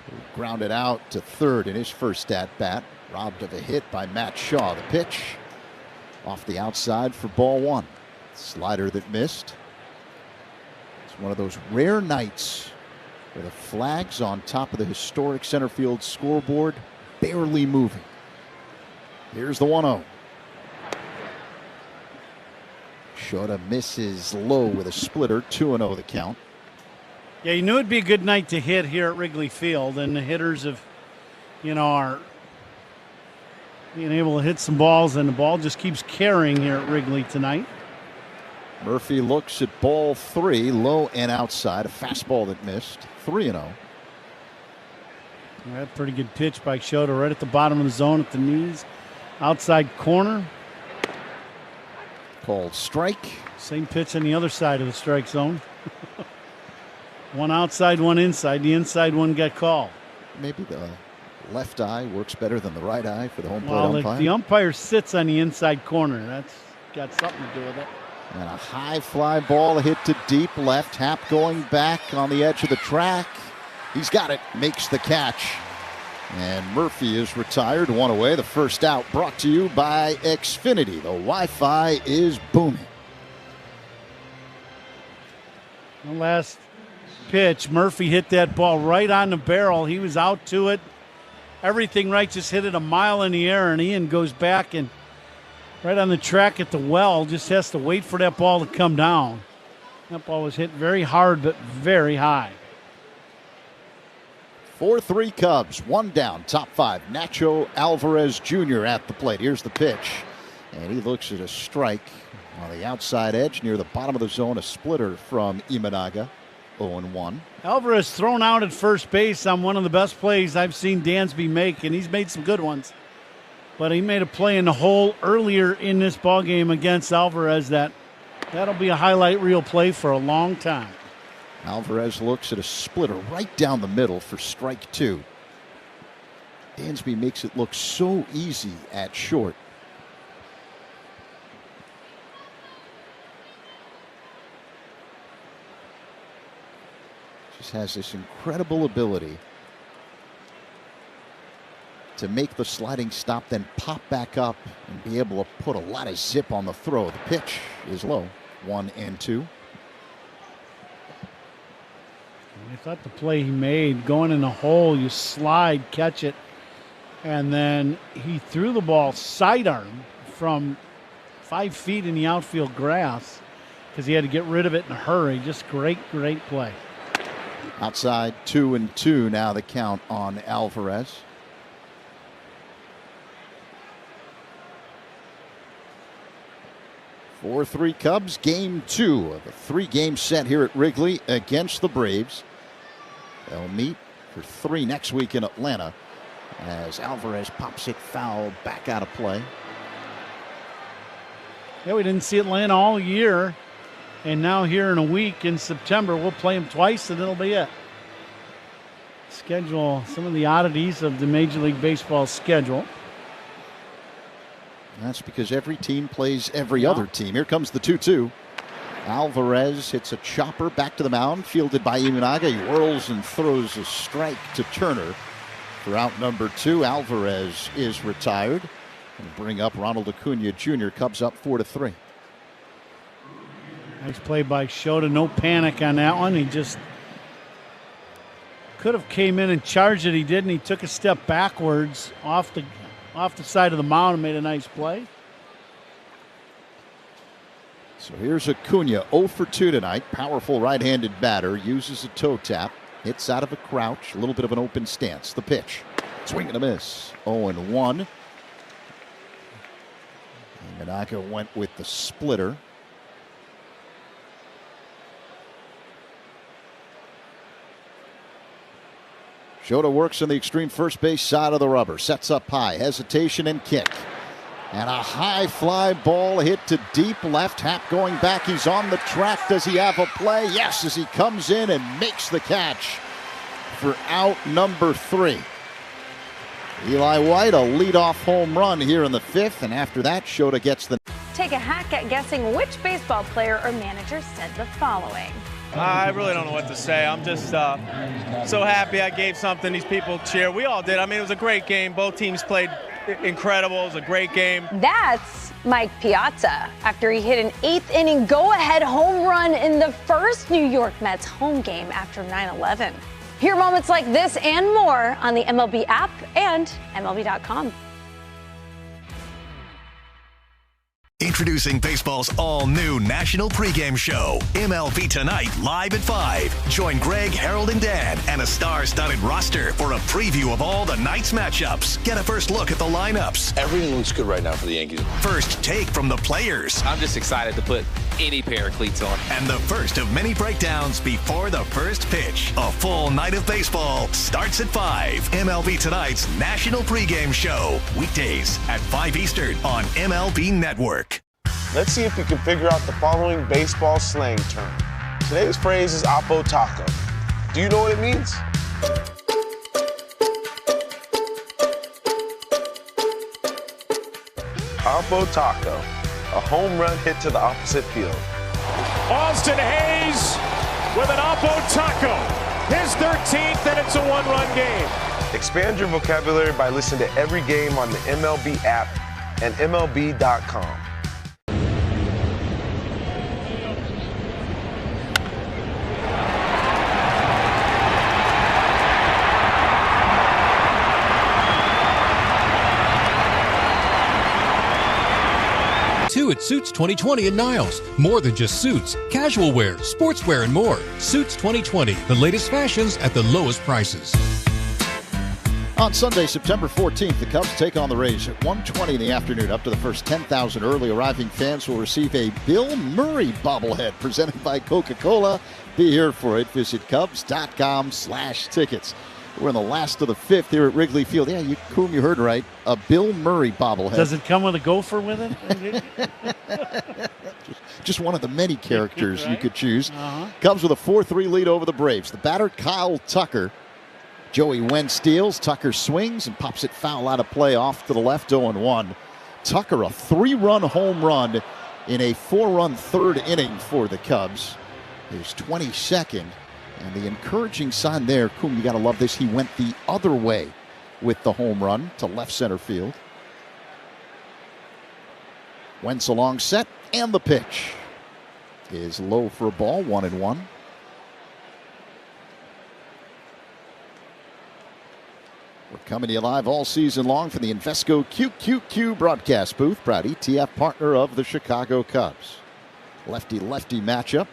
Who grounded out to third in his first at-bat. Robbed of a hit by Matt Shaw. The pitch off the outside for ball 1. Slider that missed. It's one of those rare nights where the flags on top of the historic center field scoreboard barely moving. Here's the 1-0. Shota misses low with a splitter. 2-0 the count. Yeah, you knew it'd be a good night to hit here at Wrigley Field, and the hitters have, are being able to hit some balls, and the ball just keeps carrying here at Wrigley tonight. Murphy looks at ball 3, low and outside. A fastball that missed. 3-0. That pretty good pitch by Shota right at the bottom of the zone at the knees. Outside corner. Called strike. Same pitch on the other side of the strike zone. One outside, one inside. The inside one got called. Maybe the left eye works better than the right eye for the home plate umpire. The umpire sits on the inside corner. That's got something to do with it. And a high fly ball hit to deep left. Happ going back on the edge of the track. He's got it. Makes the catch. And Murphy is retired. One away. The first out brought to you by Xfinity. The Wi-Fi is booming. The last pitch, Murphy hit that ball right on the barrel. He was out to it. Everything right, just hit it a mile in the air, and Ian goes back and right on the track at the well, just has to wait for that ball to come down. That ball was hit very hard, but very high. 4-3 Cubs, one down, top 5. Nacho Alvarez Jr. at the plate. Here's the pitch, and he looks at a strike on the outside edge near the bottom of the zone. A splitter from Imanaga. 0-1. Alvarez thrown out at first base on one of the best plays I've seen Dansby make, and he's made some good ones. But he made a play in the hole earlier in this ballgame against Alvarez that'll be a highlight reel play for a long time. Alvarez looks at a splitter right down the middle for strike 2. Dansby makes it look so easy at short. Just has this incredible ability to make the sliding stop, then pop back up and be able to put a lot of zip on the throw. The pitch is low. 1-2. I thought the play he made, going in the hole, you slide, catch it, and then he threw the ball sidearm from 5 feet in the outfield grass because he had to get rid of it in a hurry. Just great play. Outside 2-2 now the count on Alvarez. – 4-3 Cubs, game 2 of a 3-game set here at Wrigley against the Braves. They'll meet for 3 next week in Atlanta as Alvarez pops it foul back out of play. Yeah, we didn't see Atlanta all year, and now here in a week in September we'll play them twice and that'll be it. Schedule some of the oddities of the Major League Baseball schedule. That's because every team plays every other team. Here comes the 2-2. Alvarez hits a chopper back to the mound, fielded by Imanaga. He whirls and throws a strike to Turner. For out number 2, Alvarez is retired. And bring up Ronald Acuna Jr. Cubs up 4-3. Nice play by Shota. No panic on that one. He just could have came in and charged it. He didn't. He took a step backwards off the side of the mound and made a nice play. So here's Acuna, 0 for 2 tonight. Powerful right-handed batter, uses a toe tap, hits out of a crouch, a little bit of an open stance. The pitch, swing and a miss, 0-1. Manaka went with the splitter. Shota works on the extreme first base side of the rubber. Sets up high. Hesitation and kick. And a high fly ball hit to deep left. Happ going back. He's on the track. Does he have a play? Yes, as he comes in and makes the catch for out number 3. Eli White, a leadoff home run here in the 5th. And after that, Shota gets the... Take a hack at guessing which baseball player or manager said the following. I really don't know what to say. I'm just so happy I gave something these people cheer. We all did. I mean, it was a great game. Both teams played incredible. It was a great game. That's Mike Piazza after he hit an 8th inning go-ahead home run in the first New York Mets home game after 9/11. Hear moments like this and more on the MLB app and MLB.com. Introducing baseball's all-new national pregame show, MLB Tonight, live at 5. Join Greg, Harold, and Dan and a star-studded roster for a preview of all the night's matchups. Get a first look at the lineups. Everything looks good right now for the Yankees. First take from the players. I'm just excited to put any pair of cleats on. And the first of many breakdowns before the first pitch. A full night of baseball starts at 5. MLB Tonight's national pregame show. Weekdays at 5 Eastern on MLB Network. Let's see if we can figure out the following baseball slang term. Today's phrase is Oppo Taco. Do you know what it means? Oppo Taco, a home run hit to the opposite field. Austin Hayes with an Oppo Taco. His 13th, and it's a one-run game. Expand your vocabulary by listening to every game on the MLB app and MLB.com. At Suits 2020 in Niles. More than just suits, casual wear, sportswear, and more. Suits 2020, the latest fashions at the lowest prices. On Sunday, September 14th, the Cubs take on the Rays at 1:20 in the afternoon. Up to the first 10,000 early arriving fans will receive a Bill Murray bobblehead presented by Coca-Cola. Be here for it. Visit Cubs.com/tickets. We're in the last of the 5th here at Wrigley Field. Yeah, you heard right. A Bill Murray bobblehead. Does it come with a gopher with it? Just one of the many characters right? You could choose. Cubs with a 4-3 lead over the Braves. The batter, Kyle Tucker. Joey Wentz deals. Tucker swings and pops it foul out of play off to the left, 0-1. Tucker, a 3-run home run in a 4-run third inning for the Cubs. His 22nd. And the encouraging sign there, Coom, you got to love this. He went the other way with the home run to left center field. Wentz along set, and the pitch is low for a ball, 1-1. We're coming to you live all season long from the Invesco QQQ broadcast booth. Proud ETF partner of the Chicago Cubs. Lefty-lefty matchup.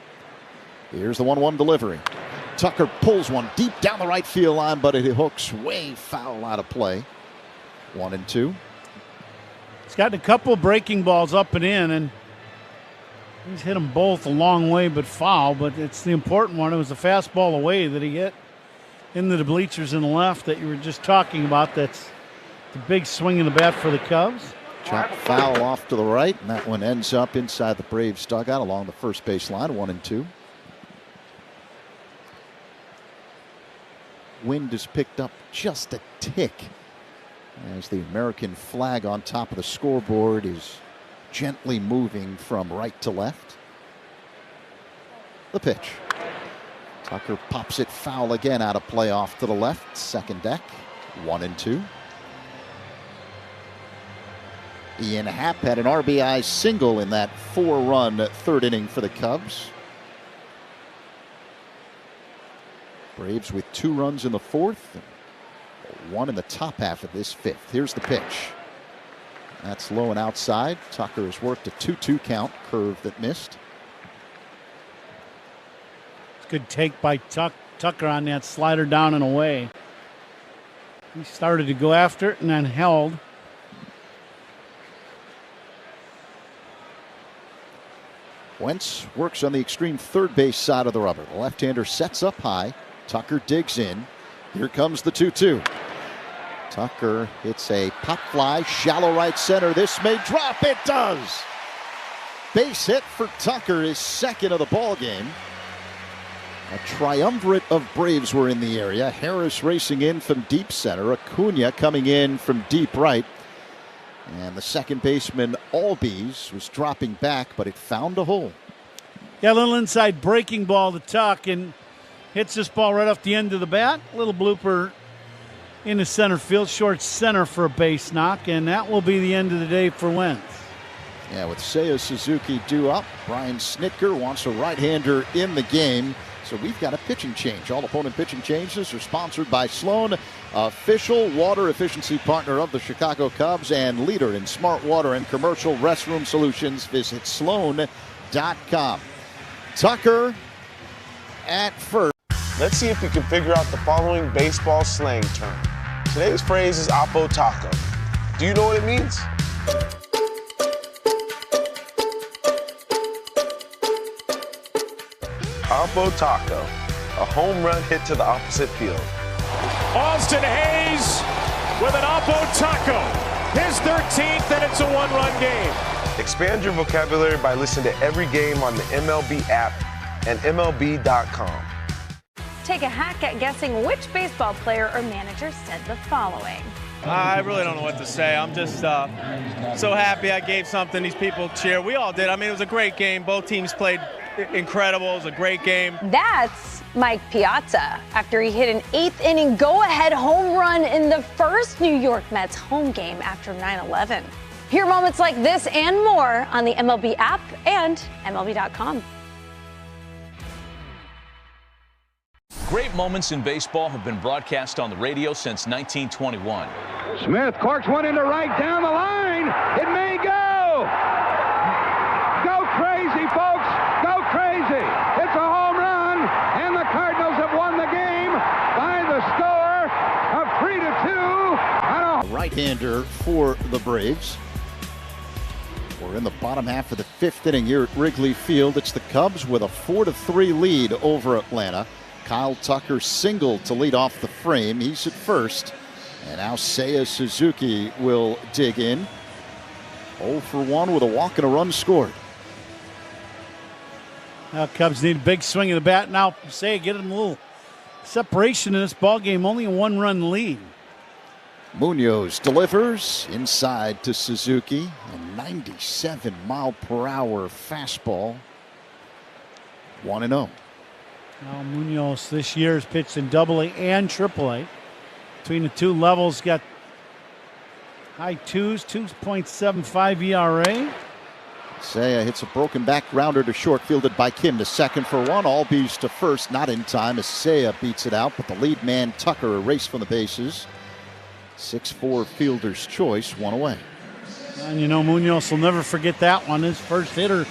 Here's the 1-1 delivery. Tucker pulls one deep down the right field line, but it hooks way foul out of play. 1-2. He's gotten a couple breaking balls up and in, and he's hit them both a long way but foul. But it's the important one. It was a fastball away that he hit into the bleachers in the left that you were just talking about. That's the big swing in the bat for the Cubs. Chop foul off to the right, and that one ends up inside the Braves dugout along the first base line, 1-2. Wind is picked up just a tick as the American flag on top of the scoreboard is gently moving from right to left. The pitch. Tucker pops it foul again out of play off to the left. Second deck, 1-2. Ian Happ had an RBI single in that 4-run third inning for the Cubs. Braves with 2 runs in the 4th, and 1 in the top half of this 5th. Here's the pitch. That's low and outside. Tucker has worked a 2-2 count, curve that missed. Good take by Tucker on that slider down and away. He started to go after it and then held. Wentz works on the extreme third base side of the rubber. The left-hander sets up high. Tucker digs in. Here comes the 2-2. Tucker hits a pop fly, shallow right center. This may drop. It does. Base hit for Tucker, his second of the ball game. A triumvirate of Braves were in the area. Harris racing in from deep center. Acuna coming in from deep right. And the second baseman, Albies, was dropping back, but it found a hole. Yeah, a little inside breaking ball to Tuck, and hits this ball right off the end of the bat. A little blooper into center field, short center for a base knock, and that will be the end of the day for Wentz. Yeah, with Seiya Suzuki due up, Brian Snitker wants a right-hander in the game. So we've got a pitching change. All opponent pitching changes are sponsored by Sloan, official water efficiency partner of the Chicago Cubs and leader in smart water and commercial restroom solutions. Visit sloan.com. Tucker at first. Let's see if we can figure out the following baseball slang term. Today's phrase is Oppo Taco. Do you know what it means? Oppo Taco, a home run hit to the opposite field. Austin Hayes with an Oppo Taco, his 13th, and it's a one-run game. Expand your vocabulary by listening to every game on the MLB app and MLB.com. Take a hack at guessing which baseball player or manager said the following. I really don't know what to say. I'm just so happy I gave something these people cheer. We all did. I mean, it was a great game. Both teams played incredible. It was a great game. That's Mike Piazza after he hit an eighth-inning go-ahead home run in the first New York Mets home game after 9/11. Hear moments like this and more on the MLB app and MLB.com. Great moments in baseball have been broadcast on the radio since 1921. Smith corks one into right down the line. It may go. Go crazy, folks. Go crazy. It's a home run, and the Cardinals have won the game by the score of 3-2. A right-hander for the Braves. We're in the bottom half of the fifth inning here at Wrigley Field. It's the Cubs with a 4-3 lead over Atlanta. Kyle Tucker singled to lead off the frame. He's at first. And now Seiya Suzuki will dig in. 0 for 1 with a walk and a run scored. Now Cubs need a big swing of the bat. Now Seiya get him a little separation in this ball game. Only a one-run lead. Munoz delivers inside to Suzuki. A 97-mile-per-hour fastball. 1-0. Now Munoz this year has pitched in AA and AAA. Between the two levels, got high twos, 2.75 ERA. Seiya hits a broken back grounder to short, fielded by Kim to second for one. Albies to first, not in time as Seiya beats it out, but the lead man Tucker erased from the bases. 6-4 fielder's choice, one away. And you know Munoz will never forget that one. His first hitter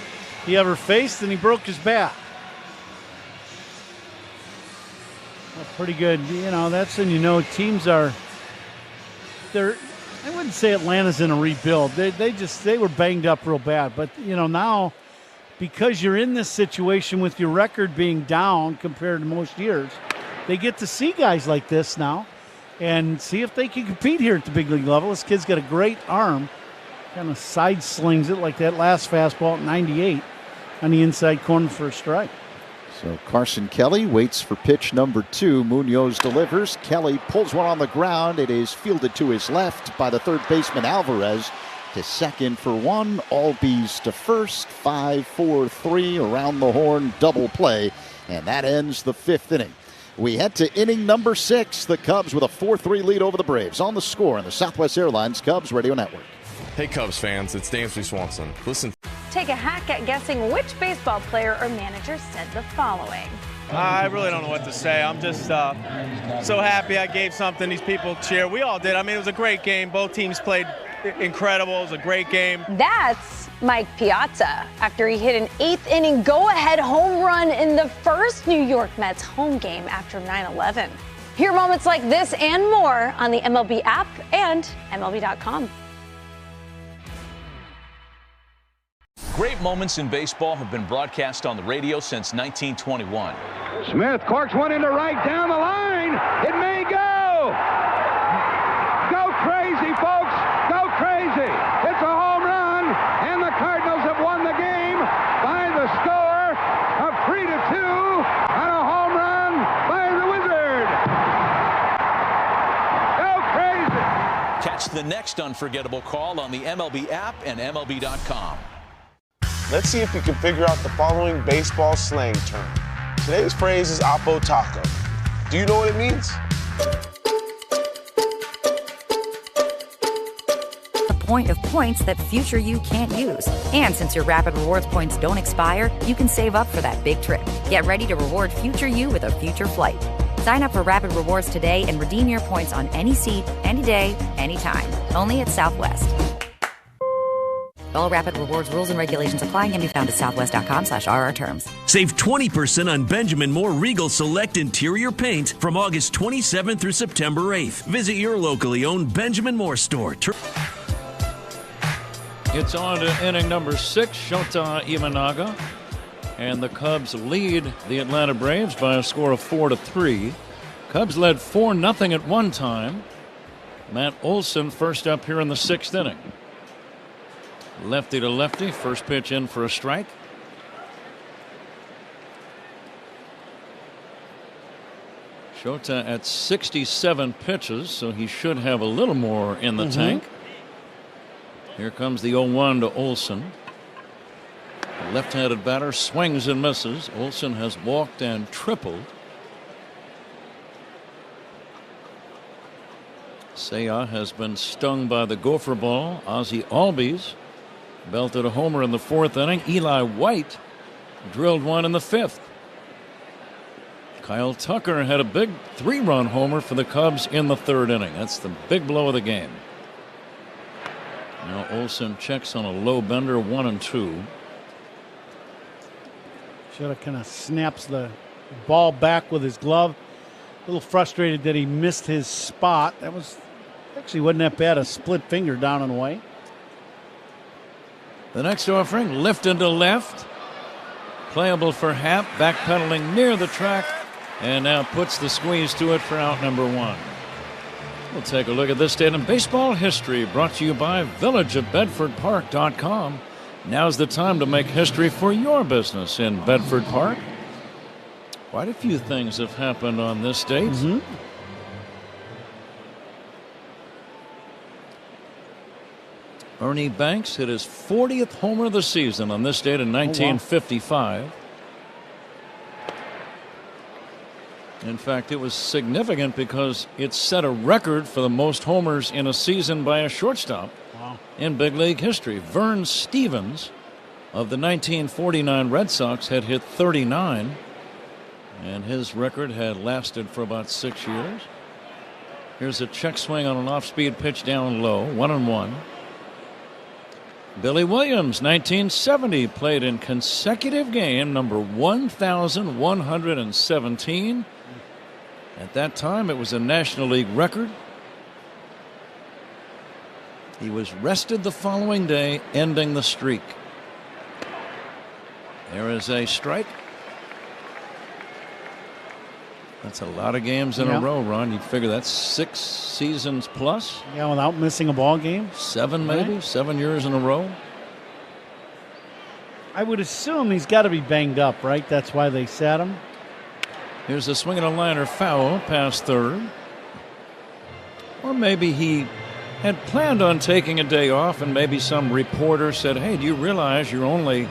he ever faced, and he broke his bat. Well, pretty good. You know, that's when you know teams are, I wouldn't say Atlanta's in a rebuild. They were banged up real bad. But, you know, now because you're in this situation with your record being down compared to most years, they get to see guys like this now and see if they can compete here at the big league level. This kid's got a great arm. Kind of side slings it like that last fastball at 98 on the inside corner for a strike. So Carson Kelly waits for pitch number 2. Munoz delivers. Kelly pulls one on the ground. It is fielded to his left by the third baseman Alvarez. To second for one. Albies to first. 5-4-3 around the horn double play. And that ends the fifth inning. We head to inning number 6. The Cubs with a 4-3 lead over the Braves. On the score on the Southwest Airlines Cubs Radio Network. Hey Cubs fans, it's Dansby Swanson. Listen. Take a hack at guessing which baseball player or manager said the following. I really don't know what to say. I'm just so happy I gave something these people cheer. We all did. I mean, it was a great game. Both teams played incredible. It was a great game. That's Mike Piazza after he hit an 8th inning go-ahead home run in the first New York Mets home game after 9/11. Hear moments like this and more on the MLB app and MLB.com. Great moments in baseball have been broadcast on the radio since 1921. Smith corks one into right down the line. It may go. Go crazy, folks. Go crazy. It's a home run, and the Cardinals have won the game by the score of 3-2 on a home run by the Wizard. Go crazy. Catch the next unforgettable call on the MLB app and MLB.com. Let's see if you can figure out the following baseball slang term. Today's phrase is Oppo Taco. Do you know what it means? A point of points that future you can't use. And since your Rapid Rewards points don't expire, you can save up for that big trip. Get ready to reward future you with a future flight. Sign up for Rapid Rewards today and redeem your points on any seat, any day, anytime. Only at Southwest. All Rapid Rewards rules and regulations apply and can be found at southwest.com/RR terms. Save 20% on Benjamin Moore Regal Select Interior Paint from August 27th through September 8th. Visit your locally owned Benjamin Moore store. It's on to inning number 6, Shota Imanaga. And the Cubs lead the Atlanta Braves by a score of 4-3. Cubs led 4-0 at one time. Matt Olson first up here in the 6th inning. Lefty to lefty, first pitch in for a strike. Shota at 67 pitches, so he should have a little more in the tank. Here comes the 0-1 to Olson. The left-handed batter swings and misses. Olson has walked and tripled. Seiya has been stung by the gopher ball. Ozzie Albies belted a homer in the 4th inning. Eli White drilled one in the 5th. Kyle Tucker had a big 3-run homer for the Cubs in the 3rd inning. That's the big blow of the game. Now Olson checks on a low bender, 1-2. Should kind of snaps the ball back with his glove. A little frustrated that he missed his spot. That was actually wasn't that bad. A split finger down and away. The next offering, lifted to left. Playable for Happ, backpedaling near the track, and now puts the squeeze to it for out number 1. We'll take a look at this day in baseball history, brought to you by villageofbedfordpark.com. Now's the time to make history for your business in Bedford Park. Quite a few things have happened on this date. Ernie Banks hit his 40th homer of the season on this date in 1955. In fact, it was significant because it set a record for the most homers in a season by a shortstop in big league history. Vern Stevens of the 1949 Red Sox had hit 39, and his record had lasted for about 6 years. Here's a check swing on an off-speed pitch down low, 1-1. Billy Williams, 1970, played in consecutive game number 1,117. At that time, it was a National League record. He was rested the following day, ending the streak. There is a strike. That's a lot of games in a row, Ron. You'd figure that's 6 seasons plus. Yeah, without missing a ball game. 7 maybe, 7 years in a row. I would assume he's got to be banged up, right? That's why they sat him. Here's a swing and a liner foul past third. Or maybe he had planned on taking a day off, and maybe some reporter said, hey, do you realize you're only,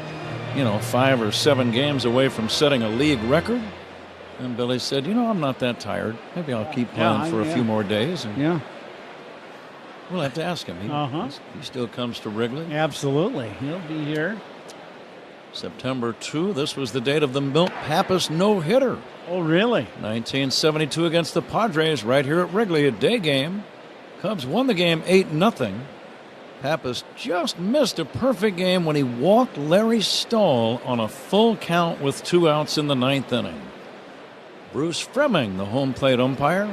5 or 7 games away from setting a league record? And Billy said, I'm not that tired. Maybe I'll keep playing for a few more days. And we'll have to ask him. He still comes to Wrigley. Absolutely. He'll be here. September 2. This was the date of the Milt Pappas no-hitter. Oh, really? 1972 against the Padres right here at Wrigley, a day game. Cubs won the game 8-0. Pappas just missed a perfect game when he walked Larry Stahl on a full count with 2 outs in the 9th inning. Bruce Fremming, the home plate umpire.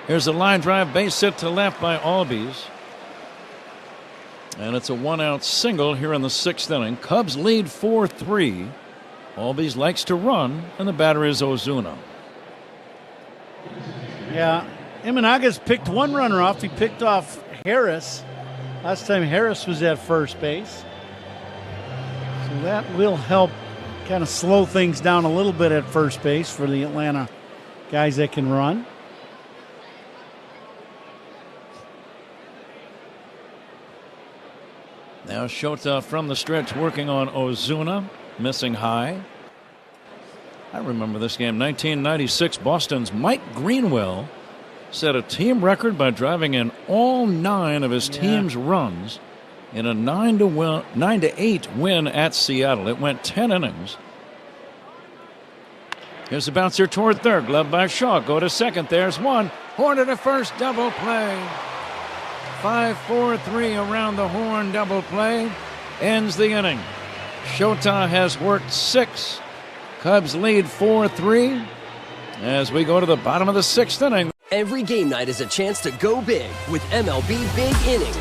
Here's a line drive base hit to left by Albies. And it's a 1-out single here in the 6th inning. Cubs lead 4-3. Albies likes to run, and the batter is Ozuna. Yeah, Imanaga's picked one runner off. He picked off Harris. Last time Harris was at first base. So that will help kind of slow things down a little bit at first base for the Atlanta guys that can run. Now Shota from the stretch working on Ozuna, missing high. I remember this game, 1996. Boston's Mike Greenwell set a team record by driving in all 9 of his team's runs in a 9-8 win at Seattle. It went 10 innings. Here's a bouncer toward third, gloved by Shaw. Go to second. There's one. Horn to first, double play. 5-4-3 around the horn, double play. Ends the inning. Shota has worked 6. Cubs lead 4-3 as we go to the bottom of the 6th inning. Every game night is a chance to go big with MLB Big Inning.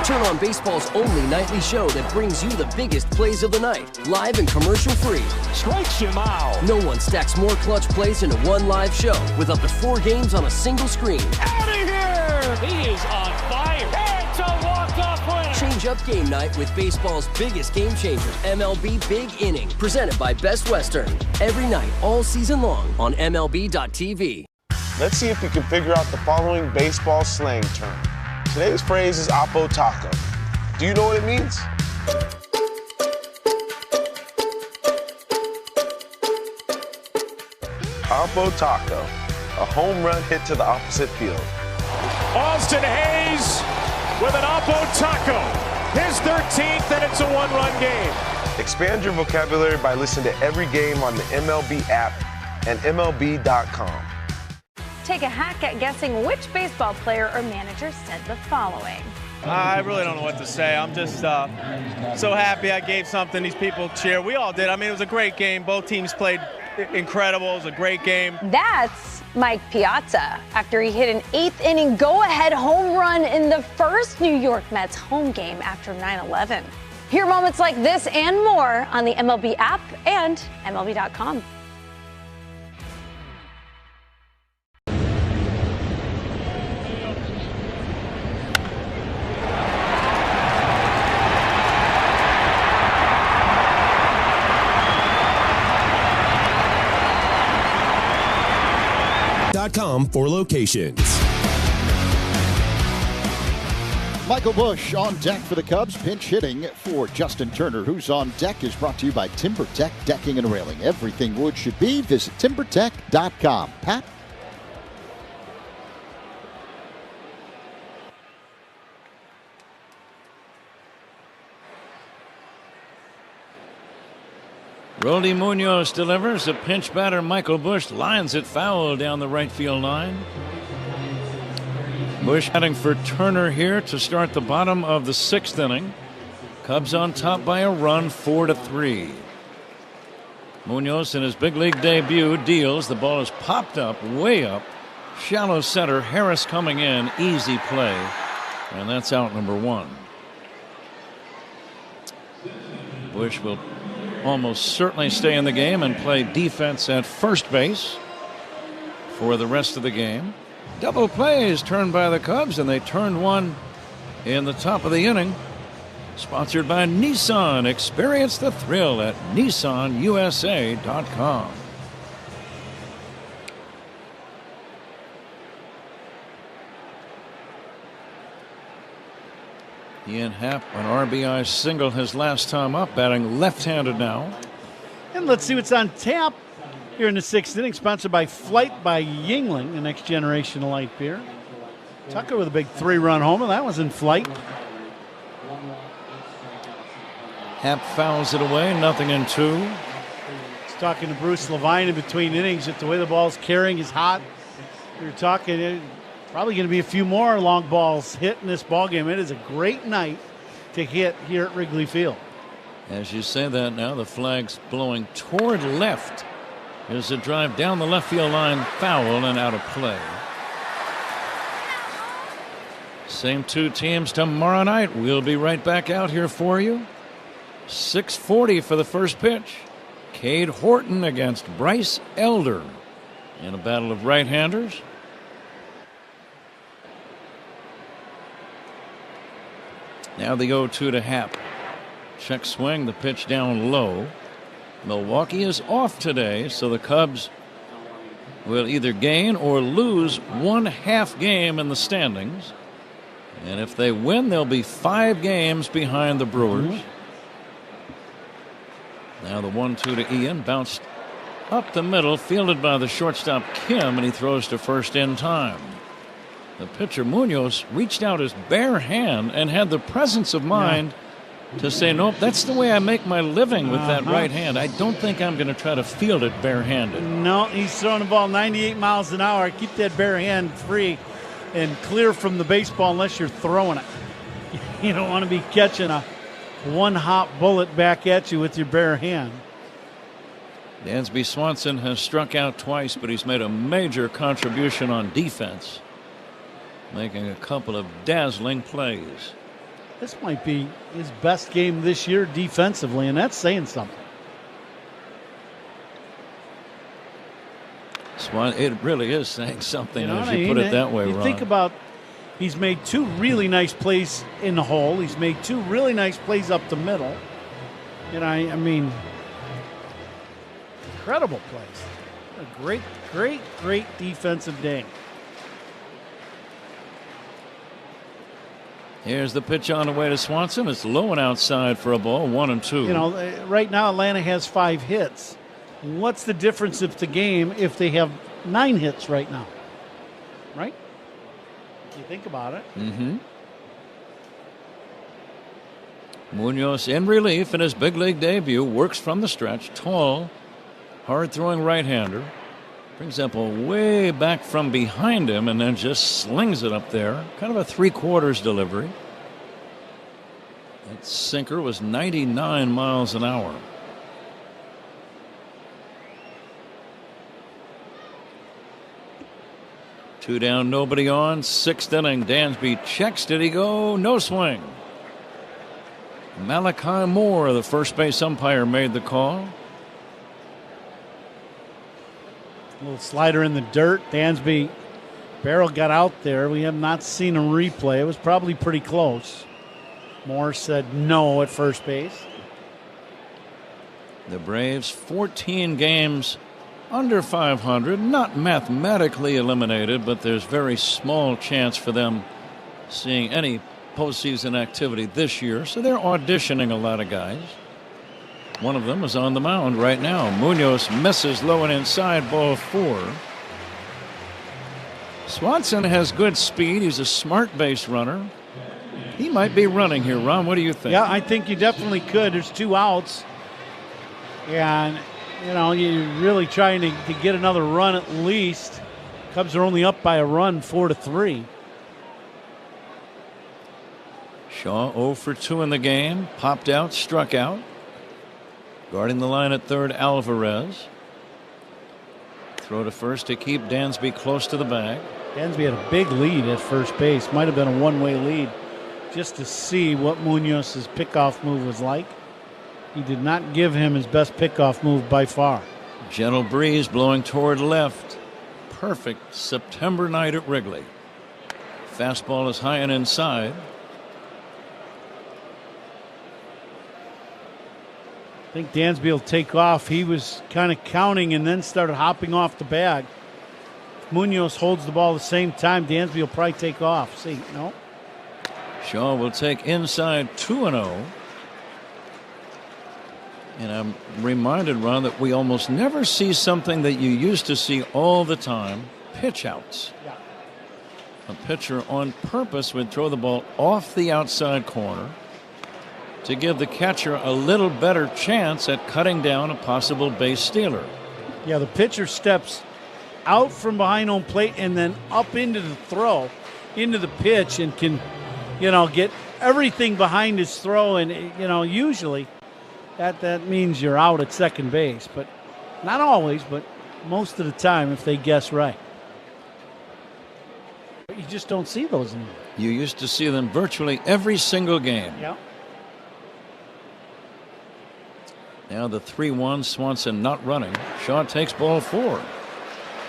Turn on baseball's only nightly show that brings you the biggest plays of the night, live and commercial-free. Strikes him out. No one stacks more clutch plays into one live show with up to 4 games on a single screen. Out of here! He is on fire. It's a walk-off win. Change up game night with baseball's biggest game changer, MLB Big Inning. Presented by Best Western. Every night, all season long on MLB.tv. Let's see if we can figure out the following baseball slang term. Today's phrase is Oppo Taco. Do you know what it means? Oppo Taco, a home run hit to the opposite field. Austin Hayes with an Oppo Taco. His 13th, and it's a 1-run game. Expand your vocabulary by listening to every game on the MLB app and MLB.com. Take a hack at guessing which baseball player or manager said the following. I really don't know what to say. I'm just so happy I gave something these people cheer. We all did. I mean, it was a great game. Both teams played incredible. It was a great game. That's Mike Piazza after he hit an 8th inning go-ahead home run in the first New York Mets home game after 9/11. Hear moments like this and more on the MLB app and MLB.com. .com for locations. Michael Busch on deck for the Cubs, pinch hitting for Justin Turner. Who's on deck is brought to you by TimberTech Decking and Railing. Everything wood should be. Visit TimberTech.com. Pat? Roldy Munoz delivers. A pinch batter, Michael Busch, lines it foul down the right field line. Busch heading for Turner here to start the bottom of the 6th inning. Cubs on top by a run, 4-3. Munoz in his big league debut deals. The ball is popped up, way up. Shallow center. Harris coming in. Easy play. And that's out number 1. Busch will almost certainly stay in the game and play defense at first base for the rest of the game. Double plays turned by the Cubs, and they turned one in the top of the inning. Sponsored by Nissan. Experience the thrill at NissanUSA.com. Ian Happ, an RBI single his last time up, batting left-handed now. And let's see what's on tap here in the 6th inning, sponsored by Flight by Yingling, the next generation of light beer. Tucker with a big 3-run homer. That was in Flight. Happ fouls it away, 0-2. He's talking to Bruce Levine in between innings that the way the ball's carrying is hot. We were talking, Probably going to be a few more long balls hit in this ball game. It is a great night to hit here at Wrigley Field. As you say that now, the flag's blowing toward left. Here's a drive down the left field line, foul and out of play. Same two teams tomorrow night. We'll be right back out here for you. 6:40 for the first pitch. Cade Horton against Bryce Elder in a battle of right-handers. Now the 0-2 to Happ. Check swing, the pitch down low. Milwaukee is off today, so the Cubs will either gain or lose 1/2 game in the standings. And if they win, they'll be 5 games behind the Brewers. Now the 1-2 to Ian, bounced up the middle, fielded by the shortstop Kim, and he throws to first in time. The pitcher Munoz reached out his bare hand and had the presence of mind to say, nope, that's the way I make my living with that right hand. I don't think I'm going to try to field it barehanded. No, he's throwing the ball 98 miles an hour. Keep that bare hand free and clear from the baseball unless you're throwing it. You don't want to be catching a one-hop bullet back at you with your bare hand. Dansby Swanson has struck out twice, but he's made a major contribution on defense, making a couple of dazzling plays. This might be his best game this year defensively, and that's saying something. It really is saying something, as you put it that way, You Ron. think about, he's made 2 really nice plays in the hole. He's made 2 really nice plays up the middle. And I mean, incredible plays. A great defensive day. Here's the pitch on the way to Swanson. It's low and outside for a ball, 1-2. You know, right now Atlanta has 5 hits. What's the difference of the game if they have 9 hits right now? Right? If you think about it. Mm-hmm. Munoz in relief in his big league debut, works from the stretch, tall, hard-throwing right-hander. Brings up a way back from behind him and then just slings it up there. Kind of a 3/4 delivery. That sinker was 99 miles an hour. Two down, nobody on. 6th inning. Dansby checks. Did he go? No swing. Malachi Moore, the first base umpire, made the call. A little slider in the dirt. Dansby barrel got out there. We have not seen a replay. It was probably pretty close. Moore said no at first base. The Braves 14 games under 500, not mathematically eliminated, but there's very small chance for them seeing any postseason activity this year, so they're auditioning a lot of guys. One of them is on the mound right now. Munoz misses low and inside, ball 4. Swanson has good speed. He's a smart base runner. He might be running here, Ron. What do you think? Yeah, I think you definitely could. There's 2 outs. And, you know, you're really trying to get another run at least. Cubs are only up by a run, 4-3. Shaw 0 for 2 in the game. Popped out, struck out. Guarding the line at third, Alvarez. Throw to first to keep Dansby close to the bag. Dansby had a big lead at first base. Might have been a one-way lead just to see what Munoz's pickoff move was like. He did not give him his best pickoff move by far. Gentle breeze blowing toward left. Perfect September night at Wrigley. Fastball is high and inside. I think Dansby will take off. He was kind of counting and then started hopping off the bag. If Munoz holds the ball at the same time, Dansby will probably take off. See, no. Shaw will take inside 2-0. And I'm reminded, Ron, that we almost never see something that you used to see all the time, pitch outs. Yeah. A pitcher on purpose would throw the ball off the outside corner to give the catcher a little better chance at cutting down a possible base stealer. Yeah, the pitcher steps out from behind home plate and then up into the throw, into the pitch, and can, get everything behind his throw. And, usually that means you're out at second base. But not always, but most of the time if they guess right. But you just don't see those anymore. You used to see them virtually every single game. Yeah. Now the 3-1, Swanson not running. Shaw takes ball 4.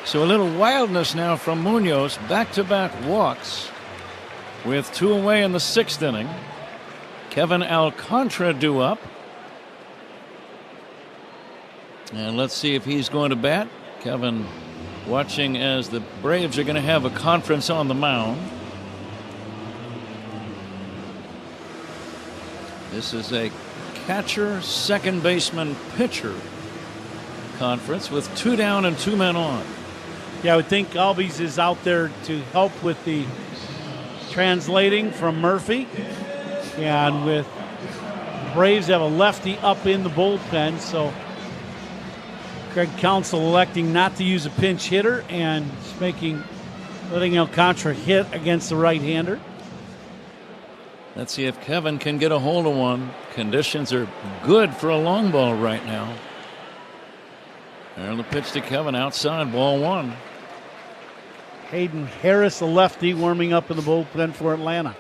So a little wildness now from Munoz. Back-to-back walks with 2 away in the 6th inning. Kevin Alcantara due up. And let's see if he's going to bat. Kevin watching as the Braves are going to have a conference on the mound. This is a catcher, second baseman, pitcher conference with 2 down and 2 men on. Yeah, I would think Albies is out there to help with the translating from Murphy. And with Braves have a lefty up in the bullpen, so Craig Counsell electing not to use a pinch hitter and letting Alcantara hit against the right-hander. Let's see if Kevin can get a hold of one. Conditions are good for a long ball right now. And the pitch to Kevin outside, ball 1. Hayden Harris, a lefty, warming up in the bullpen for Atlanta.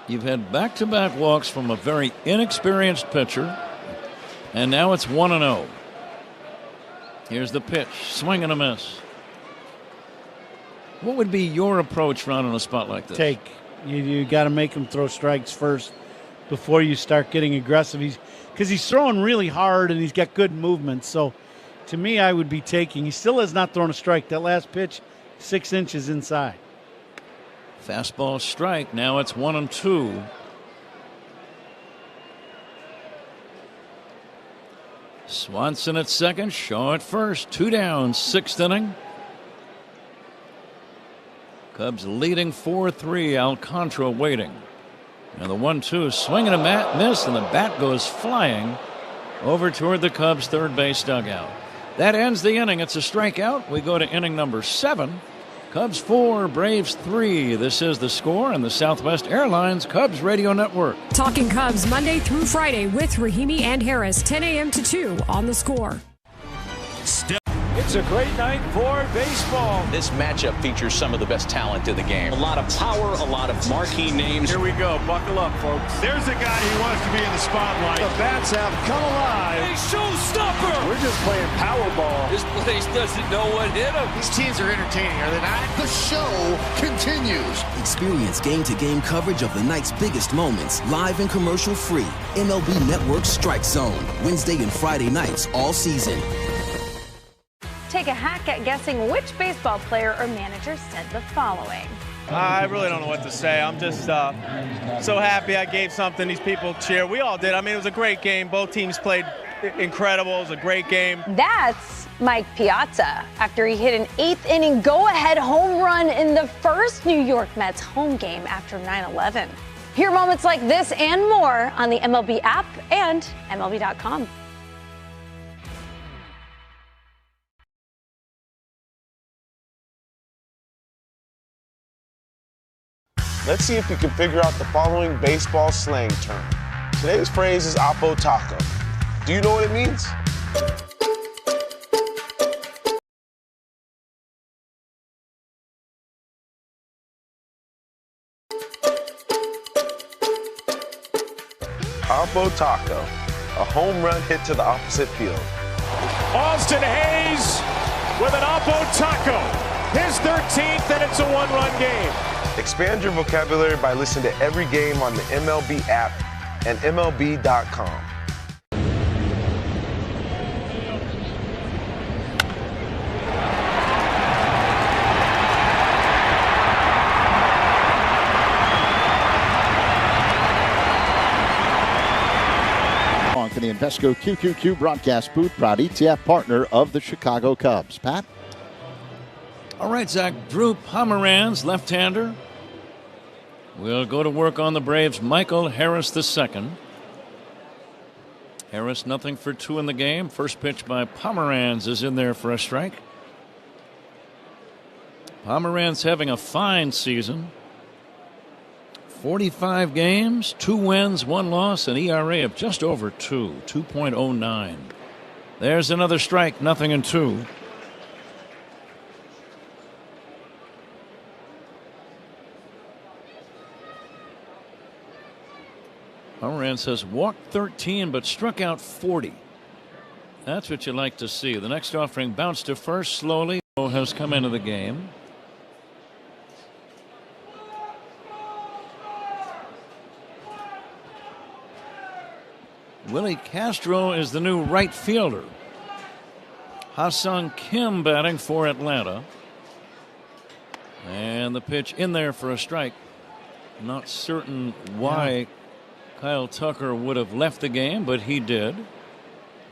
You've had back-to-back walks from a very inexperienced pitcher, and now it's 1-0. Here's the pitch, swing and a miss. What would be your approach, Ron, in a spot like this? You got to make him throw strikes first before you start getting aggressive. Because he's throwing really hard and he's got good movement. So, to me, I would be taking. He still has not thrown a strike. That last pitch, 6 inches inside. Fastball strike. Now it's 1-2. Swanson at second, Shaw at first. 2 down, 6th inning. Cubs leading 4-3. Alcantara waiting. And the 1-2 swing and a miss, and the bat goes flying over toward the Cubs' third base dugout. That ends the inning. It's a strikeout. We go to inning number 7. Cubs 4, Braves 3. This is The Score and the Southwest Airlines Cubs Radio Network. Talking Cubs Monday through Friday with Rahimi and Harris, 10 a.m. to 2 on The Score. It's a great night for baseball. This matchup features some of the best talent in the game. A lot of power, a lot of marquee names. Here we go. Buckle up, folks. There's a guy who wants to be in the spotlight. The bats have come alive. A showstopper. We're just playing Powerball. This place doesn't know what hit him. These teams are entertaining, are they not? The show continues. Experience game-to-game coverage of the night's biggest moments, live and commercial-free. MLB Network Strike Zone, Wednesday and Friday nights all season. Take a hack at guessing which baseball player or manager said the following. I really don't know what to say. I'm just so happy I gave something these people cheer. We all did. I mean, it was a great game. Both teams played incredible. It was a great game. That's Mike Piazza after he hit an 8th inning go-ahead home run in the first New York Mets home game after 9/11. Hear moments like this and more on the MLB app and MLB.com. Let's see if you can figure out the following baseball slang term. Today's phrase is Oppo Taco. Do you know what it means? Oppo Taco, a home run hit to the opposite field. Austin Hayes with an Oppo Taco. His 13th, and it's a 1-run game. Expand your vocabulary by listening to every game on the MLB app and MLB.com. For the Invesco QQQ broadcast booth, proud ETF partner of the Chicago Cubs. Pat? All right, Zach. Drew Pomeranz, left-hander, will go to work on the Braves. Michael Harris II. Harris nothing for 2 in the game. First pitch by Pomeranz is in there for a strike. Pomeranz having a fine season. 45 games, 2 wins, 1 loss, an ERA of just over 2.09. There's another strike, 0-2. Pomeranz has walked 13 but struck out 40. That's what you like to see. The next offering bounced to first slowly. Has come into the game. Willie Castro is the new right fielder. Ha-Sung Kim batting for Atlanta. And the pitch in there for a strike. Not certain why Kyle Tucker would have left the game, but he did.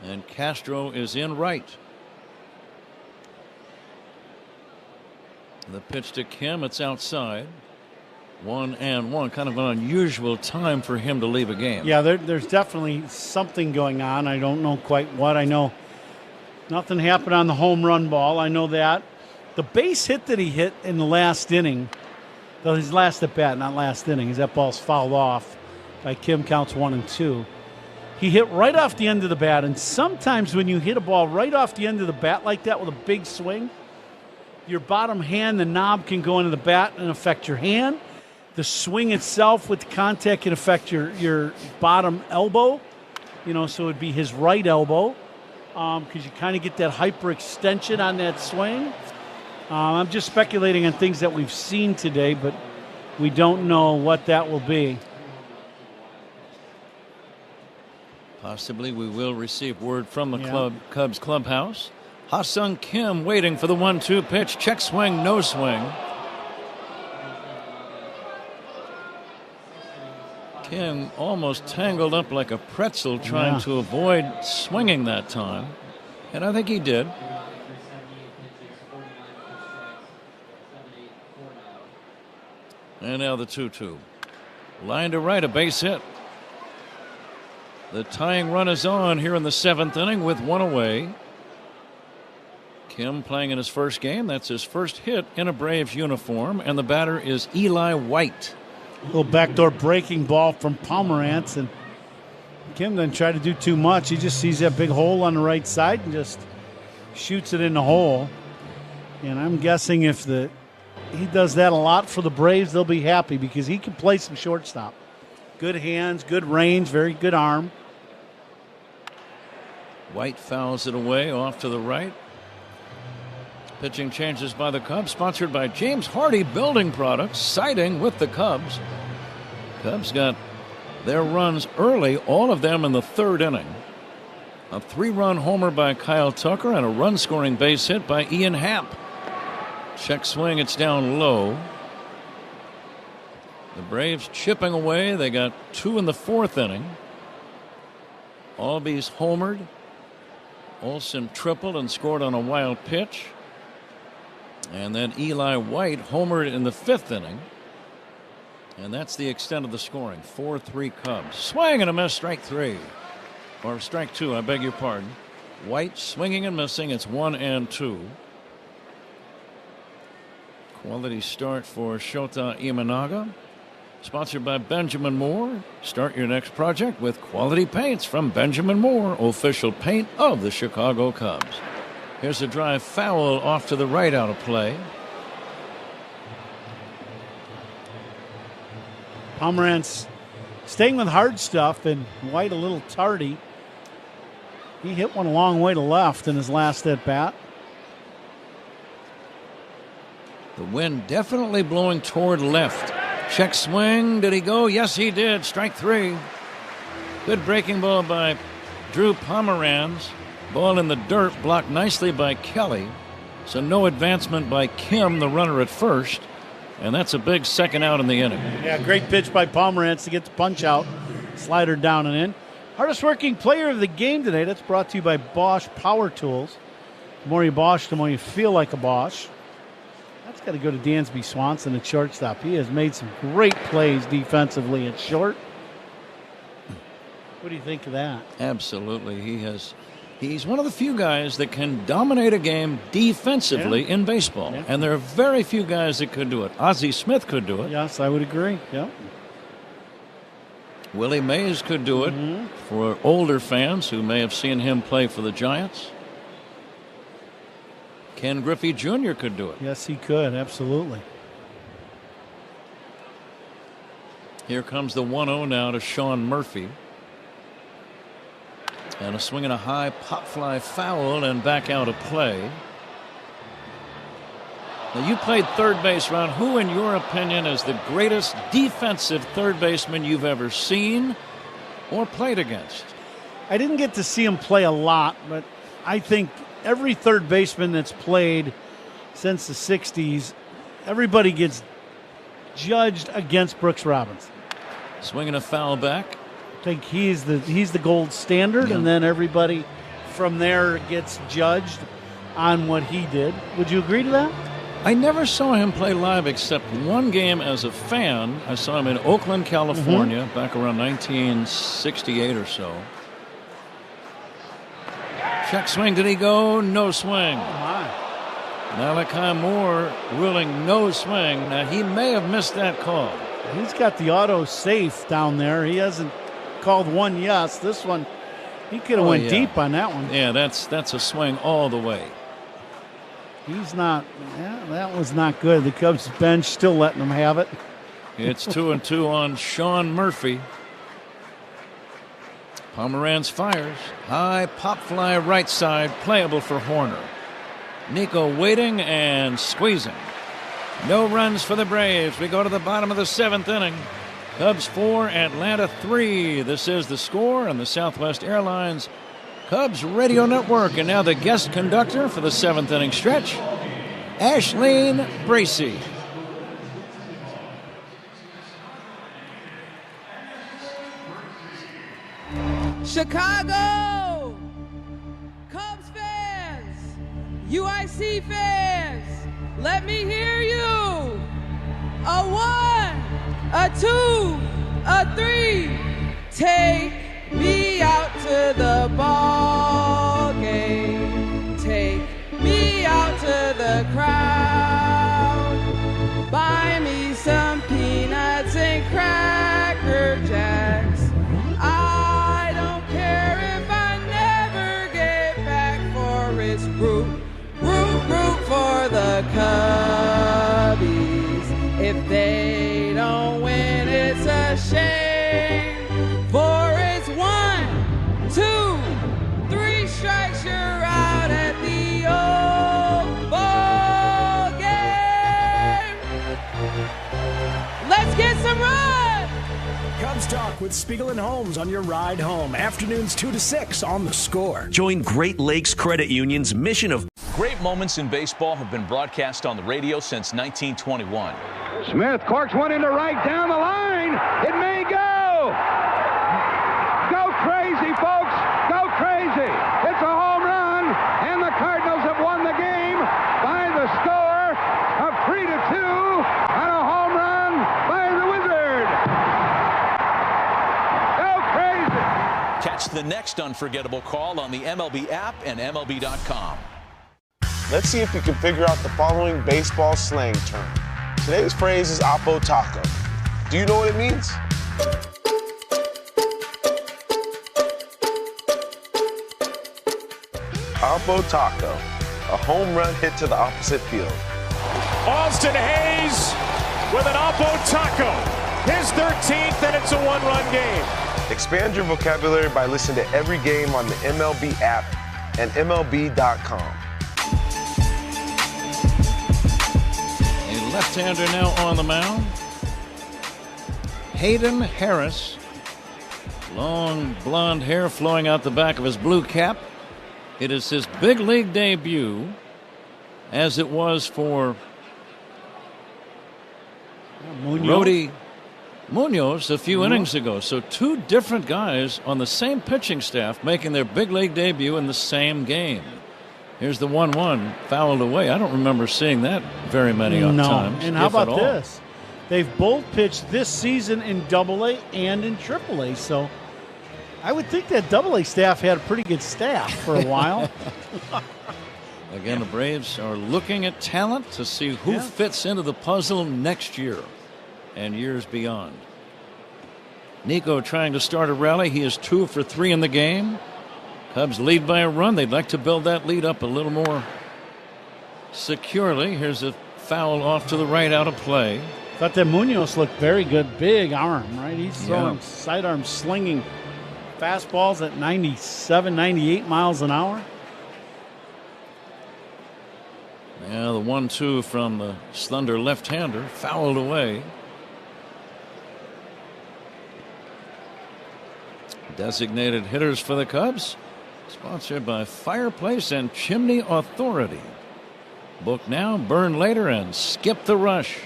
And Castro is in right. The pitch to Kim, it's outside. 1-1. Kind of an unusual time for him to leave a game. Yeah, there's definitely something going on. I don't know quite what. I know nothing happened on the home run ball. I know that. The base hit that he hit in the last inning, though his last at bat, not last inning, as that ball's fouled off by Kim, counts 1-2. He hit right off the end of the bat, and sometimes when you hit a ball right off the end of the bat like that with a big swing, your bottom hand, the knob can go into the bat and affect your hand. The swing itself with the contact can affect your bottom elbow, so it would be his right elbow because you kind of get that hyperextension on that swing. I'm just speculating on things that we've seen today, but we don't know what that will be. Possibly we will receive word from the Cubs clubhouse. Ha-Sung Kim waiting for the 1-2 pitch. Check swing, no swing. Kim almost tangled up like a pretzel trying to avoid swinging that time. And I think he did. And now the 2-2. Line to right, a base hit. The tying run is on here in the 7th inning with 1 away. Kim playing in his first game. That's his first hit in a Braves uniform. And the batter is Eli White. A little backdoor breaking ball from Pomeranz, and Kim doesn't try to do too much. He just sees that big hole on the right side and just shoots it in the hole. And I'm guessing if he does that a lot for the Braves, they'll be happy because he can play some shortstop. Good hands, good range, very good arm. White fouls it away off to the right. Pitching changes by the Cubs, sponsored by James Hardy Building Products, siding with the Cubs. Cubs got their runs early, all of them in the 3rd inning. A 3-run homer by Kyle Tucker and a run-scoring base hit by Ian Happ. Check swing, it's down low. The Braves chipping away. They got 2 in the 4th inning. Albies homered. Olsen tripled and scored on a wild pitch. And then Eli White homered in the 5th inning. And that's the extent of the scoring. 4-3 Cubs. Swing and a miss, strike 3. Or strike 2, I beg your pardon. White swinging and missing. It's 1-2. Quality start for Shota Imanaga. Sponsored by Benjamin Moore. Start your next project with quality paints from Benjamin Moore, official paint of the Chicago Cubs. Here's a drive foul off to the right, out of play. Pomeranz staying with hard stuff, and White a little tardy. He hit one a long way to left in his last at bat. The wind definitely blowing toward left. Check swing. Did he go? Yes, he did. Strike 3. Good breaking ball by Drew Pomeranz. Ball in the dirt, blocked nicely by Kelly. So no advancement by Kim, the runner at first. And that's a big second out in the inning. Yeah, great pitch by Pomeranz to get the punch out. Slider down and in. Hardest working player of the game today. That's brought to you by Bosch Power Tools. The more you Bosch, the more you feel like a Bosch. That's got to go to Dansby Swanson at shortstop. He has made some great plays defensively at short. What do you think of that? Absolutely. He has He's one of the few guys that can dominate a game defensively in baseball. Yeah. And there are very few guys that could do it. Ozzie Smith could do it. Yes, I would agree. Yeah. Willie Mays could do it for older fans who may have seen him play for the Giants. Ken Griffey Jr. could do it. Yes, he could. Absolutely. Here comes the 1-0 now to Sean Murphy. And a swing and a high pop fly foul and back out of play. Now, you played third base, Ron. Who, in your opinion, is the greatest defensive third baseman you've ever seen or played against? I didn't get to see him play a lot, but I think every third baseman that's played since the 60s, everybody gets judged against Brooks Robinson. Swinging a foul back. I think he's the gold standard, and then everybody from there gets judged on what he did. Would you agree to that? I never saw him play live except one game as a fan. I saw him in Oakland, California, back around 1968 or so. Check swing. Did he go? No swing. Oh my. Malachi Moore ruling no swing. Now, he may have missed that call. He's got the auto safe down there. He hasn't called one yes. This one, he could have went deep on that one. Yeah, that's a swing all the way. He's not. Yeah, that was not good. The Cubs bench still letting him have it. It's 2-2 on Sean Murphy. Pomeranz fires. High pop fly right side, playable for Horner. Nico waiting and squeezing. No runs for the Braves. We go to the bottom of the 7th inning. Cubs 4, Atlanta 3. This is The Score on the Southwest Airlines Cubs Radio Network. And now the guest conductor for the 7th inning stretch, Ashleen Bracey. Chicago! Cubs fans! UIC fans! Let me hear you! A 1, a 2, a 3. Take me out to the ball game. Take me out to the crowd. Buy me some peanuts and Cracker Jacks. I don't care if I never get back for it's root for the Cubbies. If they don't win, it's a shame. For it's 1, 2, 3 strikes, you're out at the old ball game. Let's get some run. Cubs Talk with Spiegel and Holmes on your ride home. Afternoons 2 to 6 on The Score. Join Great Lakes Credit Union's mission of Great moments in baseball have been broadcast on the radio since 1921. Smith corks one into right down the line. It may go. Go crazy, folks. Go crazy. It's a home run, and the Cardinals have won the game by the score of 3-2 on a home run by the Wizard. Go crazy. Catch the next unforgettable call on the MLB app and MLB.com. Let's see if you can figure out the following baseball slang term. Today's phrase is Oppo Taco. Do you know what it means? Oppo Taco, a home run hit to the opposite field. Austin Hayes with an Oppo Taco. His 13th, and it's a one-run game. Expand your vocabulary by listening to every game on the MLB app and MLB.com. Left-hander now on the mound. Hayden Harris. Long blonde hair flowing out the back of his blue cap. It is his big league debut, as it was for Rody Munoz a few innings ago. So two different guys on the same pitching staff making their big league debut in the same game. Here's the 1-1 fouled away. I don't remember seeing that very many times. And how about this? They've both pitched this season in AA and in AAA. So I would think that AA staff had a pretty good staff for a while. Again, the Braves are looking at talent to see who fits into the puzzle next year and years beyond. Nico trying to start a rally. He is 2 for 3 in the game. Cubs lead by a run. They'd like to build that lead up a little more securely. Here's a foul off to the right, out of play. Thought that Munoz looked very good. Big arm, right? He's throwing sidearm slinging fastballs at 97, 98 miles an hour. Yeah, the 1-2 from the slender left-hander fouled away. Designated hitters for the Cubs, sponsored by Fireplace and Chimney Authority. Book now, burn later, and skip the rush.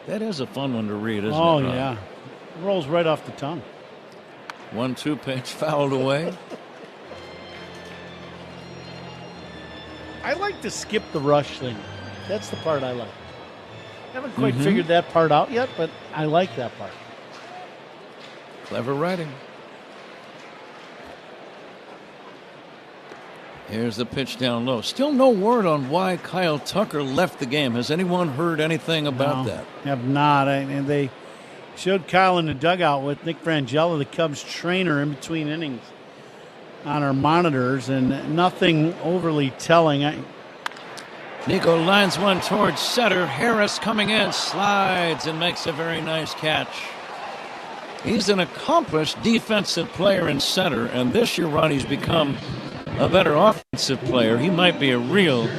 That is a fun one to read, isn't it? Oh, yeah. It rolls right off the tongue. 1-2 pitch fouled away. I like to skip the rush thing. That's the part I like. Haven't quite figured that part out yet, but I like that part. Clever writing. Here's the pitch down low. Still no word on why Kyle Tucker left the game. Has anyone heard anything about that? Have not. And they showed Kyle in the dugout with Nick Frangella, the Cubs trainer, in between innings on our monitors, and nothing overly telling. Nico lines one towards center. Harris coming in, slides, and makes a very nice catch. He's an accomplished defensive player in center, and this year, Ronnie's become a better offensive player. He might be a real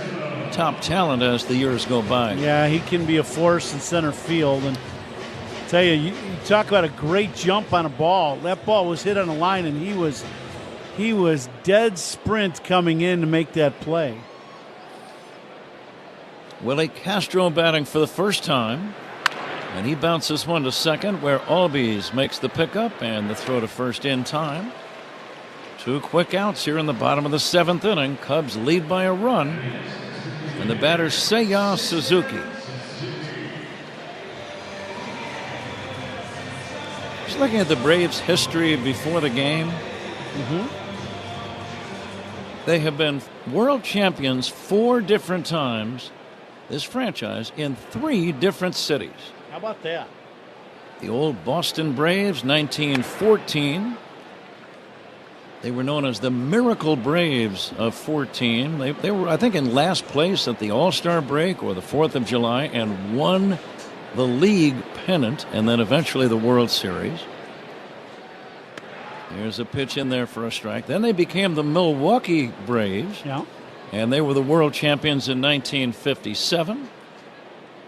top talent as the years go by. Yeah, he can be a force in center field. And I tell you, you talk about a great jump on a ball. That ball was hit on a line, and he was dead sprint coming in to make that play. Willie Castro batting for the first time, and he bounces one to second, where Albies makes the pickup and the throw to first in time. 2 quick outs here in the bottom of the 7th inning. Cubs lead by a run, and the batter Seiya Suzuki. Just looking at the Braves' history before the game. They have been world champions 4 different times, this franchise, in 3 different cities. How about that? The old Boston Braves, 1914. They were known as the Miracle Braves of 14. They were, I think, in last place at the All-Star break or the 4th of July and won the league pennant and then eventually the World Series. There's a pitch in there for a strike. Then they became the Milwaukee Braves. And they were the world champions in 1957.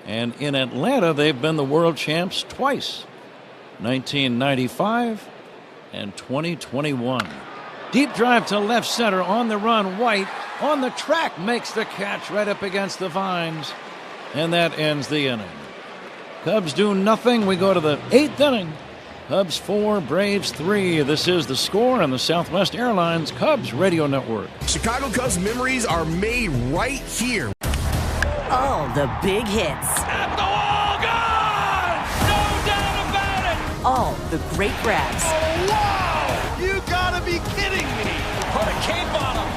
And in Atlanta, they've been the world champs twice, 1995 and 2021. Deep drive to left center on the run. White on the track makes the catch right up against the vines. And that ends the inning. Cubs do nothing. We go to the 8th inning. Cubs 4, Braves 3. This is The Score on the Southwest Airlines Cubs Radio Network. Chicago Cubs memories are made right here. All the big hits. At the wall, gone! No doubt about it! All the great grabs. Oh, wow! You gotta be kidding me! Put a cape on him!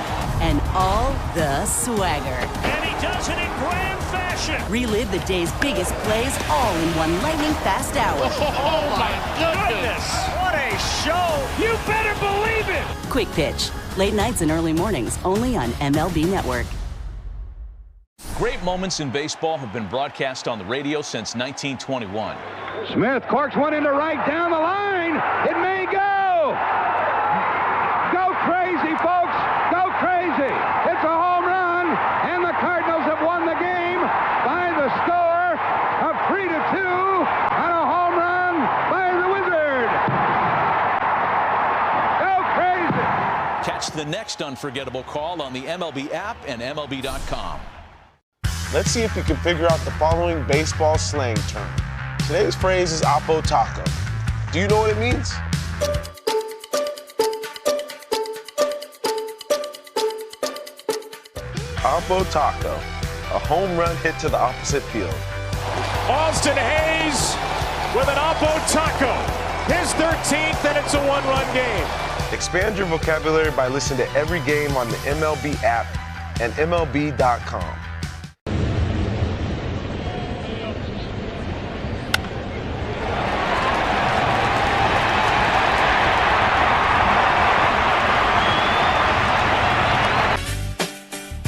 And all the swagger. And he does it in grand fashion! Relive the day's biggest plays all in one lightning-fast hour. Oh, my goodness! What a show! You better believe it! Quick Pitch. Late nights and early mornings, only on MLB Network. Great moments in baseball have been broadcast on the radio since 1921. Smith corks one into right down the line. It may go. Go crazy, folks. Go crazy. It's a home run, and the Cardinals have won the game by the score of 3-2 on a home run by the Wizard. Go crazy. Catch the next unforgettable call on the MLB app and MLB.com. Let's see if you can figure out the following baseball slang term. Today's phrase is Oppo Taco. Do you know what it means? Oppo Taco, a home run hit to the opposite field. Austin Hayes with an Oppo Taco. His 13th, and it's a 1-run game. Expand your vocabulary by listening to every game on the MLB app and MLB.com.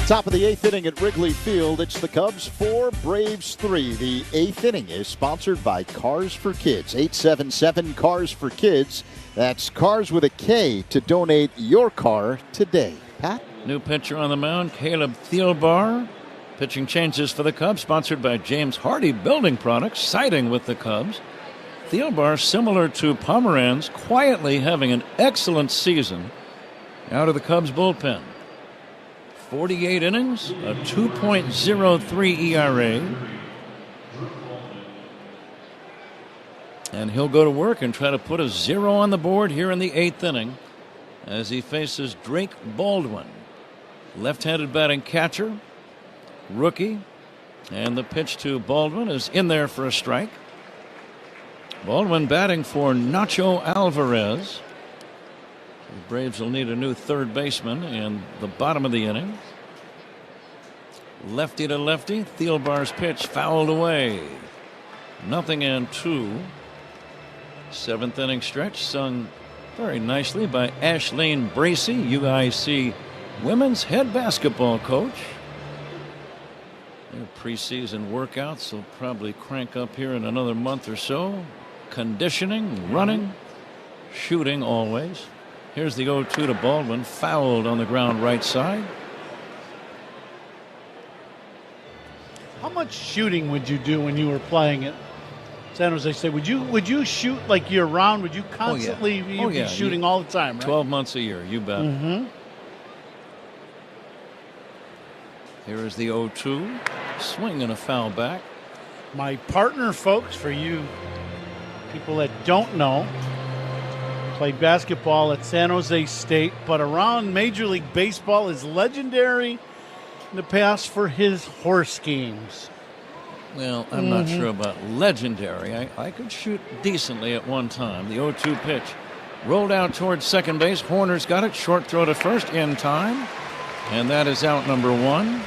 Top of the 8th inning at Wrigley Field. It's the Cubs 4, Braves 3. The 8th inning is sponsored by Cars for Kids. 877 Cars for Kids. That's Cars with a K to donate your car today. Pat? New pitcher on the mound, Caleb Thielbar. Pitching changes for the Cubs, sponsored by James Hardy Building Products, siding with the Cubs. Thielbar, similar to Pomeranz, quietly having an excellent season out of the Cubs bullpen. 48 innings, a 2.03 ERA. And he'll go to work and try to put a 0 on the board here in the 8th inning as he faces Drake Baldwin. Left-handed batting catcher, rookie. And the pitch to Baldwin is in there for a strike. Baldwin batting for Nacho Alvarez. The Braves will need a new third baseman in the bottom of the inning. Lefty to lefty. Thielbar's pitch fouled away. 0-2. 7th inning stretch sung very nicely by Ashleen Bracey, UIC women's head basketball coach. Their preseason workouts will probably crank up here in another month or so. Conditioning, running, shooting always. Here's the 0-2 to Baldwin, fouled on the ground right side. How much shooting would you do when you were playing at San Jose State? Would you shoot like year round? Would you constantly be shooting all the time, right? 12 months a year, you bet. Mm-hmm. Here is the 0-2. Swing and a foul back. My partner, folks, for you people that don't know, played basketball at San Jose State, but around Major League Baseball is legendary in the past for his horse games. Well, I'm not sure about legendary. I could shoot decently at one time. The 0-2 pitch rolled out towards second base. Horner's got it. Short throw to first in time. And that is out number 1.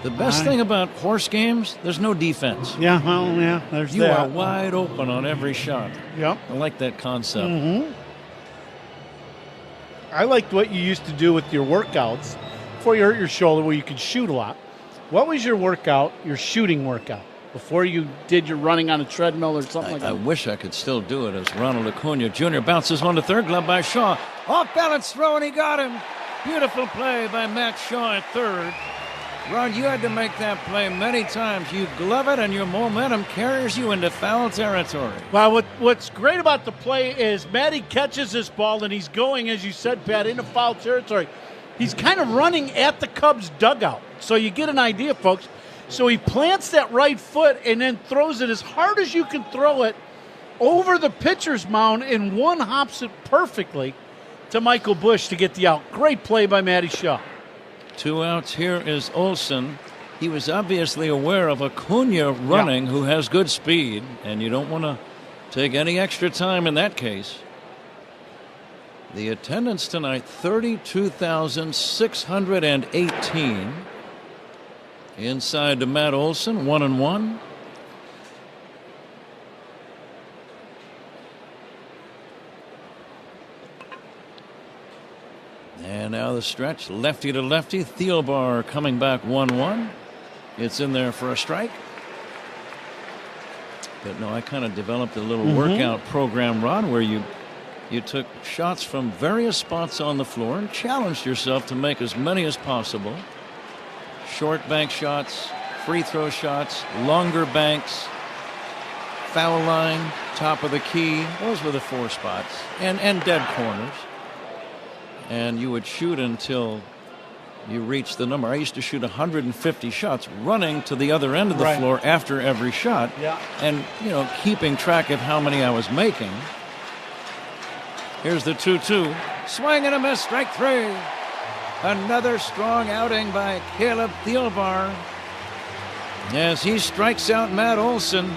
The best thing about horse games, there's no defense. Yeah, well, yeah, there's that. You are wide open on every shot. Yep. I like that concept. Mm-hmm. I liked what you used to do with your workouts before you hurt your shoulder where you could shoot a lot. What was your workout, your shooting workout, before you did your running on a treadmill or something like that? I wish I could still do it as Ronald Acuna Jr. bounces one to third, glove by Shaw. Off balance throw, and he got him. Beautiful play by Matt Shaw at third. Ron, you had to make that play many times. You glove it, and your momentum carries you into foul territory. Well, what's great about the play is Matty catches this ball, and he's going, as you said, Pat, into foul territory. He's kind of running at the Cubs' dugout. So you get an idea, folks. So he plants that right foot and then throws it as hard as you can throw it over the pitcher's mound, and one hops it perfectly to Michael Busch to get the out. Great play by Matty Shaw. 2 outs. Here is Olsen. He was obviously aware of Acuna running, who has good speed, and you don't want to take any extra time in that case. The attendance tonight, 32,618. Inside to Matt Olsen, 1-1. And now the stretch, lefty to lefty. Thielbar coming back 1-1. It's in there for a strike. But no, I kind of developed a little workout program, Ron, where you took shots from various spots on the floor and challenged yourself to make as many as possible. Short bank shots, free throw shots, longer banks, foul line, top of the key. Those were the 4 spots. And dead corners. And you would shoot until you reached the number. I used to shoot 150 shots running to the other end of the floor after every shot. Yeah. And, keeping track of how many I was making. Here's the 2-2. Swing and a miss, strike 3. Another strong outing by Caleb Thielbar as he strikes out Matt Olsen.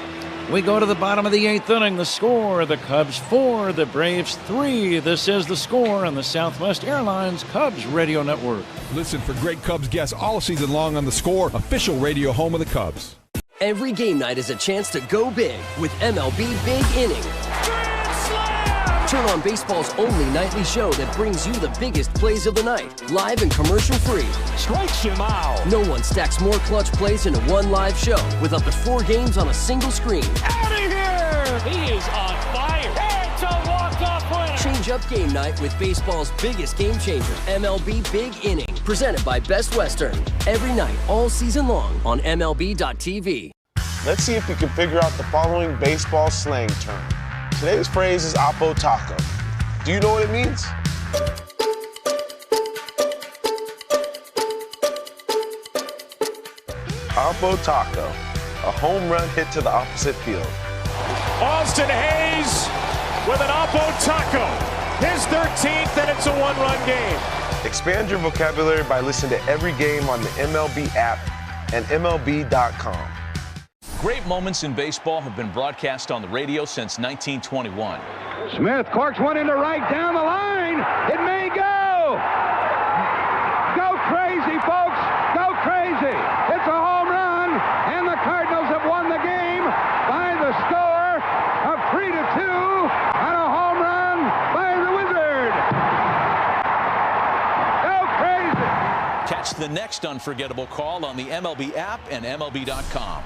We go to the bottom of the 8th inning. The score, the Cubs 4, the Braves 3. This is The Score on the Southwest Airlines Cubs Radio Network. Listen for great Cubs guests all season long on The Score, official radio home of the Cubs. Every game night is a chance to go big with MLB Big Inning. Turn on baseball's only nightly show that brings you the biggest plays of the night, live and commercial-free. Strikes him out. No one stacks more clutch plays into one live show with up to 4 games on a single screen. Out of here! He is on fire. It's a walk-off winner. Change up game night with baseball's biggest game changer, MLB Big Inning. Presented by Best Western. Every night, all season long on MLB.tv. Let's see if we can figure out the following baseball slang term. Today's phrase is Oppo Taco. Do you know what it means? Oppo Taco, a home run hit to the opposite field. Austin Hayes with an Oppo Taco. His 13th, and it's a 1-run game. Expand your vocabulary by listening to every game on the MLB app and MLB.com. Great moments in baseball have been broadcast on the radio since 1921. Smith corks one into right down the line. It may go. Go crazy, folks. Go crazy. It's a home run, and the Cardinals have won the game by the score of 3-2 on a home run by the Wizard. Go crazy. Catch the next unforgettable call on the MLB app and MLB.com.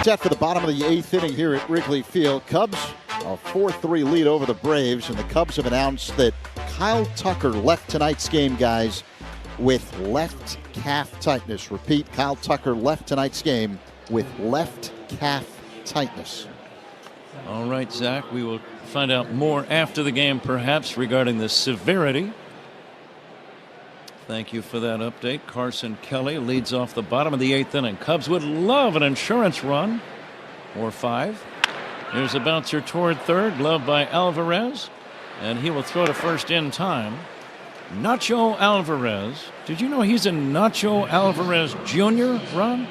Set for the bottom of the 8th inning here at Wrigley Field. Cubs a 4-3 lead over the Braves, and the Cubs have announced that Kyle Tucker left tonight's game, guys, with left calf tightness. Repeat, Kyle Tucker left tonight's game with left calf tightness. All right, Zach, we will find out more after the game, perhaps, regarding the severity. Thank you for that update. Carson Kelly leads off the bottom of the 8th inning. Cubs would love an insurance run or 5. Here's a bouncer toward third, gloved by Alvarez, and he will throw to first in time. Nacho Alvarez. Did you know he's a Nacho Alvarez Jr. run?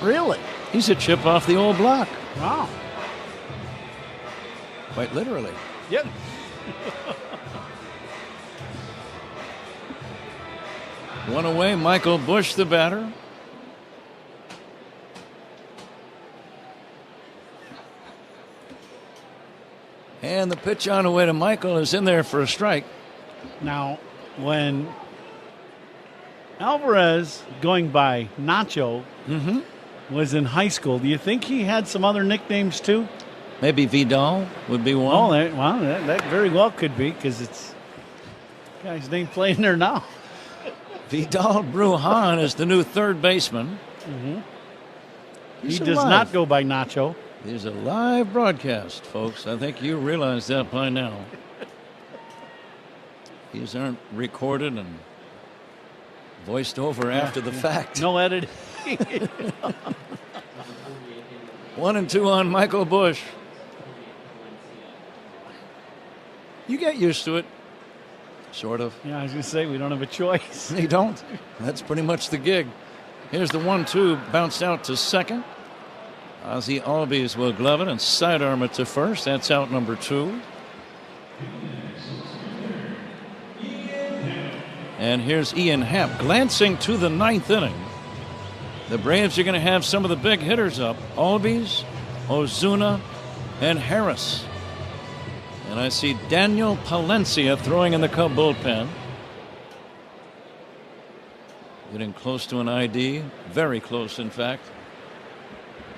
Really? He's a chip off the old block. Wow. Quite literally. Yep. One away, Michael Bush, the batter. And the pitch on the way to Michael is in there for a strike. Now, when Alvarez, going by Nacho, was in high school, do you think he had some other nicknames too? Maybe Vidal would be one. Oh, that very well could be, because it's guy's name playing there now. Vidal Brujan is the new third baseman. He does not go by Nacho. He's a live broadcast, folks. I think you realize that by now. These aren't recorded and voiced over after the fact. No editing. 1-2 on Michael Bush. You get used to it. Sort of. Yeah, I was going to say, we don't have a choice. They don't. That's pretty much the gig. Here's the 1-2, bounced out to second. Ozzie Albies will glove it and sidearm it to first. That's out number 2. And here's Ian Happ glancing to the 9th inning. The Braves are going to have some of the big hitters up. Albies, Ozuna, and Harris. And I see Daniel Palencia throwing in the Cub bullpen. Getting close to an ID. Very close, in fact.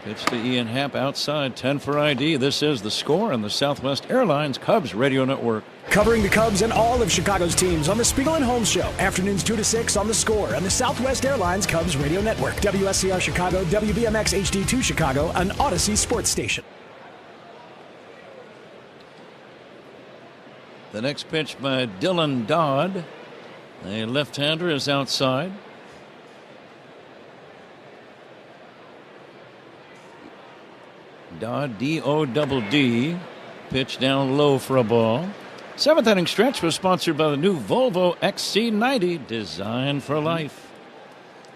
Pitch to Ian Happ outside. 10 for ID. This is The Score on the Southwest Airlines Cubs Radio Network. Covering the Cubs and all of Chicago's teams on the Spiegel and Holmes Show. Afternoons 2 to 6 on The Score and the Southwest Airlines Cubs Radio Network. WSCR Chicago, WBMX HD2 Chicago, an Odyssey sports station. The next pitch by Dylan Dodd. A left-hander is outside. D-O-double-D. Pitch down low for a ball. Seventh inning stretch was sponsored by the new Volvo XC90, designed for life.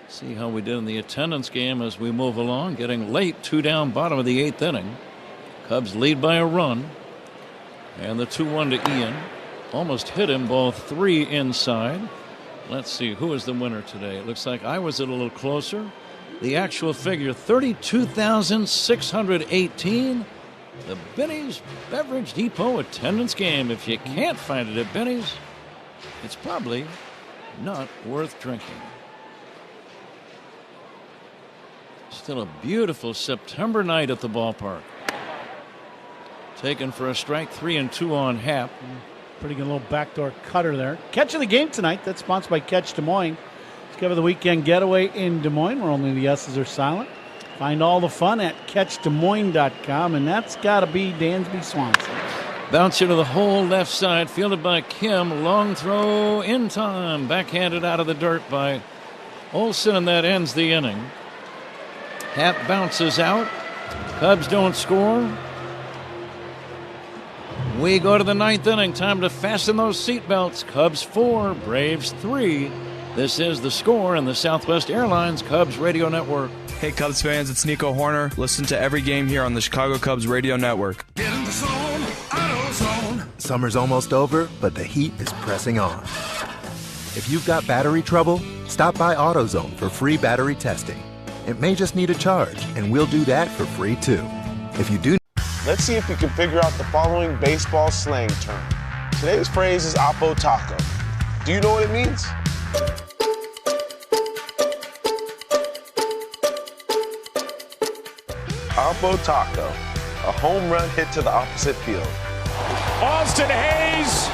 See how we did in the attendance game as we move along. Getting late, 2 down, bottom of the 8th inning. Cubs lead by a run. And the 2-1 to Ian. Almost hit him, ball 3 inside. Let's see, who is the winner today? It looks like I was a little closer. The actual figure, 32,618. The Benny's Beverage Depot attendance game. If you can't find it at Benny's, it's probably not worth drinking. Still a beautiful September night at the ballpark. Taken for a strike, 3-2 on Happ. Pretty good little backdoor cutter there. Catch of the game tonight. That's sponsored by Catch Des Moines. Discover the weekend getaway in Des Moines where only the S's are silent. Find all the fun at CatchDesMoines.com, and that's got to be Dansby Swanson. Bouncer to the hole left side, fielded by Kim. Long throw in time. Backhanded out of the dirt by Olsen, and that ends the inning. Happ bounces out. Cubs don't score. We go to the 9th inning. Time to fasten those seatbelts. Cubs 4, Braves 3. This is The Score in the Southwest Airlines Cubs Radio Network. Hey Cubs fans, it's Nico Horner. Listen to every game here on the Chicago Cubs Radio Network. Get in the zone, AutoZone. Summer's almost over, but the heat is pressing on. If you've got battery trouble, stop by AutoZone for free battery testing. It may just need a charge, and we'll do that for free too. If you do, let's see if you can figure out the following baseball slang term. Today's phrase is Oppo Taco. Do you know what it means? Oppo Taco, a home run hit to the opposite field. Austin Hayes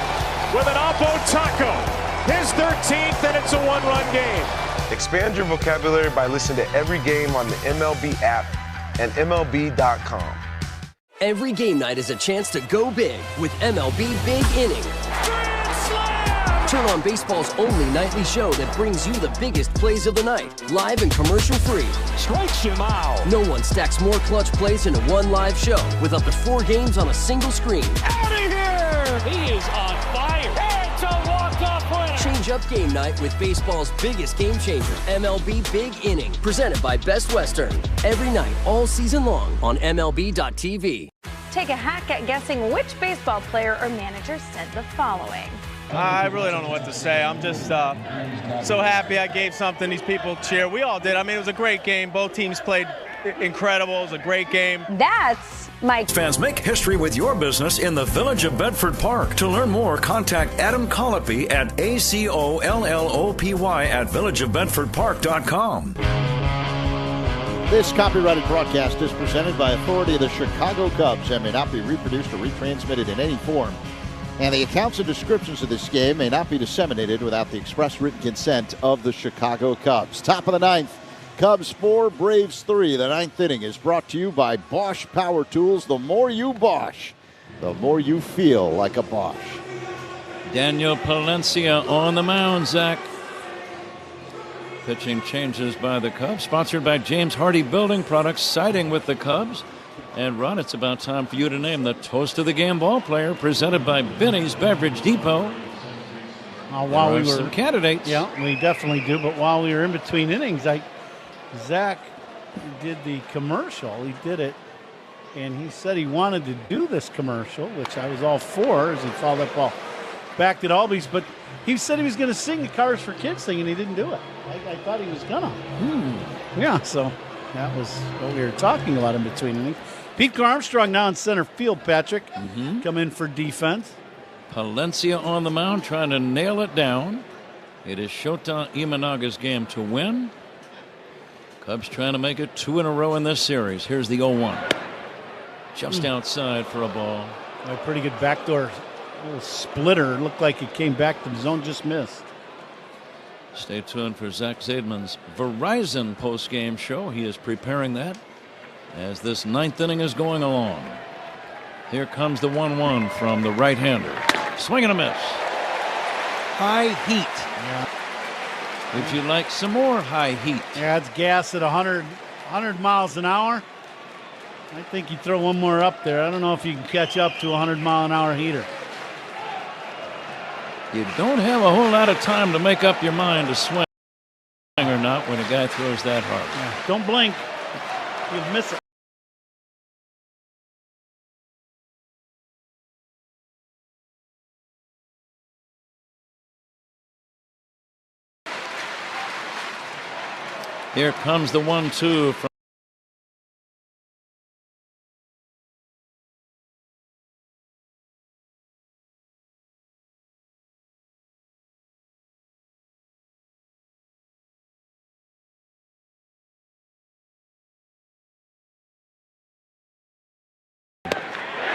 with an Oppo Taco. His 13th, and it's a 1-run game. Expand your vocabulary by listening to every game on the MLB app and MLB.com. Every game night is a chance to go big with MLB Big Inning. Turn on baseball's only nightly show that brings you the biggest plays of the night, live and commercial-free. Strikes him out. No one stacks more clutch plays into one live show with up to 4 games on a single screen. Out of here! He is on fire. It's a walk-off winner. Change up game night with baseball's biggest game changer, MLB Big Inning, presented by Best Western. Every night, all season long on MLB.tv. Take a hack at guessing which baseball player or manager said the following. I really don't know what to say. I'm just so happy I gave something these people cheer. We all did. I mean, it was a great game. Both teams played incredible. It was a great game. That's Mike. Fans, make history with your business in the Village of Bedford Park. To learn more, contact Adam Colopy at ACOLLOPY at villageofbedfordpark.com. This copyrighted broadcast is presented by authority of the Chicago Cubs and may not be reproduced or retransmitted in any form. And the accounts and descriptions of this game may not be disseminated without the express written consent of the Chicago Cubs. Top of the 9th, Cubs 4, Braves 3. The 9th inning is brought to you by Bosch Power Tools. The more you Bosch, the more you feel like a Bosch. Daniel Palencia on the mound, Zach. Pitching changes by the Cubs, sponsored by James Hardy Building Products, siding with the Cubs. And Ron, it's about time for you to name the toast of the game ball player, presented by Benny's Beverage Depot. While we were some candidates, yeah, we definitely do. But while we were in between innings, Zach did the commercial. He did it, and he said he wanted to do this commercial, which I was all for, as he followed up all back at Albies. But he said he was going to sing the Cars for Kids thing, and he didn't do it. I thought he was gonna. Yeah, so that was what we were talking about in between innings. Pete Armstrong now in center field, Patrick. Come in for defense. Palencia on the mound trying to nail it down. It is Shota Imanaga's game to win. Cubs trying to make it 2 in a row in this series. Here's the 0-1. Just outside for a ball. A pretty good backdoor little splitter. It looked like it came back to the zone, just missed. Stay tuned for Zach Zaidman's Verizon post-game show. He is preparing that as this 9th inning is going along. Here comes the 1-1 from the right-hander. Swing and a miss. High heat. Yeah. Would you like some more high heat? Yeah, it's gas at 100 miles an hour. I think you throw one more up there. I don't know if you can catch up to a 100-mile-an-hour heater. You don't have a whole lot of time to make up your mind to swing or not when a guy throws that hard. Yeah, don't blink. You'll miss it. Here comes the 1-2 from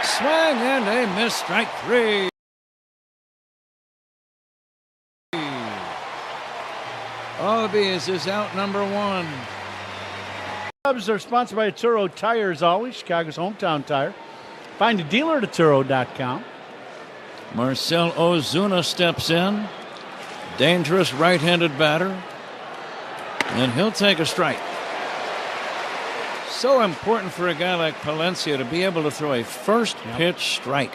swing and a miss, strike 3. Albies is out number 1. Cubs are sponsored by Turo Tires, always Chicago's hometown tire. Find a dealer at Turo.com. Marcell Ozuna steps in. Dangerous right-handed batter. And he'll take a strike. So important for a guy like Palencia to be able to throw a first pitch strike.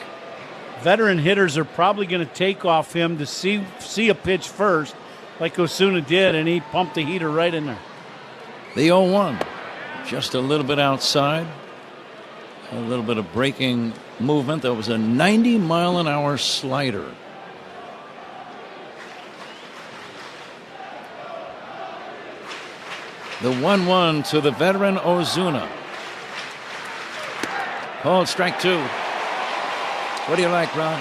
Veteran hitters are probably going to take off him to see a pitch first, like Osuna did, and he pumped the heater right in there. The 0-1, just a little bit outside. A little bit of breaking movement. That was a 90-mile-an-hour slider. The 1-1 to the veteran Ozuna. Called strike 2. What do you like, Ron?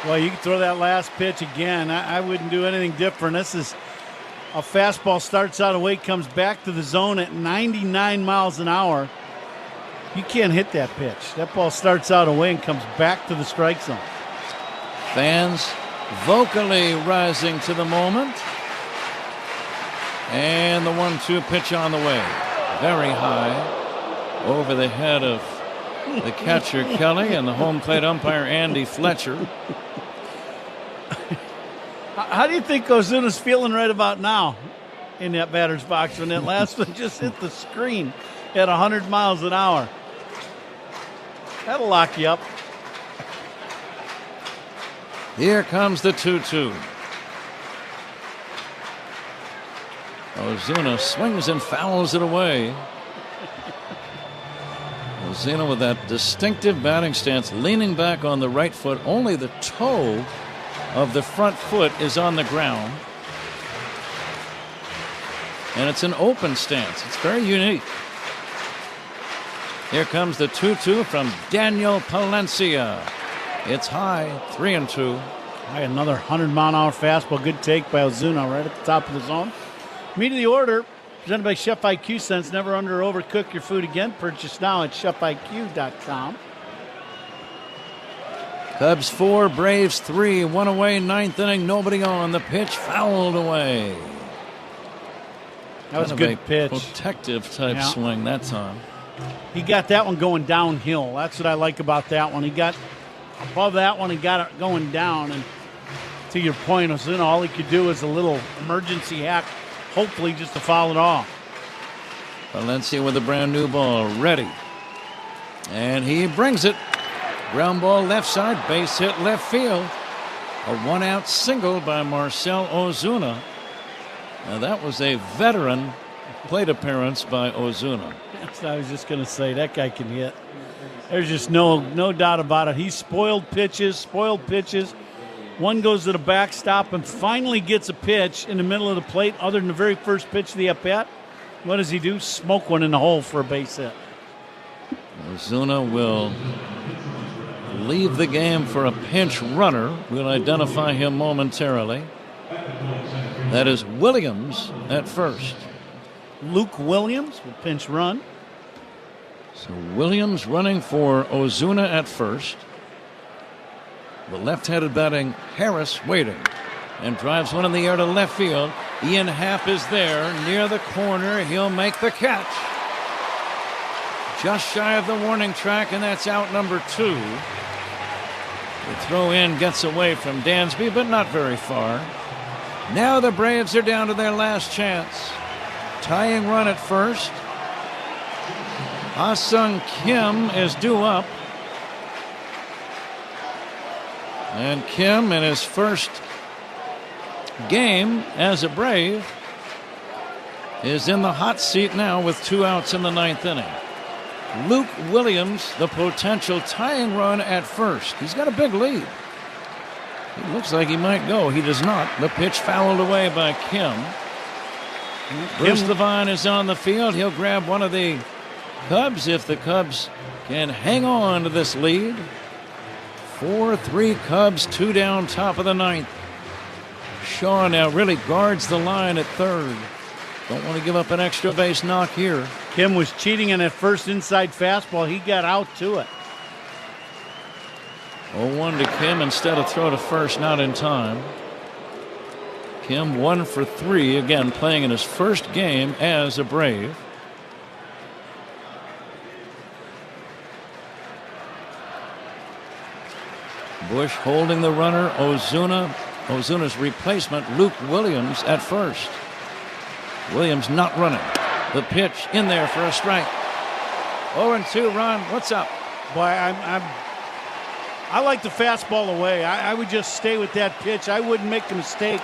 Well, you can throw that last pitch again. I wouldn't do anything different. This is a fastball, starts out away, comes back to the zone at 99 miles an hour. You can't hit that pitch. That ball starts out away and comes back to the strike zone. Fans vocally rising to the moment. And the 1-2 pitch on the way. Very high over the head of the catcher Kelly and the home plate umpire Andy Fletcher. How do you think Ozuna's feeling right about now in that batter's box when that last one just hit the screen at 100 miles an hour? That'll lock you up. Here comes the 2-2. Ozuna swings and fouls it away. Ozuna with that distinctive batting stance, leaning back on the right foot. Only the toe of the front foot is on the ground. And it's an open stance. It's very unique. Here comes the 2-2 from Daniel Palencia. It's high, 3-2. Another 100-mile-an-hour fastball. Good take by Ozuna right at the top of the zone. Meat of the order, presented by Chef IQ. Sense never under or overcook your food again. Purchase now at chefiq.com. Cubs 4, Braves 3, 1 away, 9th inning, nobody on. The pitch fouled away. That was a good pitch. Protective type swing that time. He got that one going downhill. That's what I like about that one. He got above that one and got it going down. And to your point, Ozuna, all he could do was a little emergency hack, hopefully just to foul it off. Valencia with a brand new ball, ready. And he brings it. Ground ball left side, base hit left field. A 1-out single by Marcell Ozuna. Now that was a veteran plate appearance by Ozuna. That's what I was just going to say. That guy can hit. There's just no doubt about it. He's spoiled pitches. One goes to the backstop and finally gets a pitch in the middle of the plate. Other than the very first pitch of the at-bat, what does he do? Smoke one in the hole for a base hit. Ozuna will leave the game for a pinch runner. We'll identify him momentarily. That is Williams at first. Luke Williams will pinch run. So Williams running for Ozuna at first. The left-handed batting Harris waiting and drives one in the air to left field. Ian Happ is there near the corner. He'll make the catch. Just shy of the warning track, and that's out number 2. The throw in gets away from Dansby, but not very far. Now the Braves are down to their last chance. Tying run at first. Ha-Sung Kim is due up. And Kim, in his first game as a Brave, is in the hot seat now with 2 outs in the 9th inning. Luke Williams, the potential tying run at first. He's got a big lead. It looks like he might go. He does not. The pitch fouled away by Kim. Bruce Levine is on the field. He'll grab one of the Cubs if the Cubs can hang on to this lead. 4-3 Cubs, 2 down, top of the 9th. Shaw now really guards the line at third. Don't want to give up an extra base knock here. Kim was cheating in that first inside fastball. He got out to it. 0-1 to Kim instead of throw to first, not in time. Kim 1 for 3, again playing in his first game as a Brave. Bush holding the runner. Ozuna's replacement, Luke Williams, at first. Williams not running. The pitch in there for a strike. 0-2, Ron. What's up? Boy, I like the fastball away. I would just stay with that pitch. I wouldn't make a mistake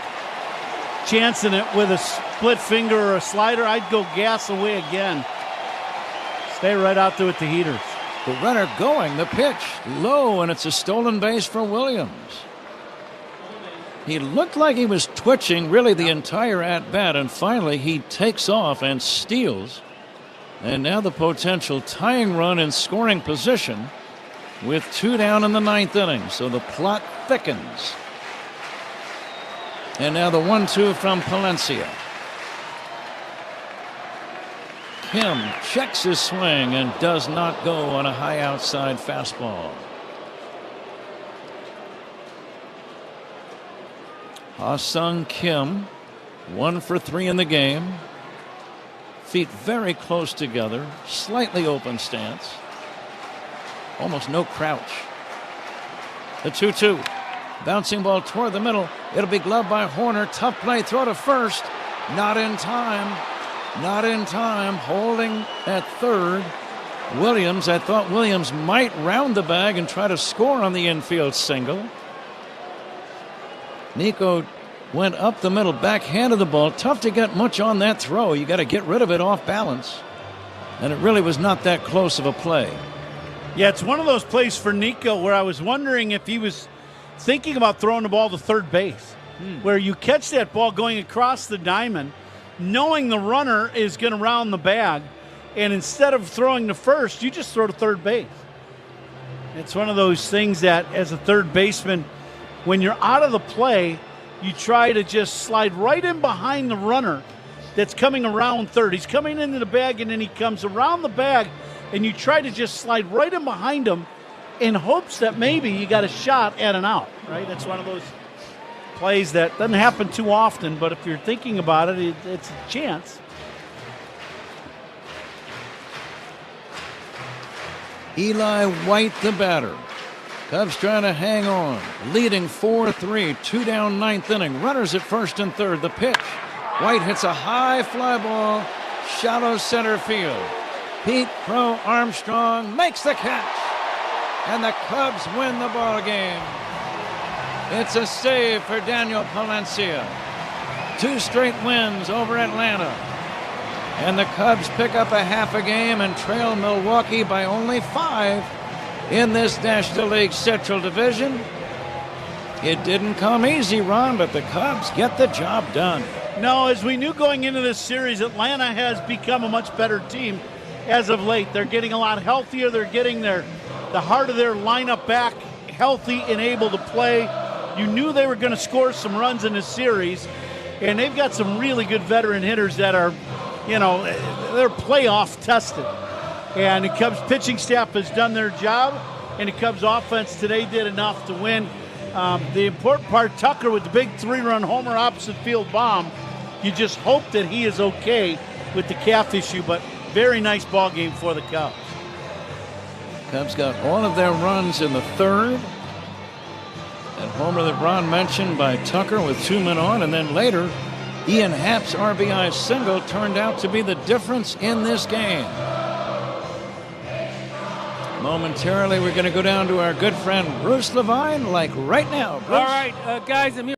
chancing it with a split finger or a slider. I'd go gas away again. Stay right out there with the heaters. The runner going, the pitch low, and it's a stolen base for Williams. He looked like he was twitching really the entire at-bat, and finally he takes off and steals. And now the potential tying run in scoring position with 2 down in the 9th inning. So the plot thickens. And now the 1-2 from Palencia. Kim checks his swing and does not go on a high outside fastball. Ha-Sung Kim, 1 for 3 in the game. Feet very close together, slightly open stance. Almost no crouch. The 2-2. Bouncing ball toward the middle. It'll be gloved by Horner. Tough play, throw to first. Not in time. Not in time. Holding at third. Williams, I thought Williams might round the bag and try to score on the infield single. Nico went up the middle, backhanded the ball. Tough to get much on that throw. You got to get rid of it off balance. And it really was not that close of a play. Yeah, it's one of those plays for Nico where I was wondering if he was thinking about throwing the ball to third base, where you catch that ball going across the diamond, knowing the runner is going to round the bag, and instead of throwing to first, you just throw to third base. It's one of those things that, as a third baseman, when you're out of the play, you try to just slide right in behind the runner that's coming around third. He's coming into the bag, and then he comes around the bag, and you try to just slide right in behind him in hopes that maybe you got a shot at an out, right? That's one of those plays that doesn't happen too often, but if you're thinking about it, it's a chance. Eli White, the batter. Cubs trying to hang on, leading 4-3, 2 down, 9th inning. Runners at first and third. The pitch. White hits a high fly ball, shallow center field. Pete Crow Armstrong makes the catch, and the Cubs win the ball game. It's a save for Daniel Palencia. 2 straight wins over Atlanta. And the Cubs pick up a half a game and trail Milwaukee by only 5 in this National League Central Division. It didn't come easy, Ron, but the Cubs get the job done. No, as we knew going into this series, Atlanta has become a much better team as of late. They're getting a lot healthier. They're getting the heart of their lineup back healthy and able to play. You knew they were going to score some runs in this series, and they've got some really good veteran hitters that are, they're playoff tested. And the Cubs pitching staff has done their job, and the Cubs offense today did enough to win. The important part, Tucker with the big 3-run homer opposite field bomb, you just hope that he is okay with the calf issue, but very nice ball game for the Cubs. Cubs got all of their runs in the third. That homer that Ron mentioned by Tucker with 2 men on, and then later, Ian Happ's RBI single turned out to be the difference in this game. Momentarily, we're going to go down to our good friend Bruce Levine, like right now. Bruce. All right, guys, I'm here.